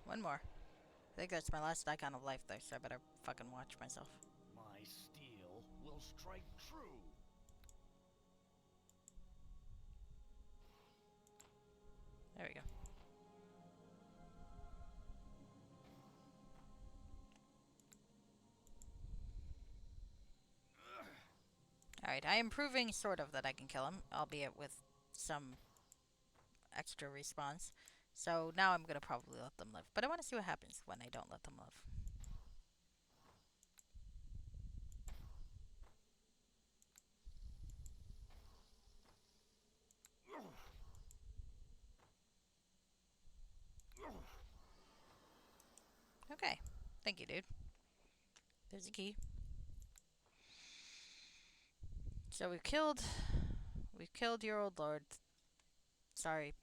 One more. I think that's my last icon of life, though, so I better fucking watch myself. My steel will strike true. There we go. Alright, I am proving sort of that I can kill him, albeit with some extra respawns. So now I'm gonna probably let them live. But I want to see what happens when I don't let them live. Thank you, dude. There's a key. So we've killed your old lord. Sorry,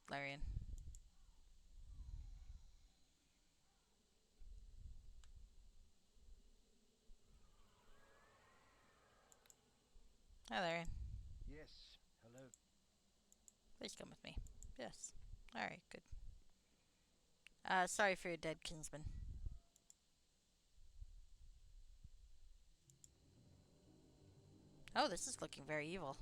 Larian. Hi, Larian. Yes, hello. Please come with me. Yes. Alright, good. Sorry for your dead kinsman. Oh, this is looking very evil.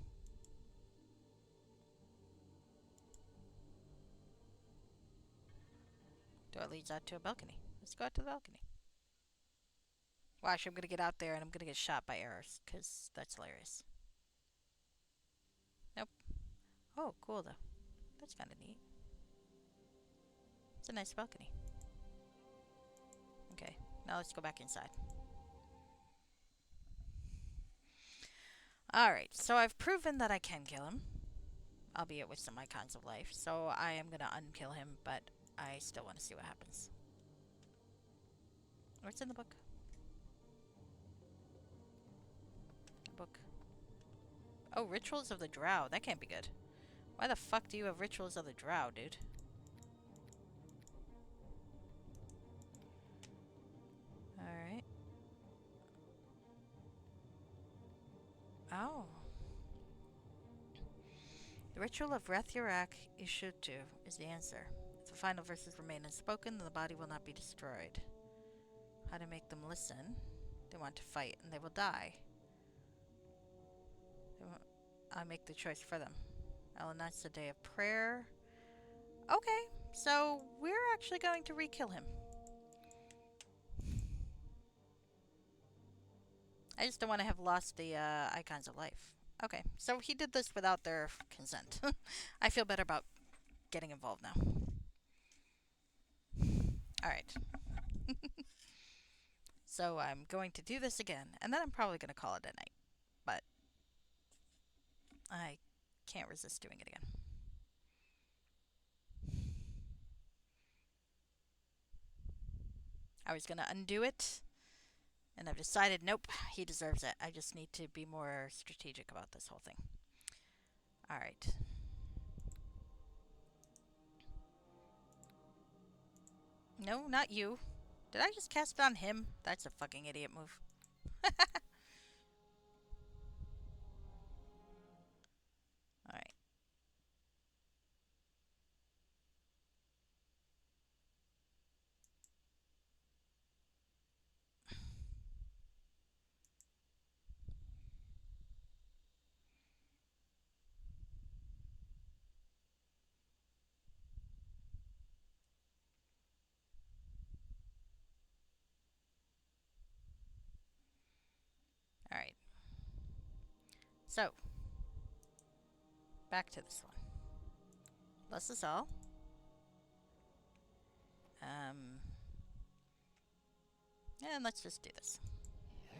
Door leads out to a balcony. Let's go out to the balcony. Watch, I'm gonna get out there and I'm gonna get shot by arrows, because that's hilarious. Nope. Oh, cool though. That's kind of neat. It's a nice balcony. Okay, now let's go back inside. Alright, so I've proven that I can kill him, albeit with some icons of life, so I am gonna unkill him, but I still want to see what happens. What's in the book? Book. Oh, Rituals of the Drow. That can't be good. Why the fuck do you have Rituals of the Drow, dude? Alright. Oh. The Ritual of Rethurak Ishutu is the answer. If the final verses remain unspoken, then the body will not be destroyed. How to make them listen? They want to fight, and they will die. I make the choice for them. I'll announce the day of prayer. Okay, so we're actually going to re-kill him. I just don't want to have lost the icons of life. Okay, so he did this without their consent. I feel better about getting involved now. Alright. So I'm going to do this again, and then I'm probably going to call it a night. But I can't resist doing it again. I was going to undo it, and I've decided, nope, he deserves it. I just need to be more strategic about this whole thing. Alright. No, not you. Did I just cast it on him? That's a fucking idiot move. Alright. Alright. So, back to this one. Bless us all. And let's just do this.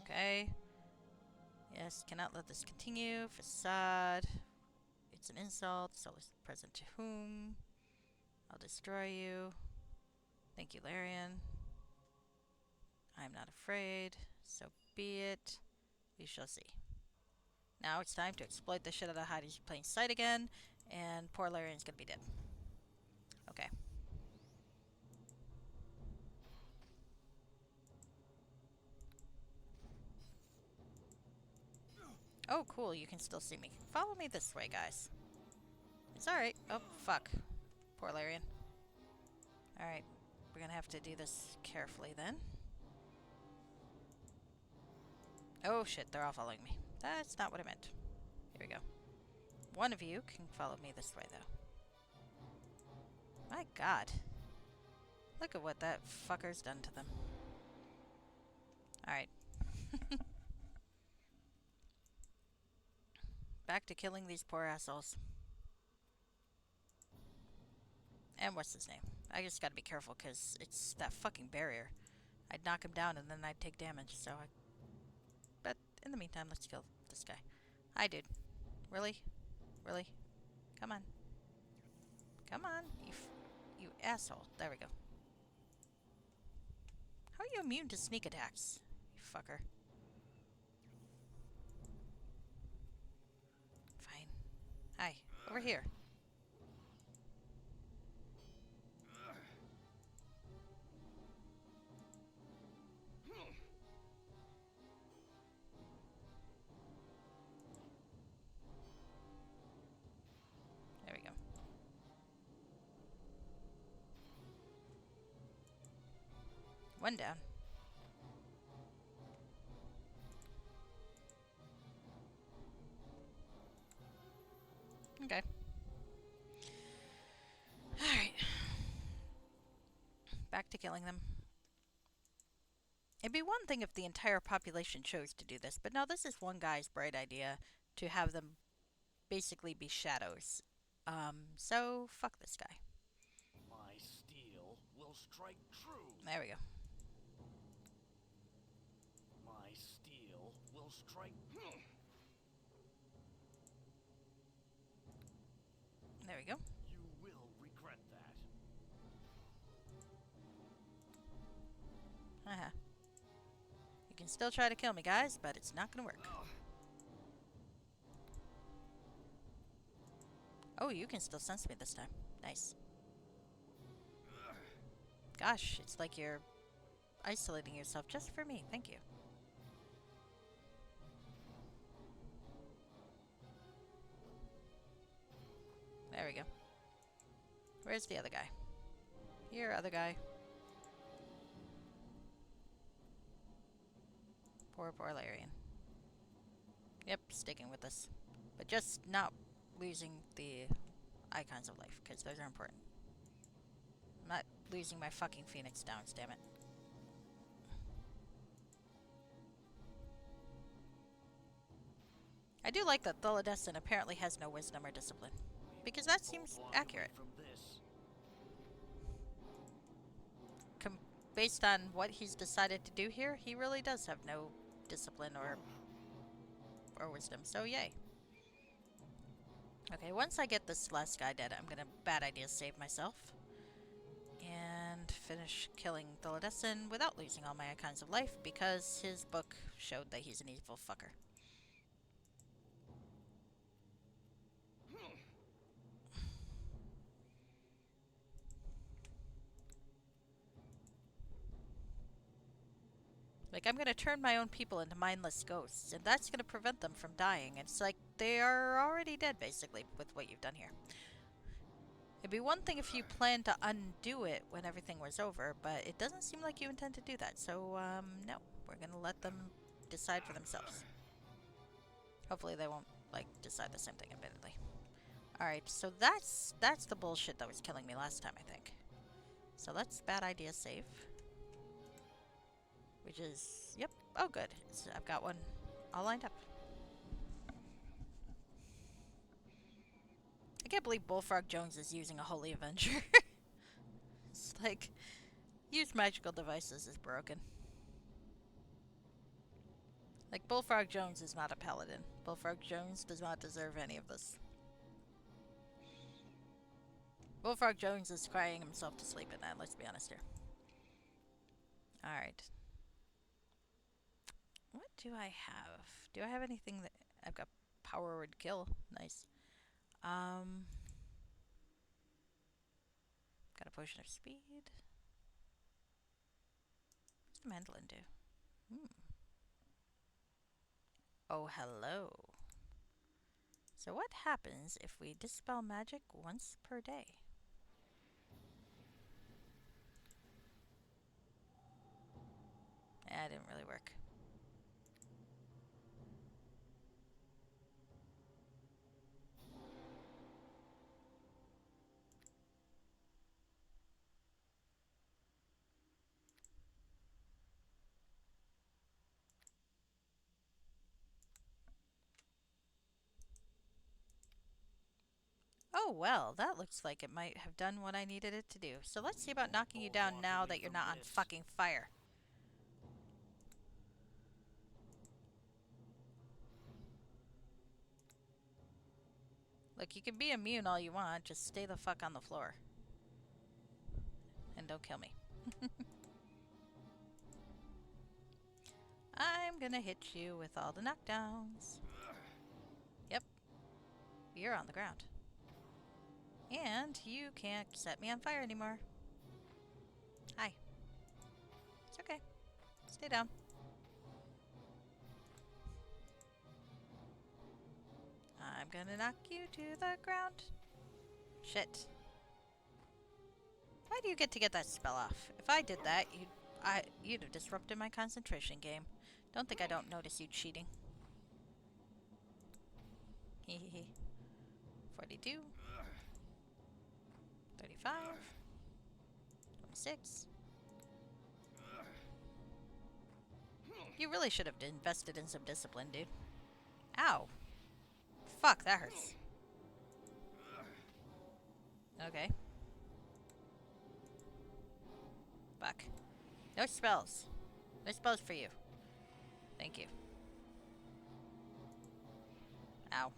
Okay. Yes, cannot let this continue. Facade. It's an insult. So is present to whom? I'll destroy you. Thank you, Larian. I'm not afraid. So be it. We shall see. Now it's time to exploit the shit out of Heidi's plain sight again, and poor Larian's gonna be dead. Okay. Oh, cool, you can still see me. Follow me this way, guys. It's alright. Oh, fuck. Poor Larian. Alright, we're gonna have to do this carefully then. Oh shit, they're all following me. That's not what I meant. Here we go. One of you can follow me this way, though. My god. Look at what that fucker's done to them. Alright. Back to killing these poor assholes. And what's his name? I just gotta be careful, because it's that fucking barrier. I'd knock him down and then I'd take damage, so I... But in the meantime, let's kill this guy. Hi, dude. Really? Really? Come on. Come on, you asshole. There we go. How are you immune to sneak attacks? You fucker. Fine. Hi. Over here. There we go. One down. Okay. Alright. Back to killing them. It'd be one thing if the entire population chose to do this, but no, this is one guy's bright idea to have them basically be shadows. So fuck this guy. My steel will strike true. There we go. My steel will strike. There we go. You will regret that. Haha. You can still try to kill me, guys, but it's not gonna work. Oh, you can still sense me this time. Nice. Gosh, it's like you're isolating yourself just for me. Thank you. There we go. Where's the other guy? Here, other guy. Poor Larian. Yep, sticking with us. But just not losing the icons of life, because those are important. I'm not losing my fucking Phoenix Downs, damn it. I do like that Thuladestin apparently has no wisdom or discipline, because that seems accurate. From this. Based on what he's decided to do here, he really does have no discipline or wisdom, so yay. Okay, once I get this last guy dead, I'm gonna bad idea save myself. And finish killing Thuladestin without losing all my icons of life, because his book showed that he's an evil fucker. Like, I'm gonna turn my own people into mindless ghosts, and that's gonna prevent them from dying. It's like they are already dead, basically, with what you've done here. It'd be one thing if you planned to undo it when everything was over, but it doesn't seem like you intend to do that. So, no. We're gonna let them decide for themselves. Hopefully they won't, like, decide the same thing, admittedly. Alright, so that's the bullshit that was killing me last time, I think. So let's bad idea save. Which is, yep, oh good. So I've got one all lined up. I can't believe Bullfrog Jones is using a Holy Avenger. It's like, use magical devices is broken. Like, Bullfrog Jones is not a paladin. Bullfrog Jones does not deserve any of this. Bullfrog Jones is crying himself to sleep at night, let's be honest here. Alright. What do I have? Do I have anything that... I've got power word kill. Nice. Got a potion of speed. What's the mandolin do? Oh, hello. So what happens if we dispel magic once per day? It didn't really work. Oh well, that looks like it might have done what I needed it to do. So let's see about knocking you down now that you're not on fucking fire. Look, you can be immune all you want, just stay the fuck on the floor. And don't kill me. gonna hit you with all the knockdowns. Yep, you're on the ground. And you can't set me on fire anymore. Hi. It's okay. Stay down. I'm gonna knock you to the ground. Shit. Why do you get to get that spell off? If I did that, you'd have disrupted my concentration game. Don't think I don't notice you cheating. Hehehe. 42. 35. 26. You really should have invested in some discipline, dude. Ow. Fuck, that hurts. Okay. Fuck. No spells. No spells for you. Thank you. Ow.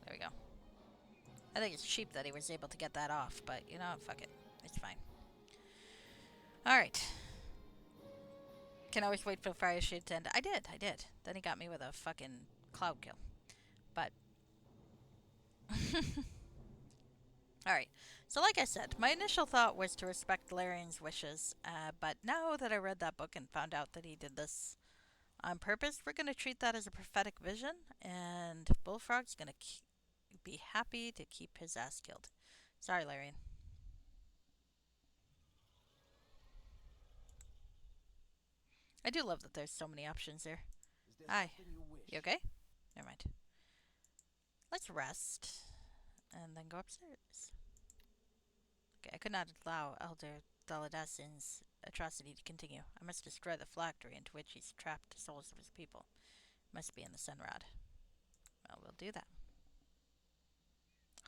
There we go. I think it's cheap that he was able to get that off, but you know, fuck it. It's fine. Alright. Can always wait for the fire shoot to end. I did. Then he got me with a fucking cloud kill. But. Alright. So like I said, my initial thought was to respect Larian's wishes, but now that I read that book and found out that he did this on purpose, we're going to treat that as a prophetic vision, and Bullfrog's going to be happy to keep his ass killed. Sorry, Larian. I do love that there's so many options here. Is there Hi. something you wish? You okay? Never mind. Let's rest, and then go upstairs. Okay, I could not allow Elder Thaladassin's atrocity to continue. I must destroy the phylactery into which he's trapped the souls of his people. Must be in the Sunrod. Well, we'll do that.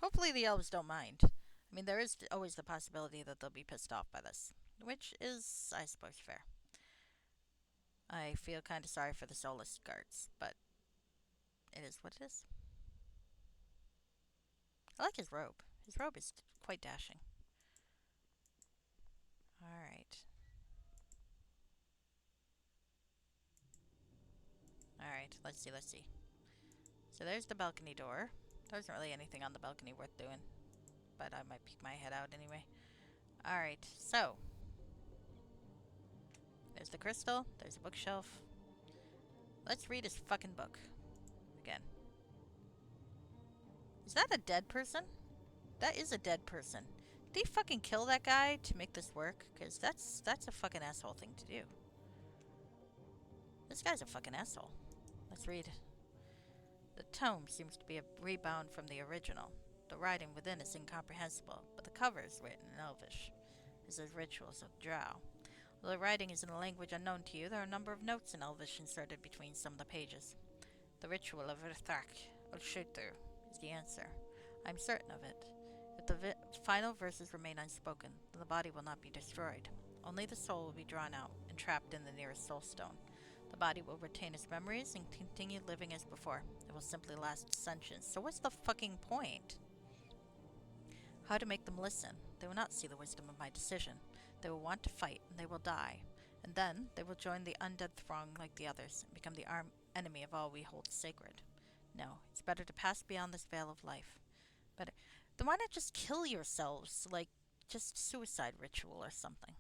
Hopefully the elves don't mind. I mean, there is always the possibility that they'll be pissed off by this, which is, I suppose, fair. I feel kind of sorry for the soulless guards, but it is what it is. I like his robe. His robe is quite dashing. Alright. Alright, let's see. So there's the balcony door. There isn't really anything on the balcony worth doing, but I might peek my head out anyway. Alright, so. There's the crystal. There's a bookshelf. Let's read his fucking book. Again. Is that a dead person? That is a dead person. Did he fucking kill that guy to make this work? Because that's a fucking asshole thing to do. This guy's a fucking asshole. Let's read. The tome seems to be a rebound from the original. The writing within is incomprehensible, but the cover is written in Elvish. This is rituals of Drow. Although the writing is in a language unknown to you, there are a number of notes in Elvish inserted between some of the pages. The ritual of Rithak Ulshuther is the answer. I'm certain of it. If the final verses remain unspoken, then the body will not be destroyed. Only the soul will be drawn out and trapped in the nearest soul stone. The body will retain its memories and continue living as before. It will simply last centuries. So what's the fucking point? How to make them listen. They will not see the wisdom of my decision. They will want to fight, and they will die. And then they will join the undead throng like the others, and become the enemy of all we hold sacred. No, it's better to pass beyond this veil of life. But then why not just kill yourselves, like just suicide ritual or something?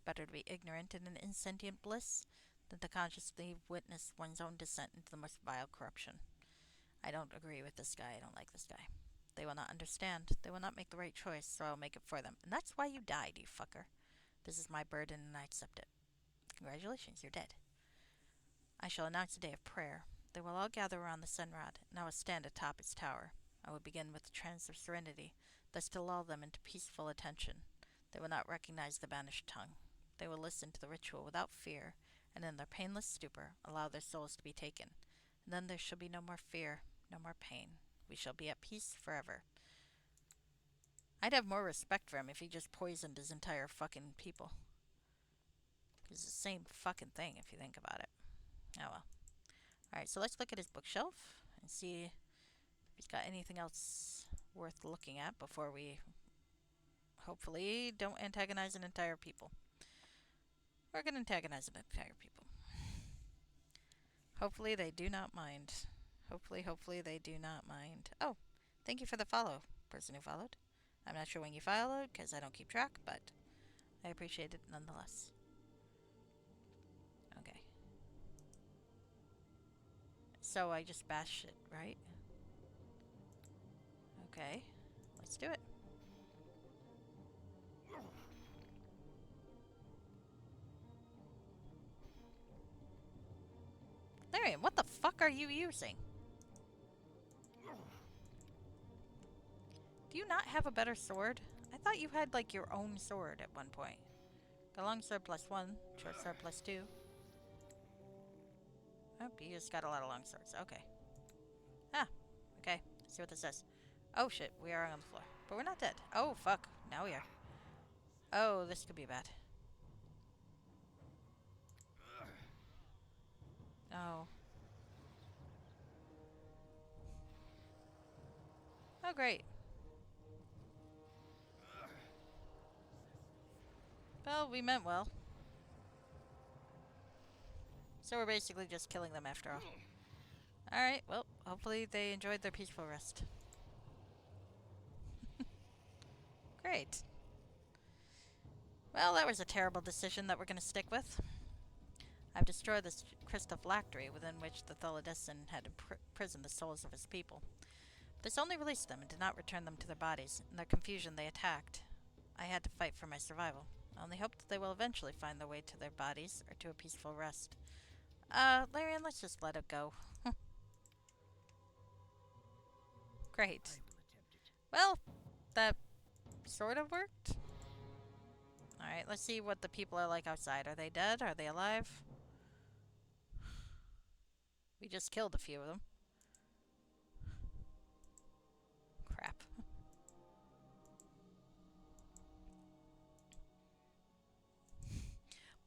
Better to be ignorant in an insentient bliss than to consciously witness one's own descent into the most vile corruption. I don't agree with this guy. I don't like this guy. They will not understand. They will not make the right choice, so I'll make it for them. And that's why you died, you fucker. This is my burden, and I accept it. Congratulations, you're dead. I shall announce a day of prayer. They will all gather around the sunrod, and I will stand atop its tower. I will begin with the trance of serenity, thus to lull them into peaceful attention. They will not recognize the banished tongue. They will listen to the ritual without fear, and in their painless stupor allow their souls to be taken. And then there shall be no more fear, no more pain. We shall be at peace forever. I'd have more respect for him if he just poisoned his entire fucking people. It's the same fucking thing if you think about it. Oh well. Alright, so let's look at his bookshelf and see if he's got anything else worth looking at before we hopefully don't antagonize an entire people. We're gonna antagonize the fire people. Hopefully they do not mind. Hopefully they do not mind. Oh, thank you for the follow, person who followed. I'm not sure when you followed because I don't keep track, but I appreciate it nonetheless. Okay. So I just bash it, right? Okay. Let's do it. Larian, what the fuck are you using? Do you not have a better sword? I thought you had, like, your own sword at one point. Got long sword +1, short sword +2. Oh, you just got a lot of long swords. Okay. Ah, okay. Let's see what this says. Oh shit, we are on the floor. But we're not dead. Oh fuck, now we are. Oh, this could be bad. Oh. Oh great. Well, we meant well. So we're basically just killing them after all. Alright, well, hopefully they enjoyed their peaceful rest. Great. Well, that was a terrible decision that we're going to stick with. I've destroyed this crystal phylactery within which the Tholodescen had imprisoned the souls of his people. This only released them and did not return them to their bodies. In their confusion, they attacked. I had to fight for my survival. I only hope that they will eventually find their way to their bodies or to a peaceful rest. Larian, let's just let it go. Great. Well, that sort of worked. Alright, let's see what the people are like outside. Are they dead? Are they alive? We just killed a few of them. Crap.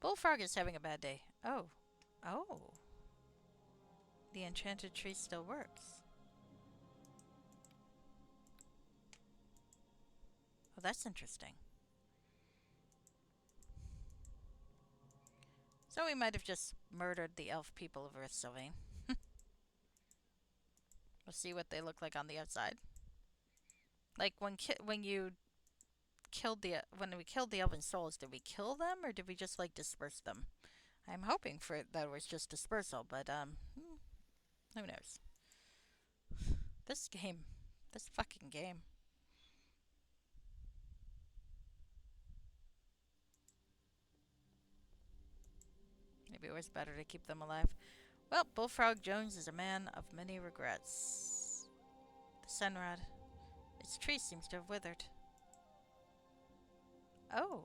Bullfrog is having a bad day. Oh. Oh. The enchanted tree still works. Oh, that's interesting. So we might have just murdered the elf people of Earth Sylvain. We'll see what they look like on the outside. Like when you killed when we killed the elven souls, did we kill them or did we just like disperse them? I'm hoping for that it was just dispersal, but who knows? This game, this fucking game. Maybe it was better to keep them alive. Well, Bullfrog Jones is a man of many regrets. The Senrad. Its tree seems to have withered. Oh.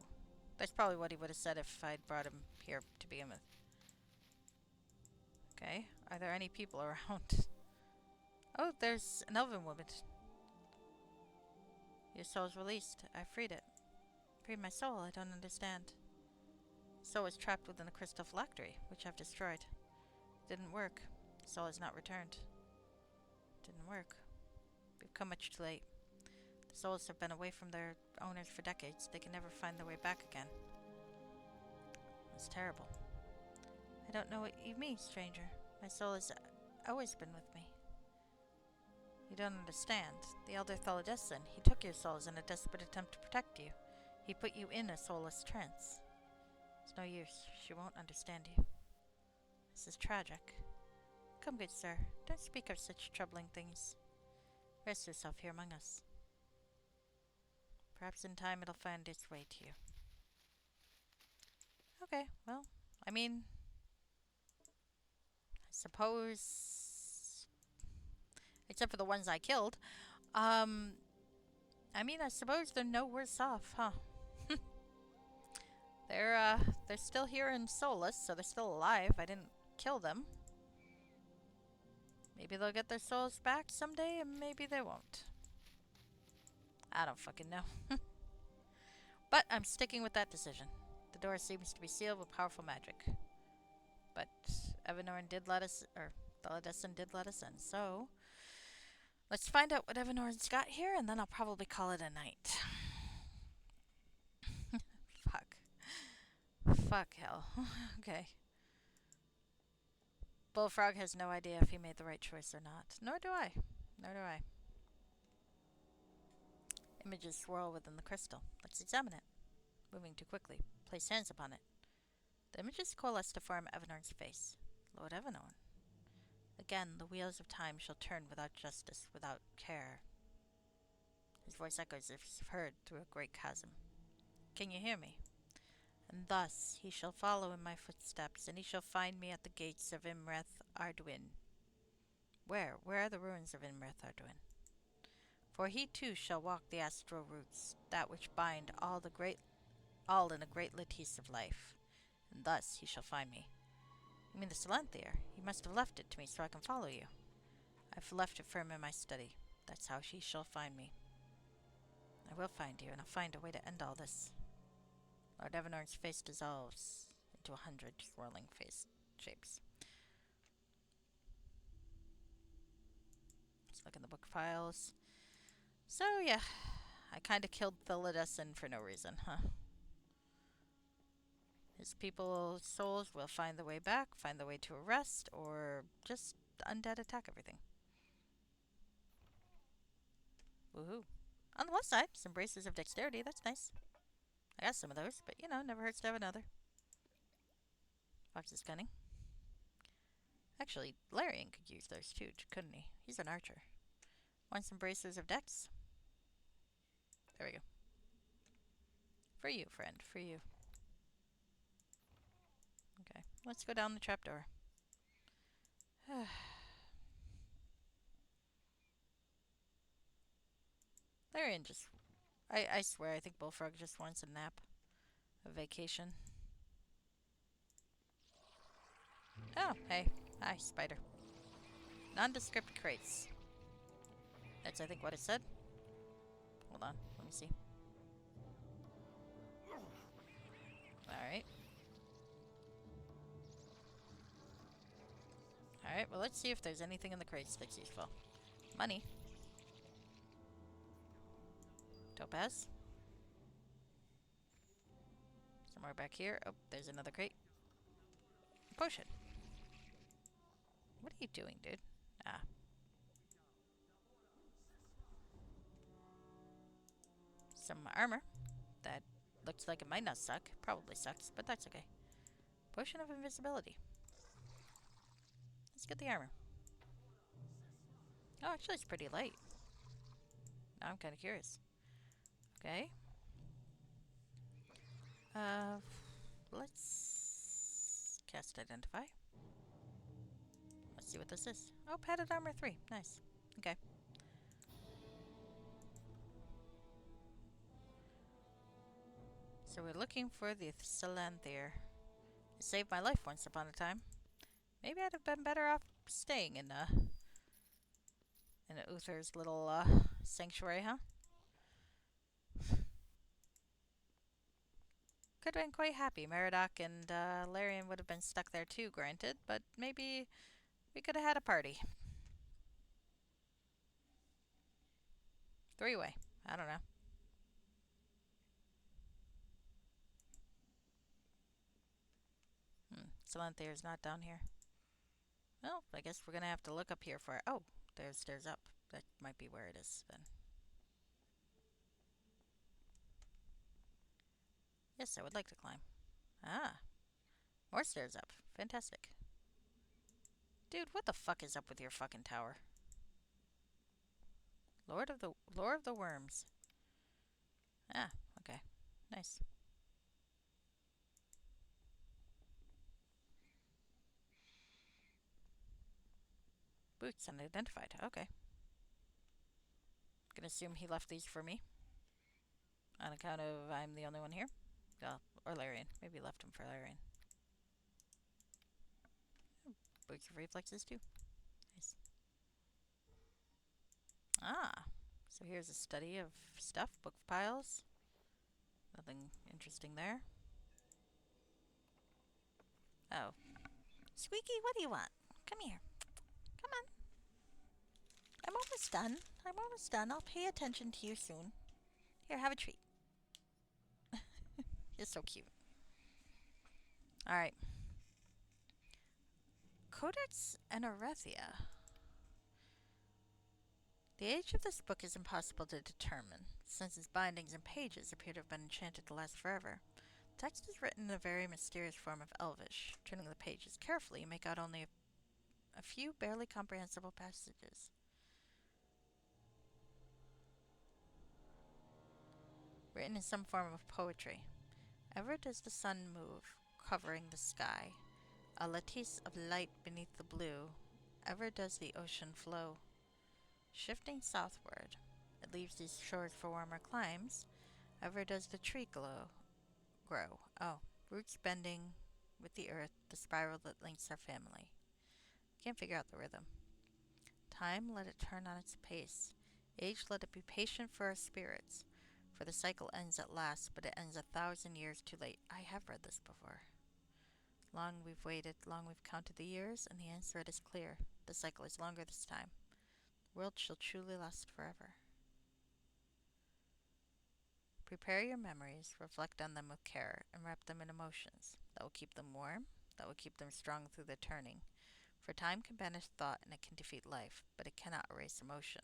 That's probably what he would have said if I'd brought him here to begin with. Okay. Are there any people around? Oh, there's an elven woman. Your soul's released. I freed it. Freed my soul? I don't understand. Soul was trapped within the crystal phylactery, which I've destroyed. Didn't work. Soul is not returned. Didn't work. We've come much too late. The souls have been away from their owners for decades. They can never find their way back again. It's terrible. I don't know what you mean, stranger. My soul has always been with me. You don't understand. The Elder Tholodescen, he took your souls in a desperate attempt to protect you. He put you in a soulless trance. It's no use. She won't understand you. This is tragic. Come, good sir. Don't speak of such troubling things. Rest yourself here among us. Perhaps in time it'll find its way to you. Okay, well, I mean, I suppose, except for the ones I killed, I mean, I suppose they're no worse off, huh? They're still here in Solus, so they're still alive. I didn't kill them. Maybe they'll get their souls back someday, and maybe they won't. I don't fucking know. But I'm sticking with that decision. The door seems to be sealed with powerful magic. But Evanorn did let us, or Tholodescen did let us in, so let's find out what Evanorn's got here, and then I'll probably call it a night. Fuck. Fuck hell. Okay. Bullfrog has no idea if he made the right choice or not. Nor do I. Nor do I. Images swirl within the crystal. Let's examine it. Moving too quickly. Place hands upon it. The images coalesce to form Evanorn's face. Lord Evanorn. Again, the wheels of time shall turn without justice, without care. His voice echoes as if heard through a great chasm. Can you hear me? And thus he shall follow in my footsteps, and he shall find me at the gates of Imreth Arduin. Where? Where are the ruins of Imreth Arduin? For he too shall walk the astral routes, that which bind all in a great lattice of life. And thus he shall find me. You mean the Salanthir? You must have left it to me so I can follow you. I've left it firm in my study. That's how he shall find me. I will find you, and I'll find a way to end all this. Lord Evanorn's face dissolves into 100 swirling face shapes. Let's look in the book files. So, yeah, I kind of killed Thilidesen for no reason, huh? His people's souls will find the way back, find the way to arrest, or just undead attack everything. Woohoo. On the plus side, some braces of dexterity, that's nice. I got some of those, but never hurts to have another. Fox is cunning. Actually, Larian could use those too, couldn't he? He's an archer. Want some braces of dex? There we go. For you, friend, for you. Okay, let's go down the trapdoor. Larian just... I swear, I think Bullfrog just wants a nap. A vacation. Oh, hey. Hi, spider. Nondescript crates. That's, I think, what it said. Hold on, let me see. Alright. Alright, well, let's see if there's anything in the crates that's useful. Money. Topaz. Somewhere back here. Oh, there's another crate. Potion. What are you doing, dude? Ah. Some armor. That looks like it might not suck. Probably sucks, but that's okay. Potion of invisibility. Let's get the armor. Oh, actually, it's pretty light. Now I'm kind of curious. Okay. Let's cast Identify. Let's see what this is. Oh, padded armor 3. Nice. Okay. So we're looking for the Salanthir. It saved my life once upon a time. Maybe I'd have been better off staying in Uther's little sanctuary, huh? Could have been quite happy. Meridoc and Larian would have been stuck there too, granted, but maybe we could have had a party. 3-way. I don't know. Salanthir's not down here. Well, I guess we're gonna have to look up here for it. Oh, there's stairs up. That might be where it is then. Yes, I would like to climb. Ah, more stairs up. Fantastic. Dude, what the fuck is up with your fucking tower? Lord of the Worms. Ah, okay. Nice. Boots unidentified. Okay. Gonna assume he left these for me. On account of I'm the only one here. Oh, or Larian. Maybe he left them for Larian. Boots of reflexes too. Nice. Ah. So here's a study of stuff. Book piles. Nothing interesting there. Oh. Squeaky, what do you want? Come here. Come on. I'm almost done. I'm almost done. I'll pay attention to you soon. Here, have a treat. You're so cute. Alright. Codex Anorethia. The age of this book is impossible to determine, since its bindings and pages appear to have been enchanted to last forever. The text is written in a very mysterious form of Elvish. Turning the pages carefully, you make out only a few barely comprehensible passages. Written in some form of poetry. Ever does the sun move, covering the sky, a lattice of light beneath the blue. Ever does the ocean flow, shifting southward. It leaves these shores for warmer climes. Ever does the tree grow. Oh, roots bending with the earth, the spiral that links our family. Can't figure out the rhythm. Time, let it turn on its pace. Age, let it be patient for our spirits. For the cycle ends at last, but it ends 1,000 years too late. I have read this before. Long we've waited, long we've counted the years, and the answer it is clear. The cycle is longer this time. The world shall truly last forever. Prepare your memories, reflect on them with care, and wrap them in emotions that will keep them warm, that will keep them strong through the turning. For time can banish thought and it can defeat life, but it cannot erase emotion.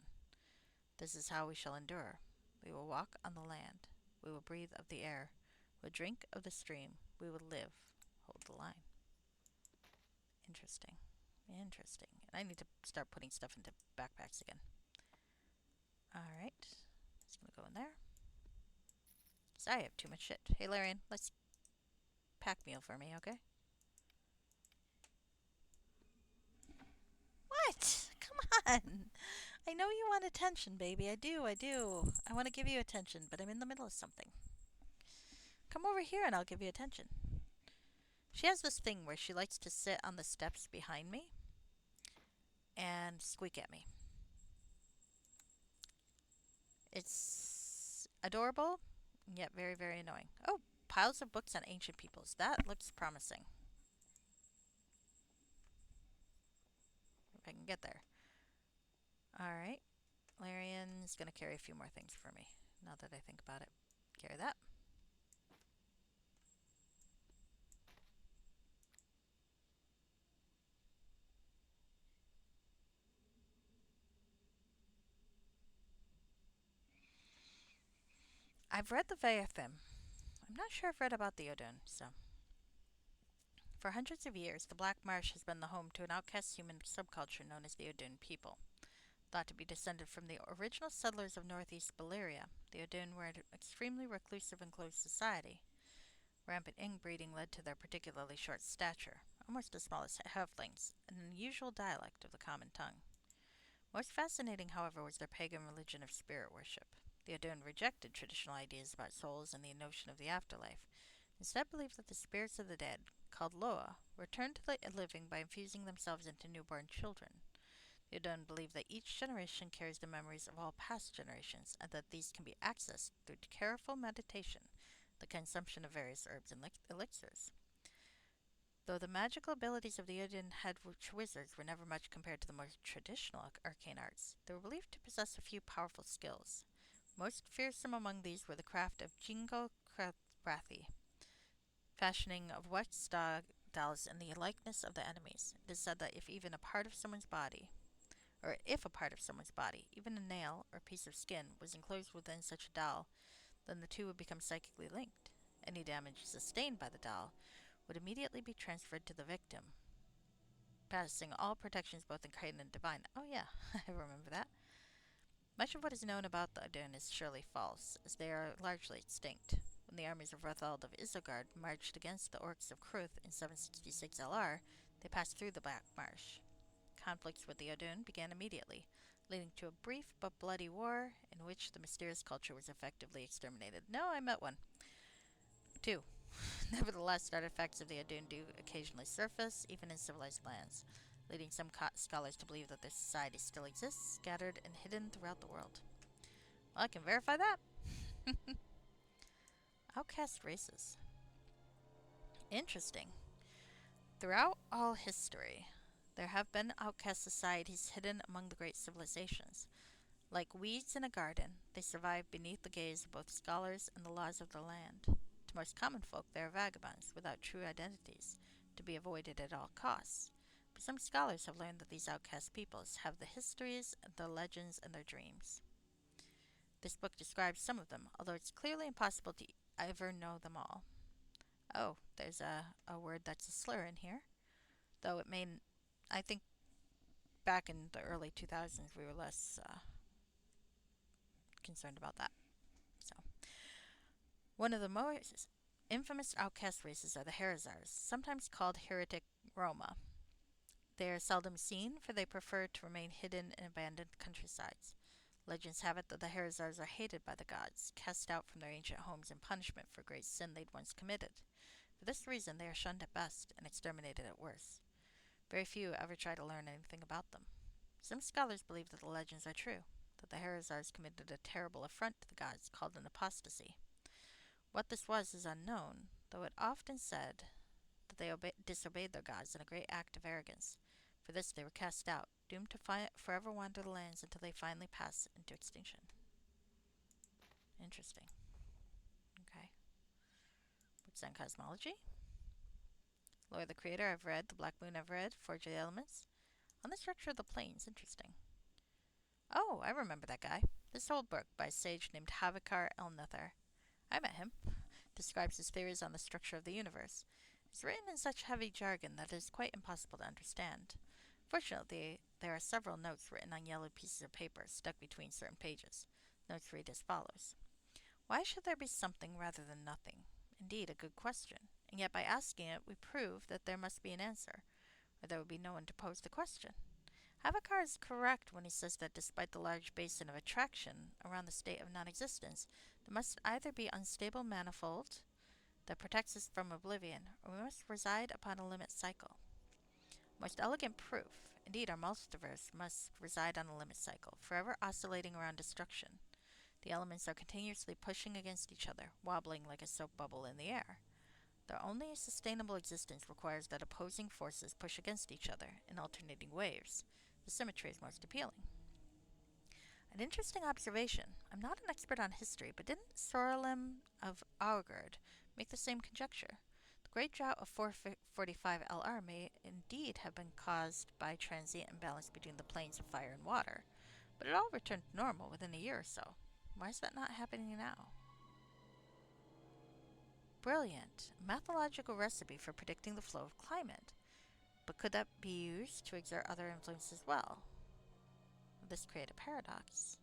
This is how we shall endure. We will walk on the land. We will breathe of the air. We will drink of the stream. We will live. Hold the line. Interesting. Interesting. And I need to start putting stuff into backpacks again. Alright. It's gonna go in there. Because I have too much shit. Hey, Larian, let's pack meal for me, okay? What? Come on! I know you want attention, baby. I do, I do. I want to give you attention, but I'm in the middle of something. Come over here and I'll give you attention. She has this thing where she likes to sit on the steps behind me and squeak at me. It's adorable, yet very, very annoying. Oh, piles of books on ancient peoples. That looks promising. If I can get there. Alright. Larian's gonna carry a few more things for me, now that I think about it. Carry that. I've read the Vaethim. I'm not sure I've read about the Odun, so. For hundreds of years, the Black Marsh has been the home to an outcast human subculture known as the Odun people. Thought to be descended from the original settlers of northeast Valyria, the Odun were an extremely reclusive and closed society. Rampant inbreeding led to their particularly short stature, almost as small as halflings, an unusual dialect of the common tongue. Most fascinating, however, was their pagan religion of spirit worship. The Odun rejected traditional ideas about souls and the notion of the afterlife. Instead, believed that the spirits of the dead, called Loa, returned to the living by infusing themselves into newborn children. The Odun believe that each generation carries the memories of all past generations, and that these can be accessed through careful meditation, the consumption of various herbs and elixirs. Though the magical abilities of the Odin head wizards were never much compared to the more traditional arcane arts, they were believed to possess a few powerful skills. Most fearsome among these were the craft of Jingo Krathi, fashioning of wax dolls in the likeness of the enemies. It is said that if a part of someone's body, even a nail or piece of skin, was enclosed within such a doll, then the two would become psychically linked. Any damage sustained by the doll would immediately be transferred to the victim, passing all protections both incarnate and divine. Oh yeah, I remember that. Much of what is known about the Odun is surely false, as they are largely extinct. When the armies of Rothald of Isengard marched against the orcs of Kruth in 766 LR, they passed through the Black Marsh. Conflicts with the Odun began immediately, leading to a brief but bloody war in which the mysterious culture was effectively exterminated. No, I met one. 2. Nevertheless, artifacts of the Odun do occasionally surface, even in civilized lands, leading some scholars to believe that their society still exists, scattered and hidden throughout the world. Well, I can verify that. Outcast races. Interesting. Throughout all history, there have been outcast societies hidden among the great civilizations. Like weeds in a garden, they survive beneath the gaze of both scholars and the laws of the land. To to most common folk, they are vagabonds without true identities, to be avoided at all costs. But some scholars have learned that these outcast peoples have the histories, the legends, and their dreams. This book describes some of them, although it's clearly impossible to ever know them all. Oh, there's a word that's a slur in here, though it may. I think back in the early 2000s we were less concerned about that. So, one of the most infamous outcast races are the Harazars, sometimes called heretic Roma. They are seldom seen, for they prefer to remain hidden in abandoned countrysides. Legends have it that the Harazars are hated by the gods, cast out from their ancient homes in punishment for great sin they'd once committed. For this reason, they are shunned at best and exterminated at worst. Very few ever try to learn anything about them. Some scholars believe that the legends are true, that the Harazars committed a terrible affront to the gods called an apostasy. What this was is unknown, though it often said that they disobeyed their gods in a great act of arrogance. For this they were cast out, doomed to forever wander the lands until they finally pass into extinction. Interesting. Okay. Books on cosmology. Lore of the Creator I've read. The Black Moon I've read. Forge of the Elements. On the structure of the planes. Interesting. Oh, I remember that guy. This old book by a sage named Havikar Elnather. I met him. Describes his theories on the structure of the universe. It's written in such heavy jargon that it is quite impossible to understand. Fortunately, there are several notes written on yellowed pieces of paper stuck between certain pages. Notes read as follows. Why should there be something rather than nothing? Indeed, a good question. And yet by asking it, we prove that there must be an answer, or there would be no one to pose the question. Havikar is correct when he says that despite the large basin of attraction around the state of non-existence, there must either be unstable manifold that protects us from oblivion, or we must reside upon a limit cycle. Most elegant proof, indeed our multiverse must reside on a limit cycle, forever oscillating around destruction. The elements are continuously pushing against each other, wobbling like a soap bubble in the air. Their only sustainable existence requires that opposing forces push against each other in alternating waves. The symmetry is most appealing. An interesting observation. I'm not an expert on history, but didn't Sorolem of Augurd make the same conjecture? The great drought of 445 LR may indeed have been caused by transient imbalance between the planes of fire and water, but it all returned to normal within a year or so. Why is that not happening now? Brilliant. A mathological recipe for predicting the flow of climate. But could that be used to exert other influence as well? Would this create a paradox?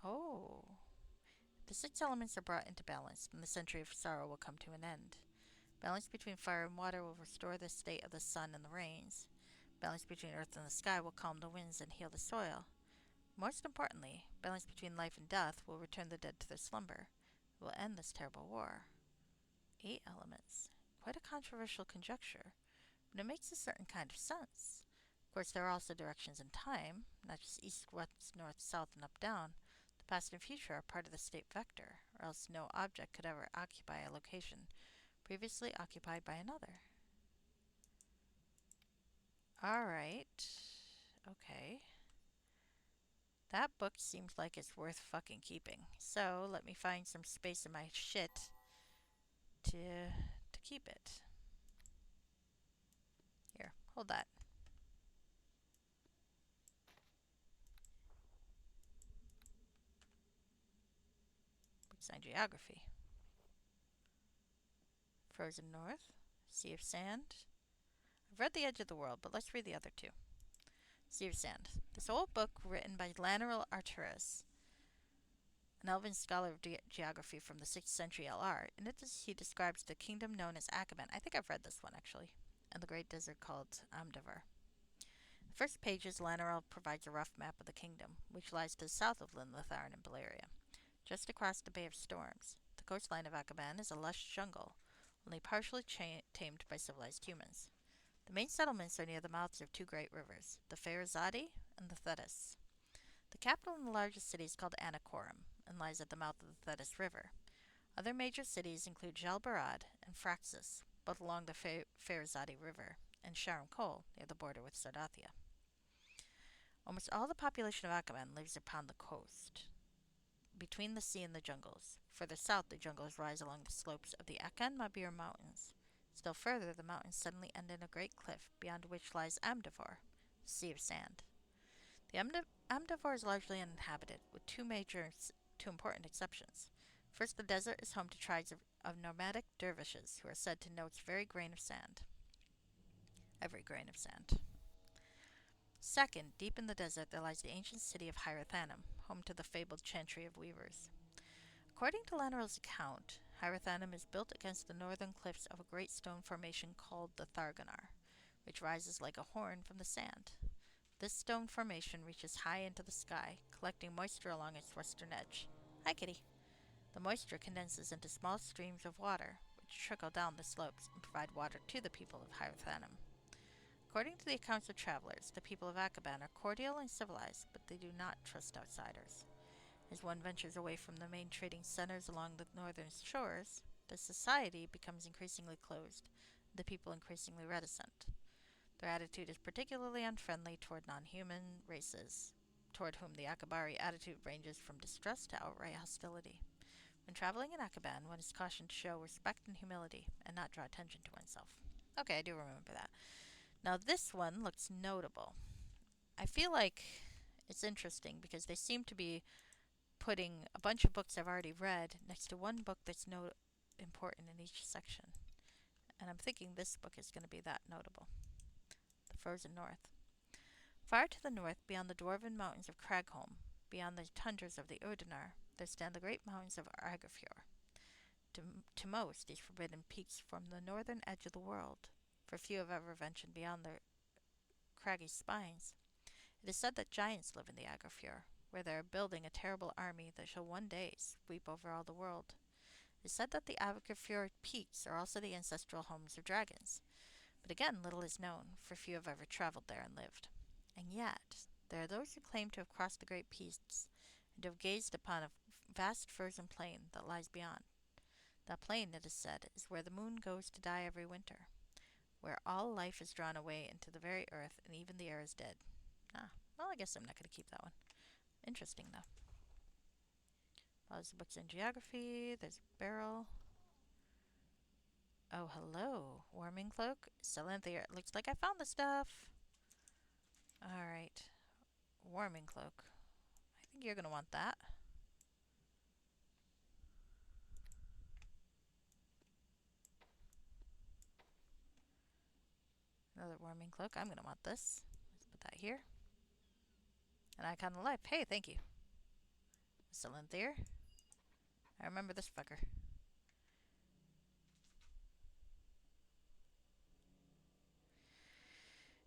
Oh. The six elements are brought into balance, and the century of sorrow will come to an end. Balance between fire and water will restore the state of the sun and the rains. Balance between earth and the sky will calm the winds and heal the soil. Most importantly, balance between life and death will return the dead to their slumber. It will end this terrible war. 8 elements. Quite a controversial conjecture, but it makes a certain kind of sense. Of course, there are also directions in time, not just east, west, north, south, and up, down. The past and future are part of the state vector, or else no object could ever occupy a location previously occupied by another. Alright. Okay. That book seems like it's worth fucking keeping. So let me find some space in my shit to keep it. Here, hold that. Books on geography. Frozen North, Sea of Sand. I've read The Edge of the World, but let's read the other two. Sea of Sand. This old book written by Lanaril Arturus, an elven scholar of geography from the 6th century LR. In it he describes the kingdom known as Akaban. I think I've read this one actually. And the great desert called Amdavar. The first pages, Lanaril provides a rough map of the kingdom, which lies to the south of Linlithar and Baleria, just across the Bay of Storms. The coastline of Akaban is a lush jungle, only partially tamed by civilized humans. The main settlements are near the mouths of two great rivers, the Ferazadi and the Thetis. The capital and the largest city is called Anakorum, and lies at the mouth of the Thetis River. Other major cities include Jalbarad and Fraxis, both along the Ferazadi River, and Sharam Kol, near the border with Sardathia. Almost all the population of Akaban lives upon the coast. between the sea and the jungles. Further south, the jungles rise along the slopes of the Akan Mabir Mountains. Still further, the mountains suddenly end in a great cliff, beyond which lies Amdivor, the Sea of Sand. The Amdivor is largely uninhabited, with two important exceptions. First, the desert is home to tribes of nomadic dervishes who are said to know its very grain of sand. Every grain of sand. Second, deep in the desert there lies the ancient city of Hierathanum, home to the fabled chantry of weavers. According to Lanarel's account, Hierathanum is built against the northern cliffs of a great stone formation called the Thargonar, which rises like a horn from the sand. This stone formation reaches high into the sky, collecting moisture along its western edge. Hi, kitty. The moisture condenses into small streams of water, which trickle down the slopes and provide water to the people of Hierathanum. According to the accounts of travelers, the people of Akaban are cordial and civilized, but they do not trust outsiders. As one ventures away from the main trading centers along the northern shores, the society becomes increasingly closed, the people increasingly reticent. Their attitude is particularly unfriendly toward non-human races, toward whom the Akabari attitude ranges from distrust to outright hostility. When traveling in Akaban, one is cautioned to show respect and humility, and not draw attention to oneself. Okay, I do remember that. Now this one looks notable. I feel like it's interesting because they seem to be putting a bunch of books I've already read next to one book that's important in each section. And I'm thinking this book is going to be that notable. The Frozen North. Far to the north, beyond the dwarven mountains of Cragholm, beyond the tundras of the Urdanar, there stand the great mountains of Agrafjord. To most, these forbidden peaks form the northern edge of the world, for few have ever ventured beyond their craggy spines. It is said that giants live in the Agrafjord, where they are building a terrible army that shall one day sweep over all the world. It is said that the Agrafjord peaks are also the ancestral homes of dragons, but again little is known, for few have ever traveled there and lived. And yet, there are those who claim to have crossed the great peaks and to have gazed upon a vast frozen plain that lies beyond. That plain, it is said, is where the moon goes to die every winter, where all life is drawn away into the very earth and even the air is dead. Ah, well, I guess I'm not going to keep that one. Interesting, though. Follows the books in geography. There's a barrel. Oh, hello. Warming cloak. Salanthia. Looks like I found the stuff. Alright. Warming cloak. I think you're going to want that. Another warming cloak. I'm going to want this. Let's put that here. An icon of life. Hey, thank you. Salanthia. I remember this fucker.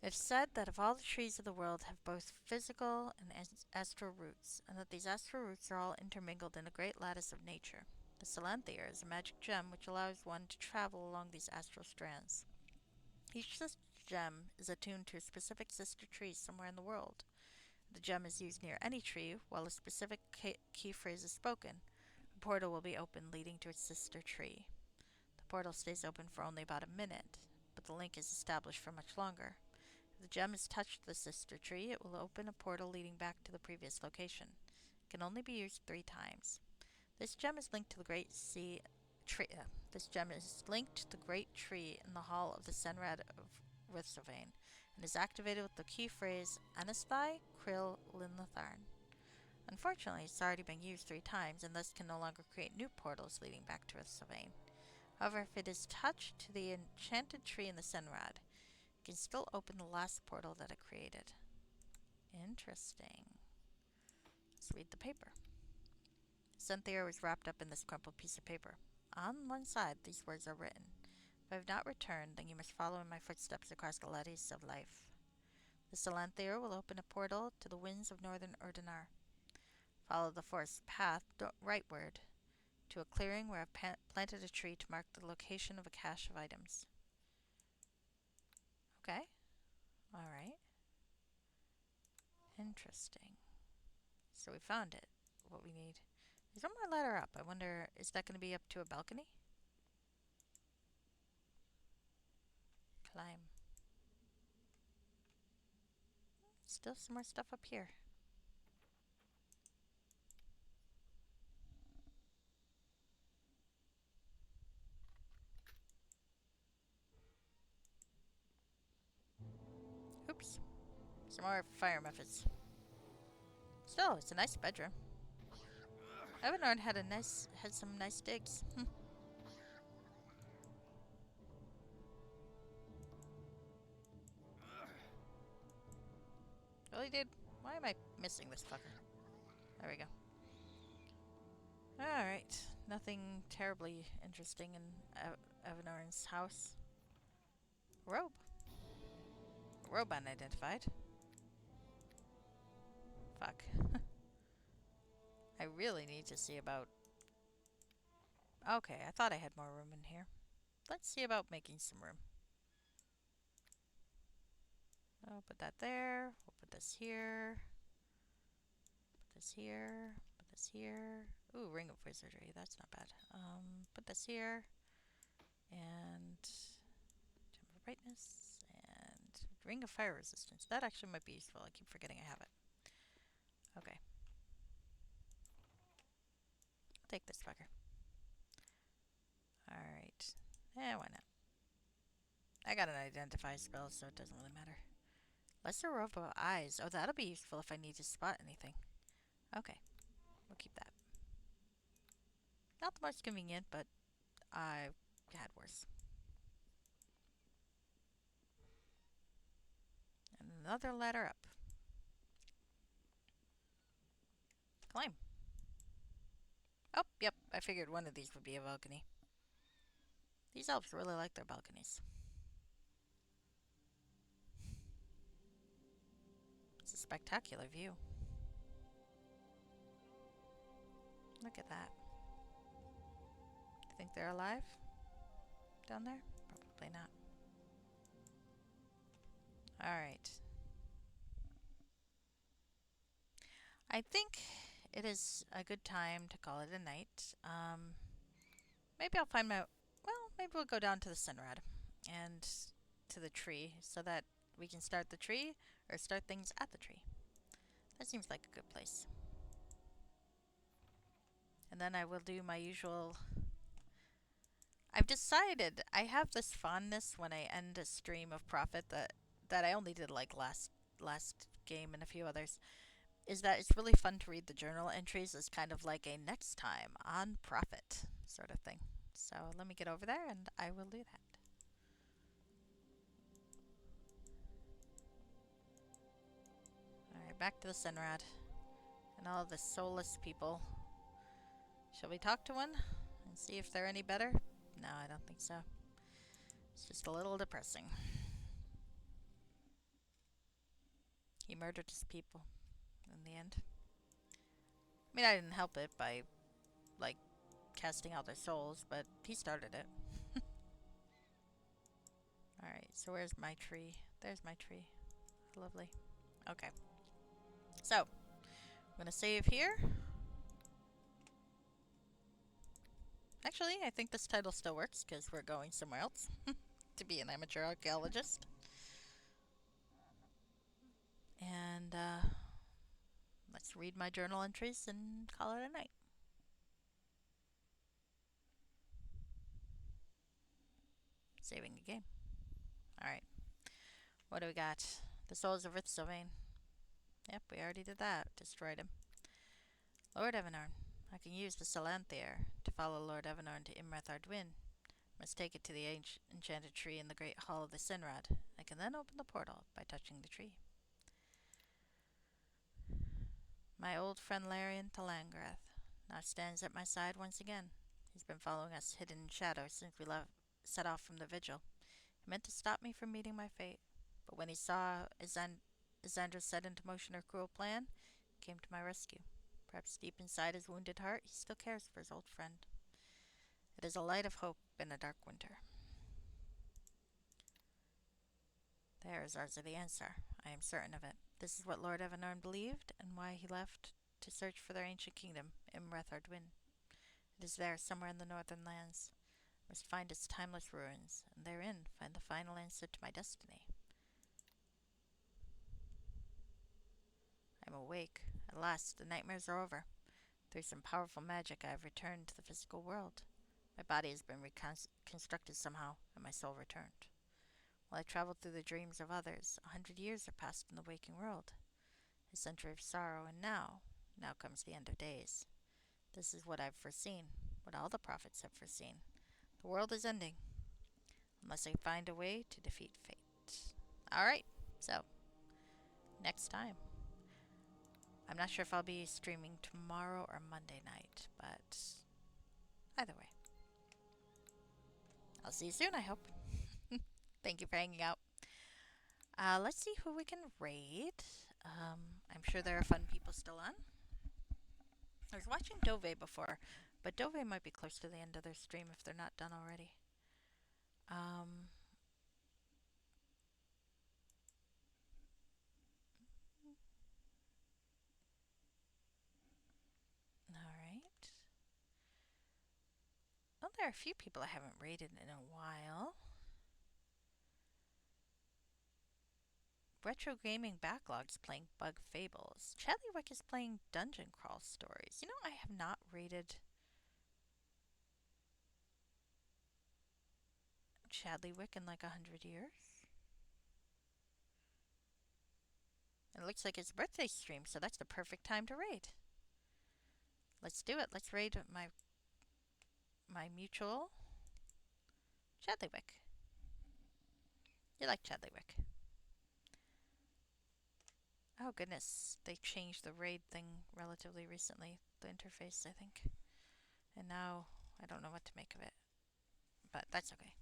It's said that of all the trees of the world have both physical and astral roots, and that these astral roots are all intermingled in a great lattice of nature. The Salanthia is a magic gem which allows one to travel along these astral strands. Each such gem is attuned to a specific sister tree somewhere in the world. If the gem is used near any tree, while a specific key phrase is spoken, a portal will be opened leading to its sister tree. The portal stays open for only about a minute, but the link is established for much longer. If the gem has touched the sister tree, it will open a portal leading back to the previous location. It can only be used 3 times. This gem is linked to the great This gem is linked to the great tree in the hall of the Senrad of Rithsylvane, and is activated with the key phrase Anasthai Krill Linlatharn. Unfortunately, it's already been used 3 times, and thus can no longer create new portals leading back to Rithsylvane. However, if it is touched to the enchanted tree in the Senrad, can still open the last portal that it created. Interesting. Let's read the paper. Cynthia was wrapped up in this crumpled piece of paper. On one side, these words are written. If I have not returned, then you must follow in my footsteps across the lattice of life. The Salanthir will open a portal to the winds of northern Urdanar. Follow the forest path rightward to a clearing where I've planted a tree to mark the location of a cache of items. Okay. Alright. Interesting. So we found it. What we need. There's one more ladder up. I wonder, is that going to be up to a balcony? Climb. Still some more stuff up here. Oops. Some more fire methods. Still, it's a nice bedroom. Evanord had some nice digs. Really, dude? Why am I missing this fucker? There we go. Alright. Nothing terribly interesting in Evanord's house. Robe. Robe unidentified. Fuck. I really need to see about... Okay, I thought I had more room in here. Let's see about making some room. I'll put that there. We'll put this here. Put this here. Put this here. Ooh, Ring of Wizardry. That's not bad. Put this here. And Gem of Brightness. And Ring of Fire Resistance. That actually might be useful. I keep forgetting I have it. Okay. I'll take this fucker. Alright. Why not? I got an identify spell, so it doesn't really matter. Lesser robe of eyes. Oh, that'll be useful if I need to spot anything. Okay. We'll keep that. Not the most convenient, but I had worse. And another ladder up. Climb. Oh, yep. I figured one of these would be a balcony. These elves really like their balconies. It's a spectacular view. Look at that. Think they're alive? Down there? Probably not. Alright. I think it is a good time to call it a night. Maybe I'll find my... Well, maybe we'll go down to the Sunrad and to the tree so that we can start the tree or start things at the tree. That seems like a good place. And then I will do my usual... I've decided I have this fondness when I end a stream of Prophet that I only did like last game and a few others, is that it's really fun to read the journal entries as kind of like a next time on Prophet sort of thing. So let me get over there and I will do that. Alright, back to the Senrad and all the soulless people. Shall we talk to one and see if they're any better? No, I don't think so. It's just a little depressing. He murdered his people in the end. I mean, I didn't help it by, like, casting out their souls, but he started it. Alright, so where's my tree? There's my tree. Lovely. Okay. So, I'm gonna save here. Actually, I think this title still works because we're going somewhere else to be an amateur archaeologist. And let's read my journal entries and call it a night. Saving the game. Alright. What do we got? The Souls of Rith Sylvain. Yep, we already did that. Destroyed him. Lord Evanorn. I can use the Salanthier to follow Lord Evanorn to Imreth Ardwyn. Must take it to the enchanted tree in the great hall of the Sinrad. I can then open the portal by touching the tree. My old friend Larian Talangrath now stands at my side once again. He's been following us hidden in shadow since we set off from the vigil. He meant to stop me from meeting my fate, but when he saw Isandra set into motion her cruel plan, he came to my rescue. Perhaps deep inside his wounded heart, he still cares for his old friend. It is a light of hope in a dark winter. There is ours the answer. I am certain of it. This is what Lord Evanorn believed, and why he left to search for their ancient kingdom, Imreth Ardwyn. It is there, somewhere in the northern lands. I must find its timeless ruins, and therein find the final answer to my destiny. I am awake. At last, the nightmares are over. Through some powerful magic, I have returned to the physical world. My body has been reconstructed somehow, and my soul returned. While I traveled through the dreams of others, 100 years have passed in the waking world, a century of sorrow, and now comes the end of days. This is what I've foreseen, what all the prophets have foreseen. The world is ending, unless I find a way to defeat fate. Alright, so, next time. I'm not sure if I'll be streaming tomorrow or Monday night, but either way. I'll see you soon, I hope. Thank you for hanging out. Let's see who we can raid. I'm sure there are fun people still on. I was watching Dove before, but Dove might be close to the end of their stream if they're not done already. Um, Alright. Well, there are a few people I haven't raided in a while. Retro Gaming Backlogs playing Bug Fables. Chadleywick is playing Dungeon Crawl Stories. You know, I have not raided Chadleywick in like 100 years. And it looks like it's a birthday stream, so that's the perfect time to raid. Let's do it. Let's raid my mutual Chadleywick. You like Chadleywick. Oh goodness, they changed the raid thing relatively recently, the interface, I think. And now I don't know what to make of it. But that's okay.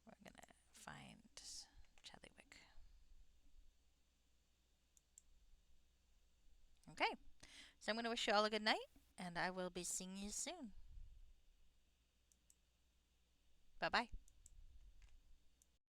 We're gonna find Chadleywick. Okay, so I'm gonna wish you all a good night, and I will be seeing you soon. Bye bye.